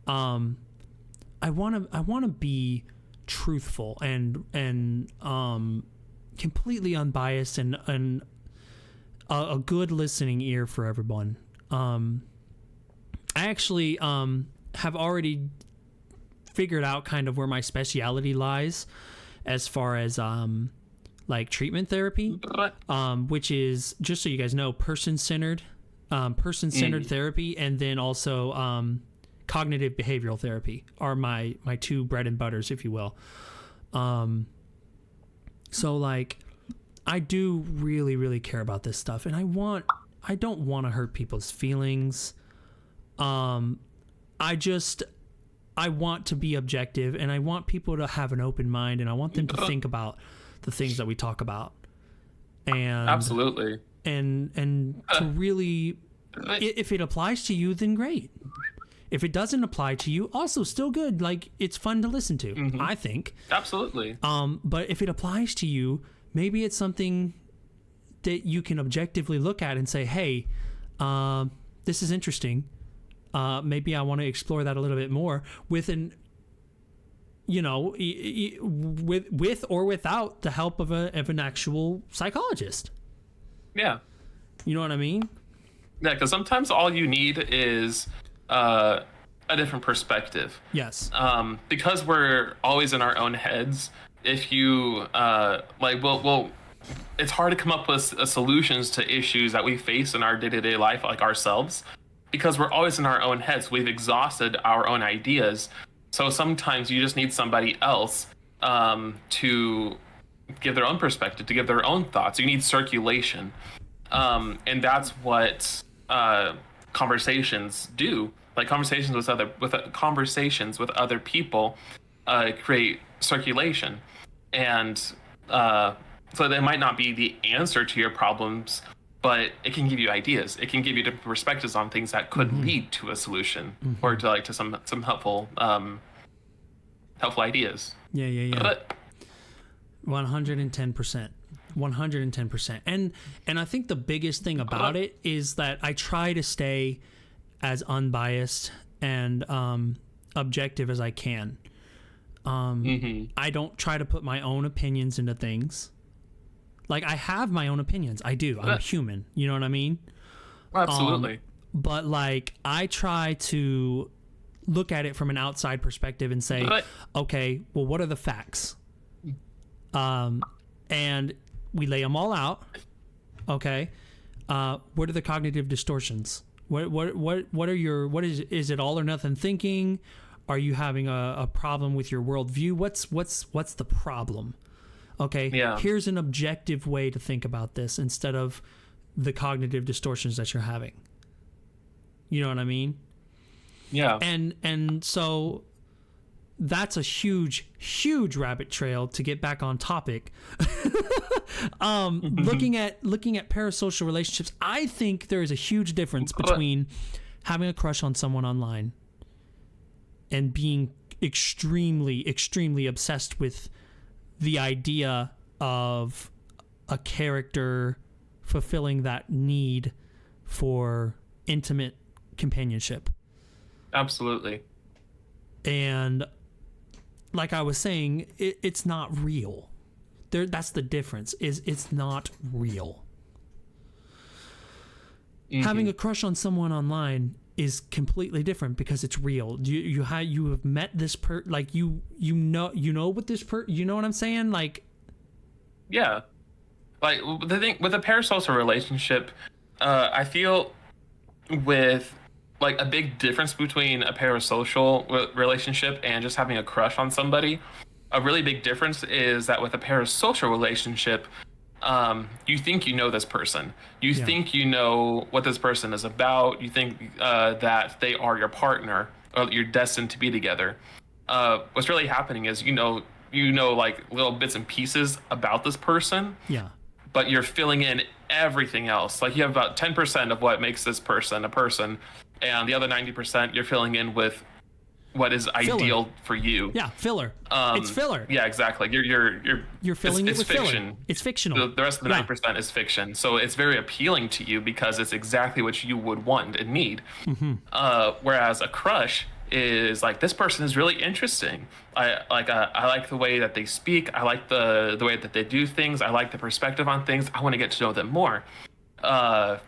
Speaker 1: I want to be truthful and completely unbiased and a good listening ear for everyone. I actually have already figured out kind of where my speciality lies as far as like treatment therapy, which is, just so you guys know, person-centered therapy, and then also cognitive behavioral therapy are my two bread and butters, if you will. So like, I do really, really care about this stuff, and I don't want to hurt people's feelings. I want to be objective, and I want people to have an open mind, and I want them to think about the things that we talk about. And
Speaker 2: absolutely.
Speaker 1: And to really, if it applies to you, then great. If it doesn't apply to you, also still good. Like, it's fun to listen to, I think.
Speaker 2: Absolutely.
Speaker 1: But if it applies to you, maybe it's something that you can objectively look at and say, hey, this is interesting. Maybe I want to explore that a little bit more with with or without the help of an actual psychologist.
Speaker 2: Yeah.
Speaker 1: You know what I mean?
Speaker 2: Yeah, because sometimes all you need is a different perspective.
Speaker 1: Yes.
Speaker 2: Because we're always in our own heads. If you it's hard to come up with solutions to issues that we face in our day-to-day life, like ourselves. Because we're always in our own heads. We've exhausted our own ideas. So sometimes you just need somebody else to give their own perspective, to give their own thoughts. You need circulation. And that's what conversations do. Like conversations with other people create circulation. And so they might not be the answer to your problems, but it can give you ideas. It can give you different perspectives on things that could lead to a solution or to some helpful ideas.
Speaker 1: Yeah.
Speaker 2: But
Speaker 1: 110%. 110%. And I think the biggest thing about it is that I try to stay as unbiased and objective as I can. I don't try to put my own opinions into things. Like, I have my own opinions. I do. I'm human. You know what I mean?
Speaker 2: Absolutely.
Speaker 1: But, like, I try to look at it from an outside perspective and say, okay, well, what are the facts? And we lay them all out. Okay. What are the cognitive distortions? Is it all or nothing thinking? Are you having a problem with your worldview? What's the problem? Okay, here's an objective way to think about this instead of the cognitive distortions that you're having. You know what I mean?
Speaker 2: Yeah.
Speaker 1: And so that's a huge rabbit trail to get back on topic. Looking at parasocial relationships, I think there is a huge difference between having a crush on someone online and being extremely obsessed with the idea of a character fulfilling that need for intimate companionship.
Speaker 2: Absolutely.
Speaker 1: And like I was saying, it's not real. That's the difference, is it's not real. Mm-hmm. Having a crush on someone online is completely different because it's real. You have met this like you know what this you know what I'm saying? Like,
Speaker 2: yeah, like the thing with a parasocial relationship, I feel with like a big difference between a parasocial relationship and just having a crush on somebody. A really big difference is that with a parasocial relationship, you think you know this person. You think you know what this person is about. You think that they are your partner, or you're destined to be together. What's really happening is you know like little bits and pieces about this person.
Speaker 1: Yeah.
Speaker 2: But you're filling in everything else. Like you have about 10% of what makes this person a person, and the other 90% you're filling in with what is
Speaker 1: filler.
Speaker 2: Ideal for you.
Speaker 1: Yeah, filler. It's filler.
Speaker 2: Yeah, exactly. You're
Speaker 1: filling it with
Speaker 2: fiction.
Speaker 1: Filler. It's fictional.
Speaker 2: The rest of the 9% is fiction. So it's very appealing to you because it's exactly what you would want and need.
Speaker 1: Mm-hmm.
Speaker 2: Whereas a crush is like, this person is really interesting. I like the way that they speak. I like the way that they do things. I like the perspective on things. I want to get to know them more. That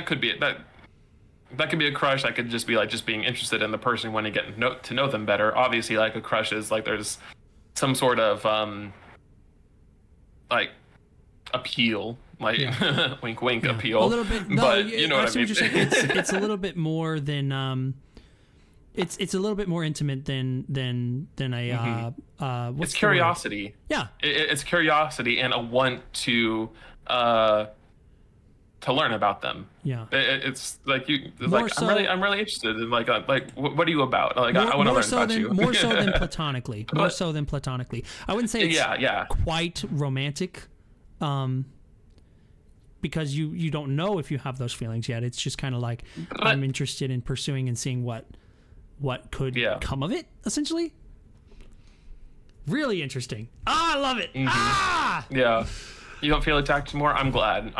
Speaker 2: could be it. That could be a crush. That could just be like just being interested in the person, when you get to know them better. Obviously, like a crush is like there's some sort of like appeal, like wink wink appeal.
Speaker 1: A little bit, no,
Speaker 2: but you know what I mean.
Speaker 1: It's a little bit more than it's a little bit more intimate than a
Speaker 2: it's curiosity.
Speaker 1: Yeah,
Speaker 2: it's curiosity and a want to learn about them.
Speaker 1: Yeah,
Speaker 2: it's like you. It's like so, I'm really interested in like what are you about? Like I want to learn about you.
Speaker 1: More so than platonically. More so than platonically. I wouldn't say it's quite romantic, because you don't know if you have those feelings yet. It's just kind of like I'm interested in pursuing and seeing what could come of it. Essentially, really interesting. I love it.
Speaker 2: Mm-hmm. Yeah, you don't feel attacked more. I'm glad.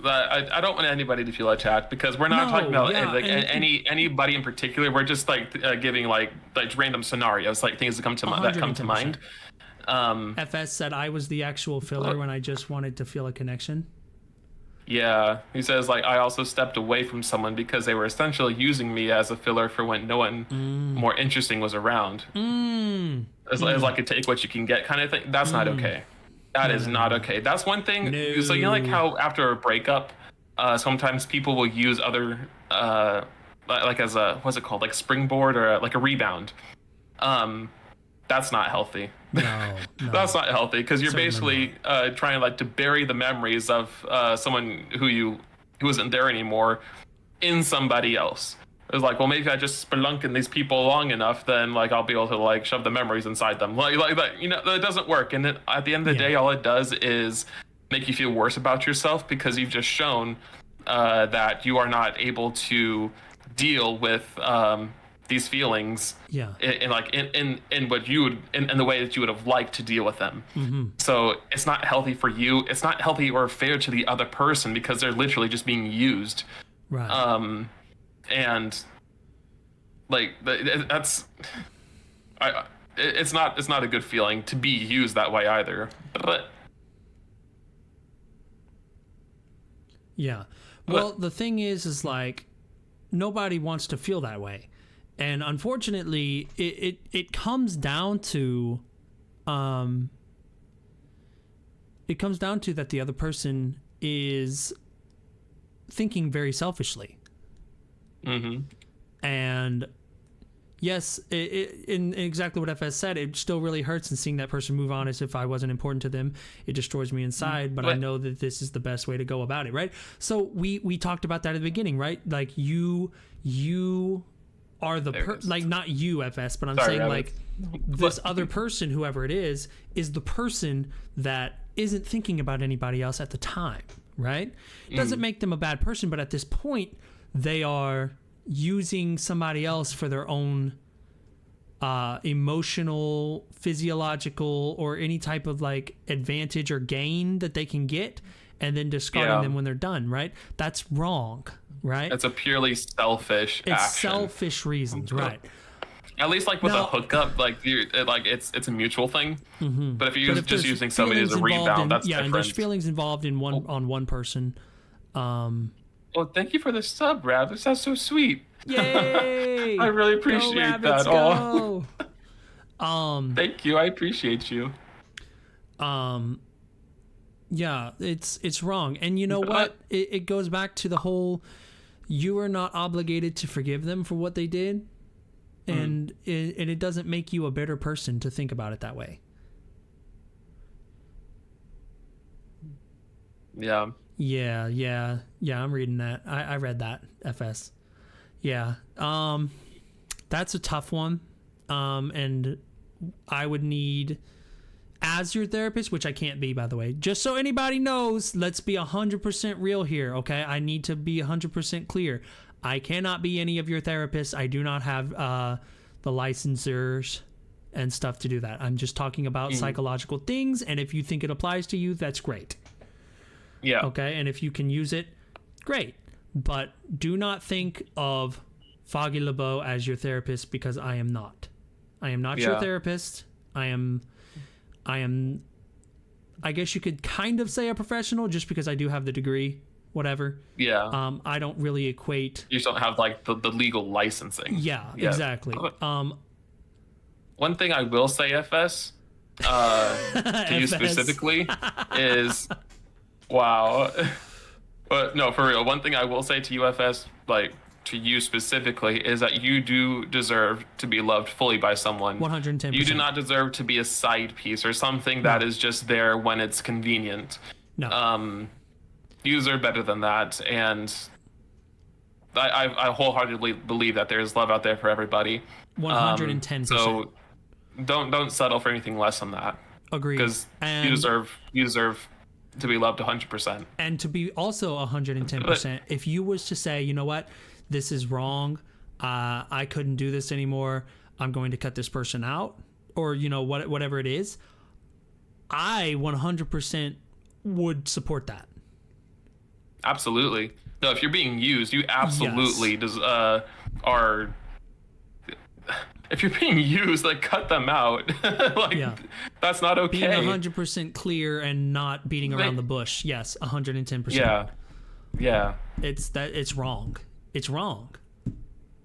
Speaker 2: I don't want anybody to feel attacked because we're not talking about anybody in particular. We're just like giving like random scenarios, like things that come to mind.
Speaker 1: FS said I was the actual filler when I just wanted to feel a connection.
Speaker 2: Yeah, he says like I also stepped away from someone because they were essentially using me as a filler for when no one more interesting was around. It's like a take what you can get kind of thing. That's not okay. That is not okay. That's one thing. No. So you know, like how after a breakup, sometimes people will use other, like as a what's it called, like springboard or like a rebound. That's not healthy.
Speaker 1: No.
Speaker 2: That's not healthy because you're basically trying like to bury the memories of someone who isn't there anymore in somebody else. It was like, well, maybe I just spelunk in these people long enough, then like I'll be able to like shove the memories inside them. Like that, you know, that doesn't work. And then at the end of the day, all it does is make you feel worse about yourself because you've just shown that you are not able to deal with these feelings.
Speaker 1: Yeah.
Speaker 2: In what you would in the way that you would have liked to deal with them.
Speaker 1: Mm-hmm.
Speaker 2: So it's not healthy for you. It's not healthy or fair to the other person because they're literally just being used.
Speaker 1: Right.
Speaker 2: And like it's not a good feeling to be used that way either. But
Speaker 1: yeah, well, the thing is like nobody wants to feel that way, and unfortunately, it comes down to that the other person is thinking very selfishly.
Speaker 2: Mm-hmm.
Speaker 1: And yes, in exactly what FS said, it still really hurts, and seeing that person move on as if I wasn't important to them, it destroys me inside, but I know that this is the best way to go about it, right? So we talked about that at the beginning, right? Like you are the like not you, FS, but I'm saying like this other person, whoever it is the person that isn't thinking about anybody else at the time, right? It doesn't make them a bad person, but at this point they are using somebody else for their own emotional, physiological, or any type of like advantage or gain that they can get, and then discarding them when they're done, right? That's wrong, right?
Speaker 2: It's a purely selfish action.
Speaker 1: Selfish reasons, right?
Speaker 2: At least like with a hookup, like it's a mutual thing. But if you're just using somebody as a rebound, that's different.
Speaker 1: And there's feelings involved in one person.
Speaker 2: Well, thank you for the sub, Rabbits. That's so sweet.
Speaker 1: Yay!
Speaker 2: I really appreciate that.
Speaker 1: Go.
Speaker 2: Thank you. I appreciate you.
Speaker 1: Yeah, it's wrong. And you know what? It goes back to the whole, you are not obligated to forgive them for what they did. And it doesn't make you a better person to think about it that way.
Speaker 2: Yeah.
Speaker 1: Yeah, I'm reading that. I read that, FS. Yeah. That's a tough one. And I would need, as your therapist, which I can't be, by the way, just so anybody knows, let's be 100% real here, okay? I need to be 100% clear. I cannot be any of your therapists. I do not have the licensors and stuff to do that. I'm just talking about psychological things, and if you think it applies to you, that's great.
Speaker 2: Yeah.
Speaker 1: Okay, and if you can use it, great. But do not think of Foggy LeBeau as your therapist, because I am not. I am not your therapist. I am, I guess you could kind of say a professional, just because I do have the degree, whatever.
Speaker 2: Yeah.
Speaker 1: I don't really equate.
Speaker 2: You just don't have like the legal licensing.
Speaker 1: Yeah, exactly.
Speaker 2: One thing I will say, FS, to you specifically, is, wow. But no, for real, one thing I will say to you, FS, like to you specifically, is that you do deserve to be loved fully by someone.
Speaker 1: 110%.
Speaker 2: You do not deserve to be a side piece or something that is just there when it's convenient.
Speaker 1: No.
Speaker 2: You deserve better than that, and I wholeheartedly believe that there is love out there for everybody.
Speaker 1: 110%.
Speaker 2: So don't settle for anything less than that.
Speaker 1: Agreed.
Speaker 2: Because you deserve to be loved 100%.
Speaker 1: And to be also 110%. If you was to say, you know what, this is wrong, I couldn't do this anymore, I'm going to cut this person out, or you know whatever it is, I 100% would support that.
Speaker 2: Absolutely. No, if you're being used, you absolutely are. If you're being used, like, cut them out. That's not okay.
Speaker 1: Being 100% clear and not beating around the bush. Yes, 110%.
Speaker 2: Yeah.
Speaker 1: It's wrong. It's wrong.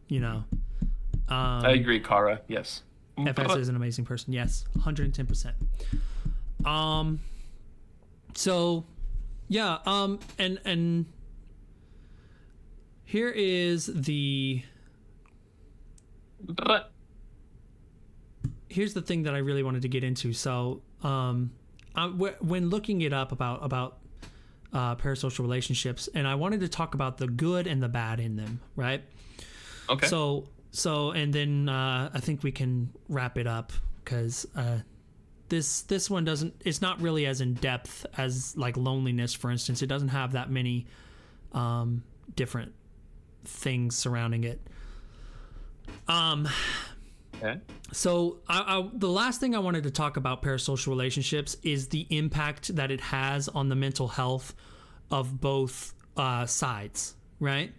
Speaker 1: You know.
Speaker 2: I agree, Kara. Yes.
Speaker 1: FS is an amazing person. Yes, 110%. So, yeah. And here is the. Here's the thing that I really wanted to get into. So, when looking it up about parasocial relationships, and I wanted to talk about the good and the bad in them, right?
Speaker 2: Okay.
Speaker 1: So, and then I think we can wrap it up, because this one doesn't. It's not really as in depth as like loneliness, for instance. It doesn't have that many different things surrounding it.
Speaker 2: Okay.
Speaker 1: So the last thing I wanted to talk about parasocial relationships is the impact that it has on the mental health of both sides, right?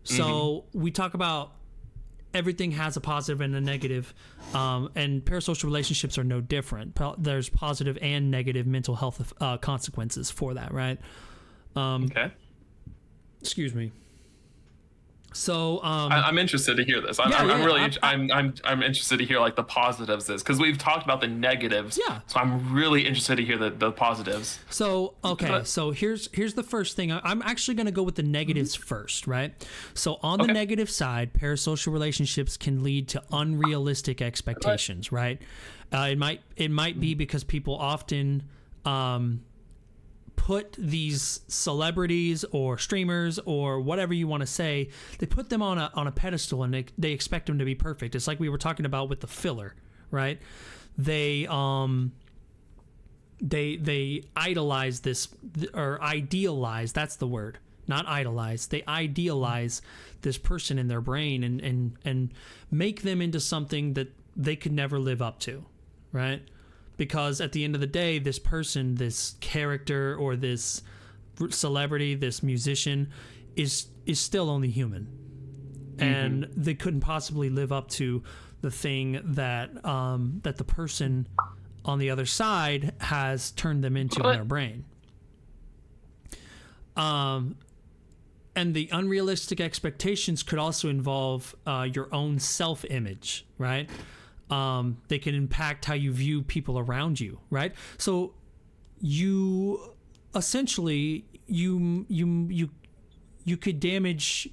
Speaker 1: So we talk about everything has a positive and a negative, and parasocial relationships are no different. There's positive and negative mental health consequences for that, right?
Speaker 2: Okay.
Speaker 1: Excuse me. So
Speaker 2: I'm interested to hear this. I'm interested to hear like the positives because we've talked about the negatives.
Speaker 1: Yeah.
Speaker 2: So I'm really interested to hear the positives.
Speaker 1: So okay, so here's the first thing. I'm actually going to go with the negatives first, right? So on the negative side, parasocial relationships can lead to unrealistic expectations, right? It might be because people often put these celebrities or streamers or whatever you want to say, they put them on a pedestal and they expect them to be perfect. It's like we were talking about with the filler, right? They idolize this, or idealize, that's the word, not idolize. They idealize this person in their brain and make them into something that they could never live up to, right? Because at the end of the day, this person, this character, or this celebrity, this musician is still only human. And they couldn't possibly live up to the thing that that the person on the other side has turned them into in their brain. And the unrealistic expectations could also involve your own self-image, right? They can impact how you view people around you, right? So you essentially you could damage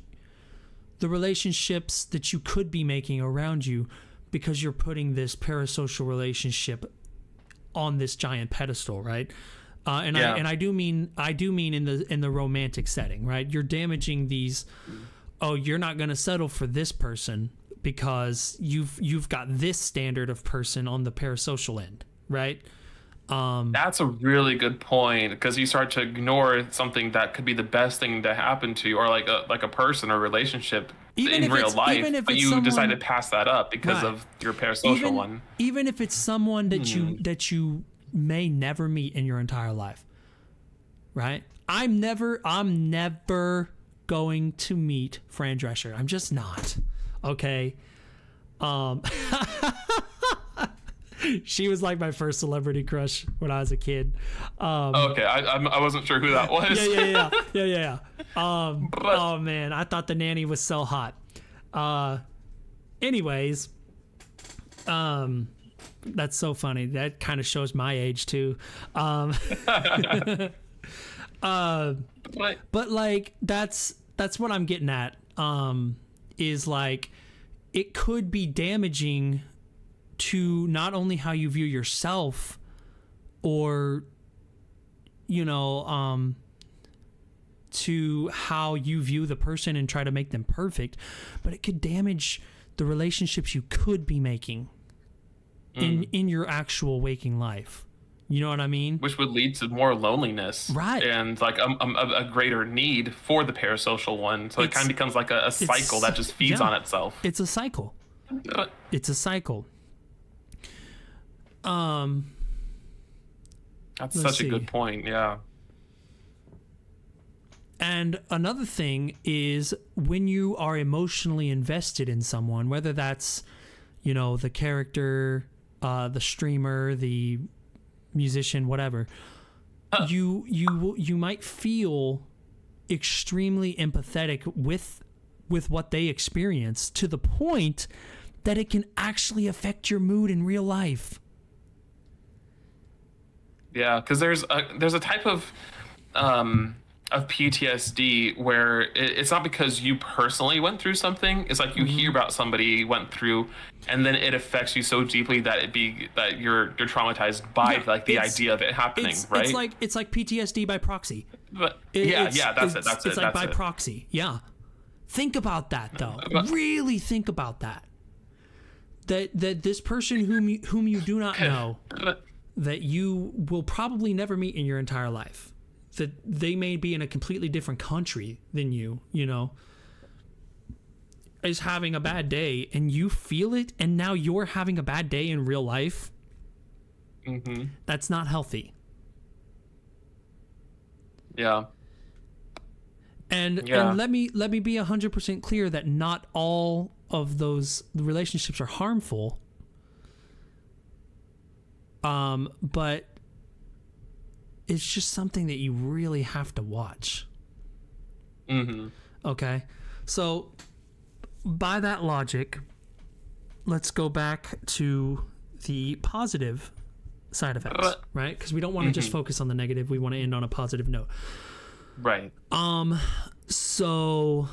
Speaker 1: the relationships that you could be making around you because you're putting this parasocial relationship on this giant pedestal, right? I do mean in the romantic setting, right? You're damaging these. Oh, you're not going to settle for this person because you've got this standard of person on the parasocial end, right?
Speaker 2: That's a really good point, because you start to ignore something that could be the best thing to happen to you, or like a person or relationship in real life, but you decide to pass that up because of your parasocial one.
Speaker 1: Even if it's someone that you may never meet in your entire life, right? I'm never going to meet Fran Drescher. I'm just not. Okay. She was like my first celebrity crush when I was a kid.
Speaker 2: Okay, I wasn't sure who that was.
Speaker 1: Yeah. Oh man, I thought the nanny was so hot. Anyways, that's so funny. That kind of shows my age too. But like that's what I'm getting at. Is like it could be damaging to not only how you view yourself, or to how you view the person and try to make them perfect, but it could damage the relationships you could be making in your actual waking life. You know what I mean?
Speaker 2: Which would lead to more loneliness,
Speaker 1: right?
Speaker 2: And like a greater need for the parasocial one. So it kind of becomes like a cycle that just feeds on itself.
Speaker 1: It's a cycle. It's a cycle.
Speaker 2: That's such a good point. Yeah.
Speaker 1: And another thing is when you are emotionally invested in someone, whether that's, the character, the streamer, the musician, whatever, you might feel extremely empathetic with what they experience, to the point that it can actually affect your mood in real life.
Speaker 2: Yeah, because there's a type of PTSD where it's not because you personally went through something. It's like you hear about somebody went through, and then it affects you so deeply that you're traumatized by the idea of it happening. Right?
Speaker 1: It's like PTSD by proxy.
Speaker 2: But that's it.
Speaker 1: It's like by proxy. Yeah. Think about that though. Really think about that. That this person whom you do not know, that you will probably never meet in your entire life, that they may be in a completely different country than you, is having a bad day, and you feel it, and now you're having a bad day in real life. That's not healthy.
Speaker 2: Yeah.
Speaker 1: And let me be 100% clear that not all of those relationships are harmful. But it's just something that you really have to watch. Okay. So by that logic, let's go back to the positive side effects, right? Because we don't want to just focus on the negative. We want to end on a positive note.
Speaker 2: Right.
Speaker 1: So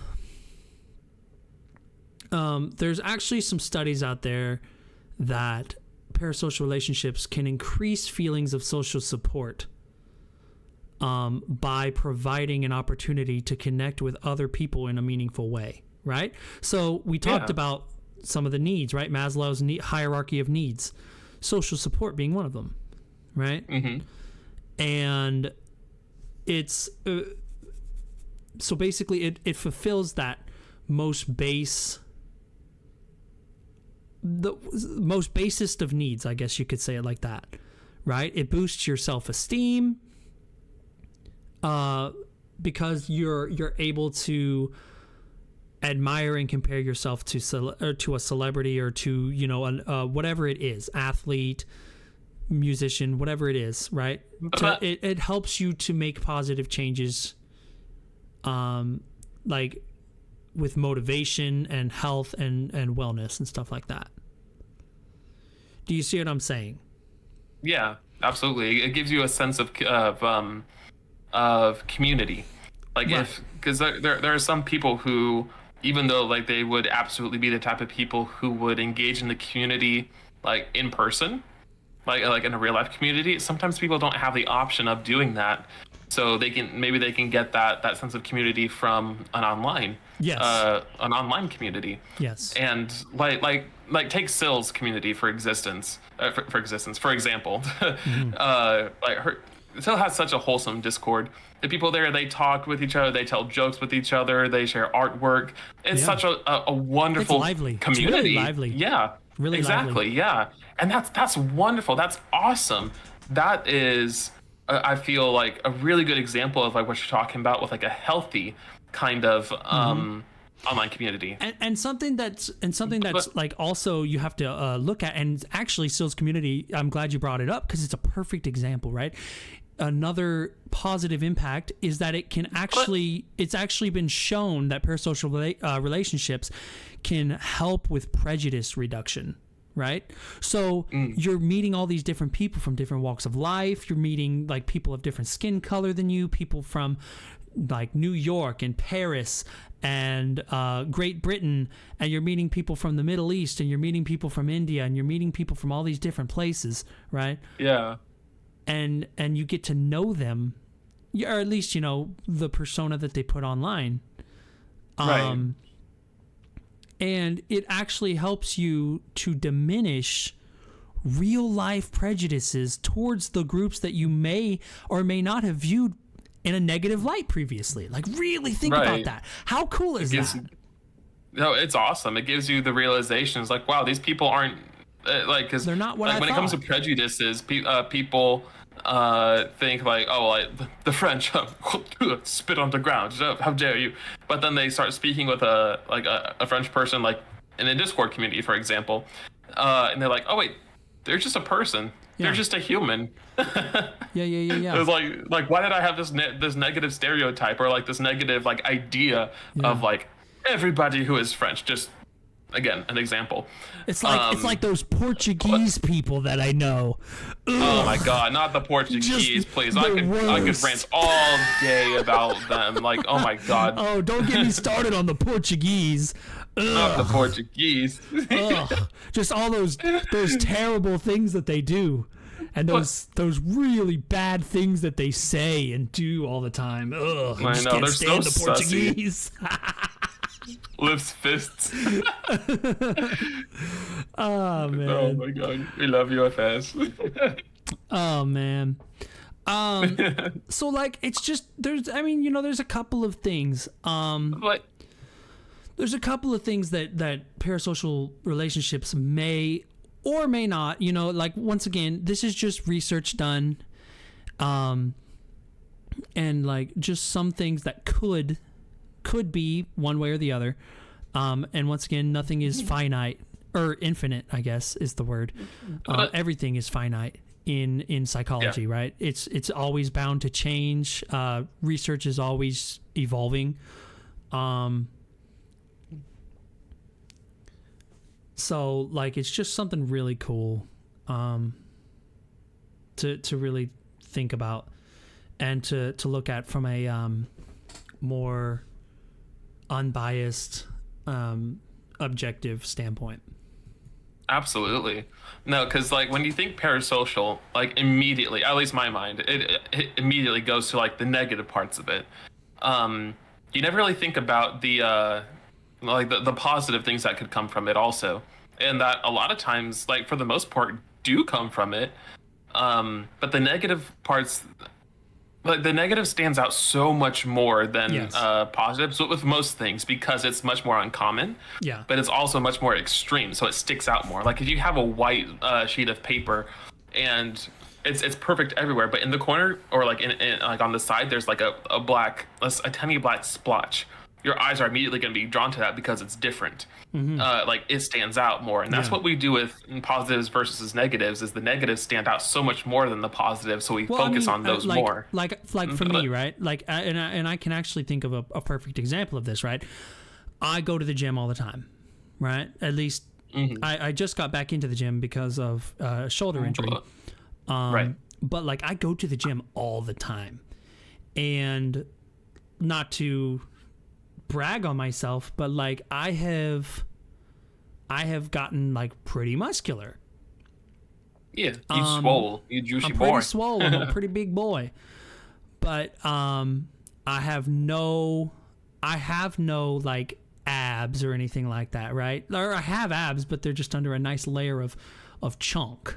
Speaker 1: there's actually some studies out there that parasocial relationships can increase feelings of social support by providing an opportunity to connect with other people in a meaningful way, right? So we talked about some of the needs, right? Maslow's hierarchy of needs, social support being one of them, right? And it's so basically it fulfills that most basest of needs, I guess you could say it like that, right? It boosts your self-esteem, because you're able to admire and compare yourself to a celebrity, or to, you know, whatever it is, athlete, musician, whatever it is, right? It helps you to make positive changes, like with motivation and health and wellness and stuff like that. Do you see what I'm saying?
Speaker 2: Yeah, absolutely. It gives you a sense of community. Like,
Speaker 1: right.
Speaker 2: because there are some people who, even though like they would absolutely be the type of people who would engage in the community like in person, like in a real life community, sometimes people don't have the option of doing that. So they can get that sense of community from an online community.
Speaker 1: Yes.
Speaker 2: And like take Sill's community for example. Like Sill has such a wholesome Discord. The people there, they talk with each other, they tell jokes with each other, they share artwork. It's such a wonderful community. It's
Speaker 1: really lively.
Speaker 2: Yeah.
Speaker 1: Really
Speaker 2: exactly.
Speaker 1: Lively.
Speaker 2: Yeah. And that's wonderful. That's awesome. That is I feel like a really good example of like what you're talking about with like a healthy kind of online community.
Speaker 1: And something that's like also you have to look at, and actually Sill's community, I'm glad you brought it up because it's a perfect example, right? Another positive impact is that it's actually been shown that parasocial relationships can help with prejudice reduction, right? So you're meeting all these different people from different walks of life. You're meeting like people of different skin color than you, people from like New York and Paris and Great Britain, and you're meeting people from the Middle East, and you're meeting people from India, and you're meeting people from all these different places, right?
Speaker 2: Yeah.
Speaker 1: And you get to know them, or at least, you know, the persona that they put online.
Speaker 2: Right.
Speaker 1: And it actually helps you to diminish real life prejudices towards the groups that you may or may not have viewed in a negative light previously. Like, really think about that. How cool is that?
Speaker 2: No, it's awesome. It gives you the realizations like, wow, these people aren't like, because
Speaker 1: they're not what
Speaker 2: like,
Speaker 1: I
Speaker 2: when
Speaker 1: thought.
Speaker 2: it comes to prejudices, people think like, oh, like the French spit on the ground, how dare you? But then they start speaking with a French person, like in a Discord community, for example, and they're like, oh wait, they're just a person. They're just a human.
Speaker 1: Yeah.
Speaker 2: It's like why did I have this negative stereotype, or like this negative like idea of like everybody who is French? Just again, an example.
Speaker 1: It's like those Portuguese people that I know. Ugh.
Speaker 2: Oh my God, not the Portuguese, please. I could rant all day about them. Like, oh my God.
Speaker 1: Oh, don't get me started on the Portuguese. Ugh.
Speaker 2: Not the Portuguese.
Speaker 1: Ugh. Just all those terrible things that they do, and those really bad things that they say and do all the time. Ugh, I
Speaker 2: know, they're so
Speaker 1: the Portuguese.
Speaker 2: Lifts fists.
Speaker 1: Oh man.
Speaker 2: Oh my God, we love UFS.
Speaker 1: Oh man. So like it's just there's a couple of things.
Speaker 2: What?
Speaker 1: There's a couple of things that parasocial relationships may or may not, you know, like once again, this is just research done, and like just some things that could be one way or the other, and once again, nothing is finite or infinite, I guess is the word. Everything is finite in psychology, right? It's always bound to change. Research is always evolving. So like it's just something really cool to really think about and to look at from a more unbiased objective standpoint.
Speaker 2: Absolutely. No, because like when you think parasocial, like immediately, at least my mind, it immediately goes to like the negative parts of it. You never really think about the like the positive things that could come from it also, and that a lot of times, like for the most part, do come from it. But the negative parts, like the negative stands out so much more than
Speaker 1: Yes.
Speaker 2: positive. So with most things, because it's much more uncommon.
Speaker 1: Yeah.
Speaker 2: But it's also much more extreme, so it sticks out more. Like if you have a white sheet of paper, and it's perfect everywhere, but in the corner or like in like on the side, there's like a tiny black splotch. Your eyes are immediately going to be drawn to that because it's different. Like it stands out more, and that's what we do with positives versus negatives. Is the negatives stand out so much more than the positives, so we focus on those more.
Speaker 1: Like for me, right? Like, and I can actually think of a perfect example of this, right? I go to the gym all the time, right? At least I just got back into the gym because of shoulder injury.
Speaker 2: Right.
Speaker 1: But like I go to the gym all the time, and not to brag on myself, but like I have gotten like pretty muscular.
Speaker 2: Yeah, you swole, you juicy
Speaker 1: I'm
Speaker 2: boy.
Speaker 1: pretty swole. I'm a pretty big boy, but I have no like abs or anything like that, right? Or I have abs, but they're just under a nice layer of chonk.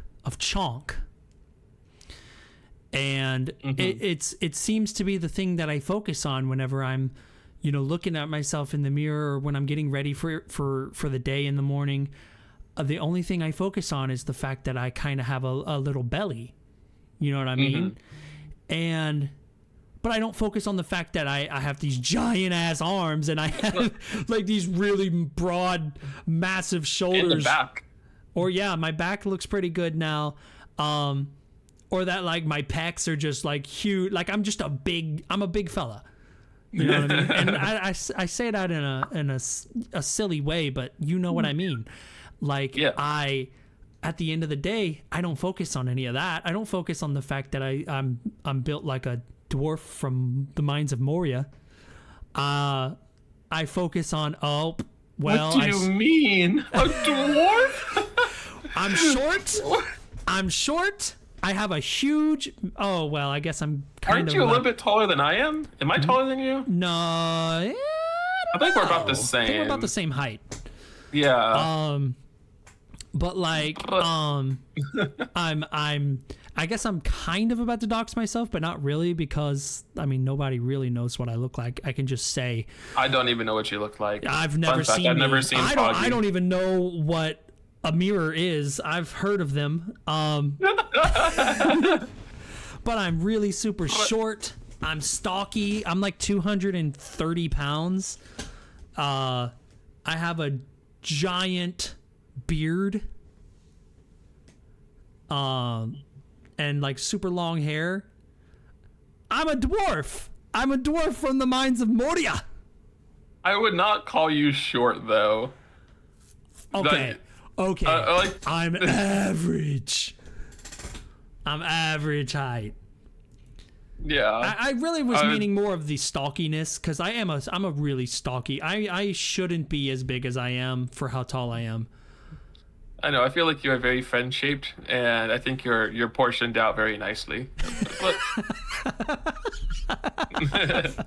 Speaker 1: And it seems to be the thing that I focus on whenever I'm, looking at myself in the mirror, or when I'm getting ready for the day in the morning. The only thing I focus on is the fact that I kind of have a little belly. You know what I mean? But I don't focus on the fact that I have these giant ass arms, and I have like these really broad, massive shoulders.
Speaker 2: In the back.
Speaker 1: Or my back looks pretty good now. Or that like my pecs are just like huge. Like I'm a big fella. You know what I mean? And I say that in a silly way, but you know what I mean. Like at the end of the day, I don't focus on any of that. I don't focus on the fact that I'm built like a dwarf from the Mines of Moria. I focus on what do
Speaker 2: you mean? A dwarf?
Speaker 1: I'm short. I have a huge. Oh well, I guess I'm kind
Speaker 2: Aren't
Speaker 1: of.
Speaker 2: you a little bit taller than I am? Am I taller than you?
Speaker 1: No,
Speaker 2: I think we're about the same.
Speaker 1: I think we're about the same height.
Speaker 2: Yeah.
Speaker 1: But like, I guess I'm kind of about to dox myself, but not really, because I mean nobody really knows what I look like. I can just say.
Speaker 2: I don't even know what you look like.
Speaker 1: I've never seen.
Speaker 2: I've never seen.
Speaker 1: I don't even know what a mirror is. I've heard of them. But I'm really super short. I'm stocky. I'm like 230 pounds. I have a giant beard. And like super long hair. I'm a dwarf. I'm a dwarf from the Mines of Moria.
Speaker 2: I would not call you short though.
Speaker 1: Okay. Okay. I'm average. I'm average height.
Speaker 2: Yeah.
Speaker 1: I really was meaning more of the stalkiness, because I'm a really stalky. I shouldn't be as big as I am for how tall I am.
Speaker 2: I know. I feel like you are very fan shaped, and I think you're portioned out very nicely.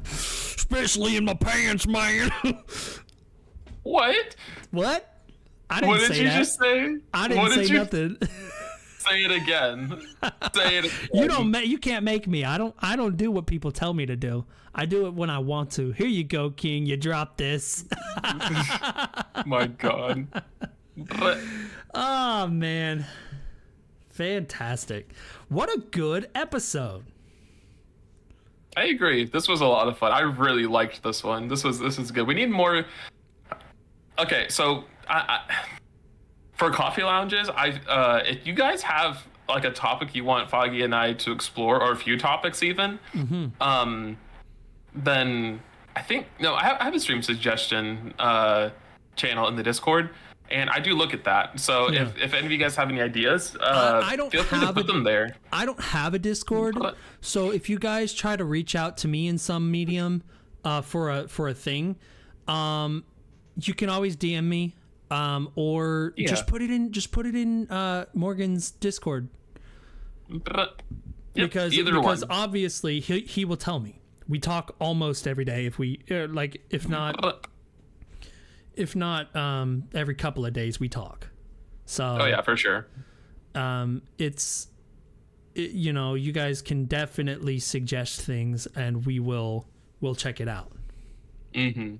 Speaker 1: Especially in my pants, man.
Speaker 2: What?
Speaker 1: I didn't say that. What did you
Speaker 2: just say?
Speaker 1: I didn't say nothing.
Speaker 2: Say it again. Say it again.
Speaker 1: You can't make me. I don't do what people tell me to do. I do it when I want to. Here you go, King. You drop this.
Speaker 2: My God.
Speaker 1: Oh man. Fantastic. What a good episode.
Speaker 2: I agree. This was a lot of fun. I really liked this one. This is good. We need more. Okay, so for coffee lounges, if you guys have like a topic you want Foggy and I to explore, or a few topics even, then I have a stream suggestion channel in the Discord, and I do look at that. So if any of you guys have any ideas, feel free to put them there. I
Speaker 1: don't have a Discord, so if you guys try to reach out to me in some medium for a thing, you can always DM me. Or just put it in Morgan's Discord. Because obviously he will tell me. We talk almost every day, if not every couple of days we talk. So
Speaker 2: yeah, for sure.
Speaker 1: you guys can definitely suggest things, and we'll check it out.
Speaker 2: Mm-hmm.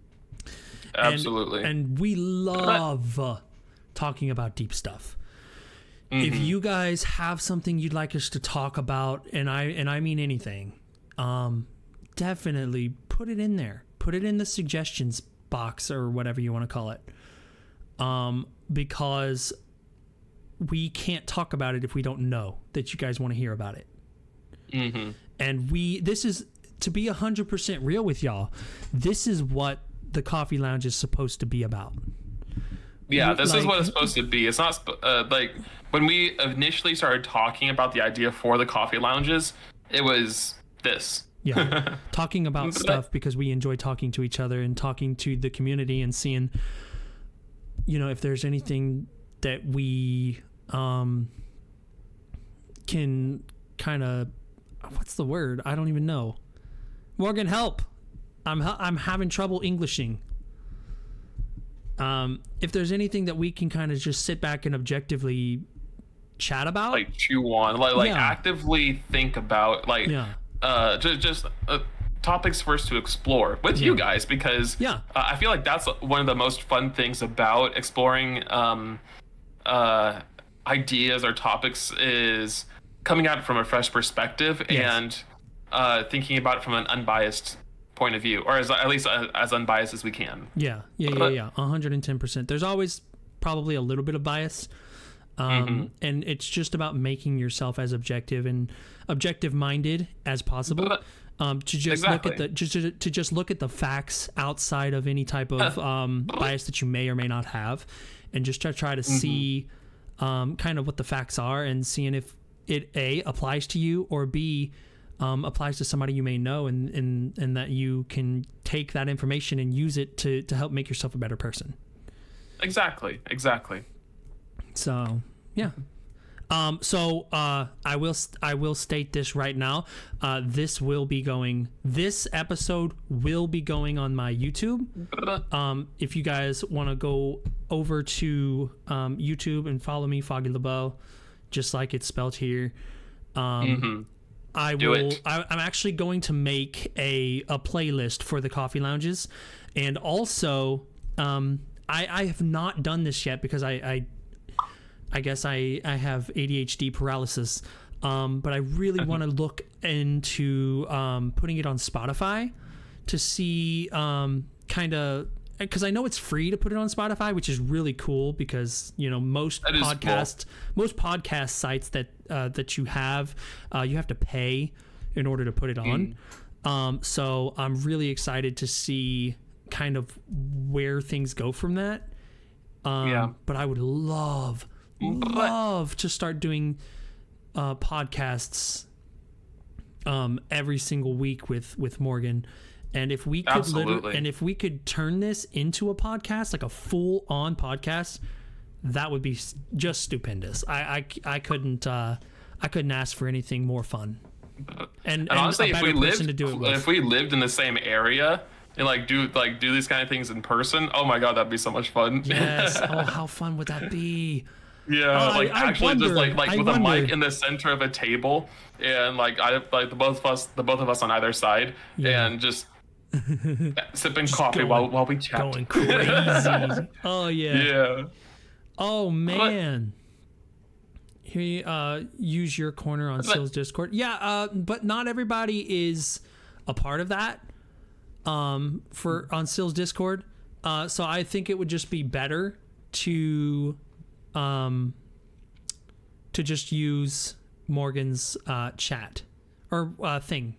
Speaker 2: Absolutely.
Speaker 1: And we love talking about deep stuff. Mm-hmm. If you guys have something you'd like us to talk about, and I mean anything, definitely put it in there. Put it in the suggestions box or whatever you want to call it. Because we can't talk about it if we don't know that you guys want to hear about it.
Speaker 2: Mm-hmm.
Speaker 1: And this is, to be 100% real with y'all, this is what the Coffee Lounge is supposed to be about.
Speaker 2: Yeah, this is what it's supposed to be. It's not like when we initially started talking about the idea for the coffee lounges, it was this.
Speaker 1: Yeah, talking about stuff because we enjoy talking to each other and talking to the community and seeing, if there's anything that we can kind of, what's the word? I don't even know. Morgan, help! I'm having trouble Englishing. If there's anything that we can kind of just sit back and objectively chat about,
Speaker 2: like chew on, like actively think about, just topics for us to explore with you guys, because I feel like that's one of the most fun things about exploring ideas or topics is coming at it from a fresh perspective and thinking about it from an unbiased point of view, or at least as unbiased as we can.
Speaker 1: 110%. There's always probably a little bit of bias, and it's just about making yourself as objective and objective minded as possible, to just look at the just look at the facts outside of any type of bias that you may or may not have, and just try to see kind of what the facts are, and seeing if it A, applies to you, or B, applies to somebody you may know, and that you can take that information and use it to help make yourself a better person.
Speaker 2: Exactly.
Speaker 1: So yeah. I will state this right now. This episode will be going on my YouTube. If you guys want to go over to YouTube and follow me, Foggy LeBeau, just like it's spelled here. I'm actually going to make a playlist for the coffee lounges, and also I have not done this yet because I guess I have ADHD paralysis, but I really want to look into putting it on Spotify to see kind of, because I know it's free to put it on Spotify, which is really cool, because most podcast sites that you have to pay in order to put it on. So I'm really excited to see kind of where things go from that. But I would love to start doing podcasts every single week with Morgan. And if we could turn this into a podcast, like a full-on podcast, that would be just stupendous. I couldn't ask for anything more fun. And honestly,
Speaker 2: if we lived in the same area and do these kind of things in person, oh my god, that'd be so much fun.
Speaker 1: Yes. Oh, how fun would that be?
Speaker 2: Yeah, with a mic in the center of a table, and the both of us on either side, and just sipping coffee while we chat.
Speaker 1: Going crazy. Oh yeah.
Speaker 2: Yeah.
Speaker 1: Oh man. Here, use your corner on Sill's Discord. Yeah, but not everybody is a part of that. On Sill's Discord. So I think it would just be better to just use Morgan's chat or thing.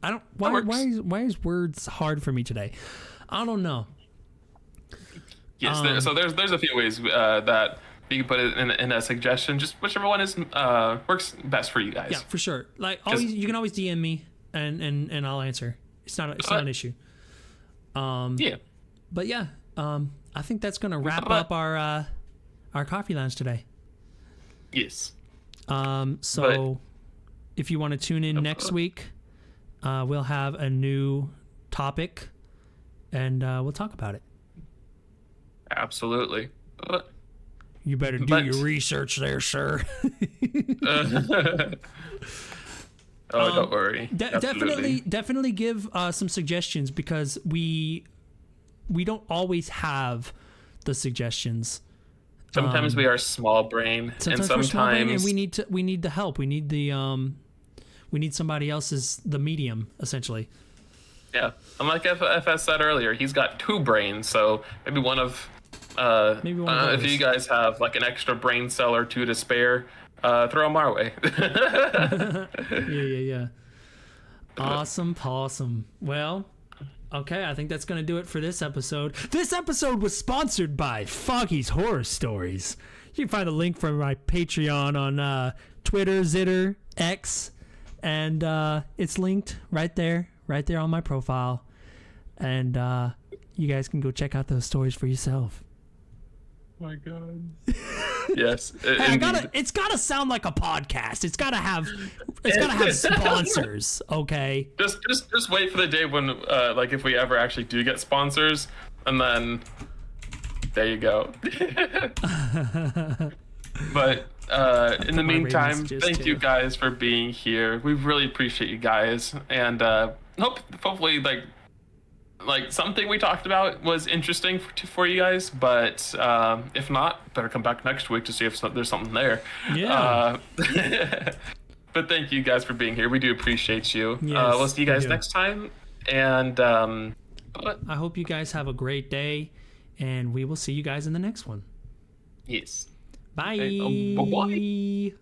Speaker 1: I don't. Why is words hard for me today? I don't know.
Speaker 2: Yes. So there's a few ways that you can put it in a suggestion. Just whichever one is works best for you guys.
Speaker 1: Yeah, for sure. You can always DM me and I'll answer. It's not an issue.
Speaker 2: Yeah.
Speaker 1: But yeah, I think that's gonna wrap up our coffee lounge today.
Speaker 2: Yes.
Speaker 1: If you want to tune in next week, we'll have a new topic, and we'll talk about it.
Speaker 2: Absolutely.
Speaker 1: You better do your research there, sir.
Speaker 2: Don't worry.
Speaker 1: Definitely give some suggestions, because we don't always have the suggestions.
Speaker 2: Sometimes we are small brain, and sometimes we're small brain,
Speaker 1: and we need the help. We need somebody else's the medium, essentially.
Speaker 2: Yeah, and like FS said earlier, he's got 2 brains, so maybe one of if you guys have like an extra brain cell or 2 to spare, throw them our way.
Speaker 1: Yeah. Awesome possum. Well, okay, I think that's going to do it for this episode. This episode was sponsored by Foggy's Horror Stories. You can find a link from my Patreon on Twitter, Zitter, X, and it's linked right there on my profile. And you guys can go check out those stories for yourself.
Speaker 2: My God. Yes.
Speaker 1: Hey, it's gotta sound like a podcast. It's gotta have sponsors. Okay.
Speaker 2: Just wait for the day when like if we ever actually do get sponsors, and then there you go. But in the meantime, thank you guys for being here. We really appreciate you guys, and hopefully like something we talked about was interesting for you guys, but if not, better come back next week to see if there's something there.
Speaker 1: Yeah.
Speaker 2: But thank you guys for being here. We do appreciate you.
Speaker 1: Yes,
Speaker 2: we'll see you guys next time, and
Speaker 1: I hope you guys have a great day, and we will see you guys in the next one.
Speaker 2: Yes.
Speaker 1: Bye.
Speaker 2: Bye-bye.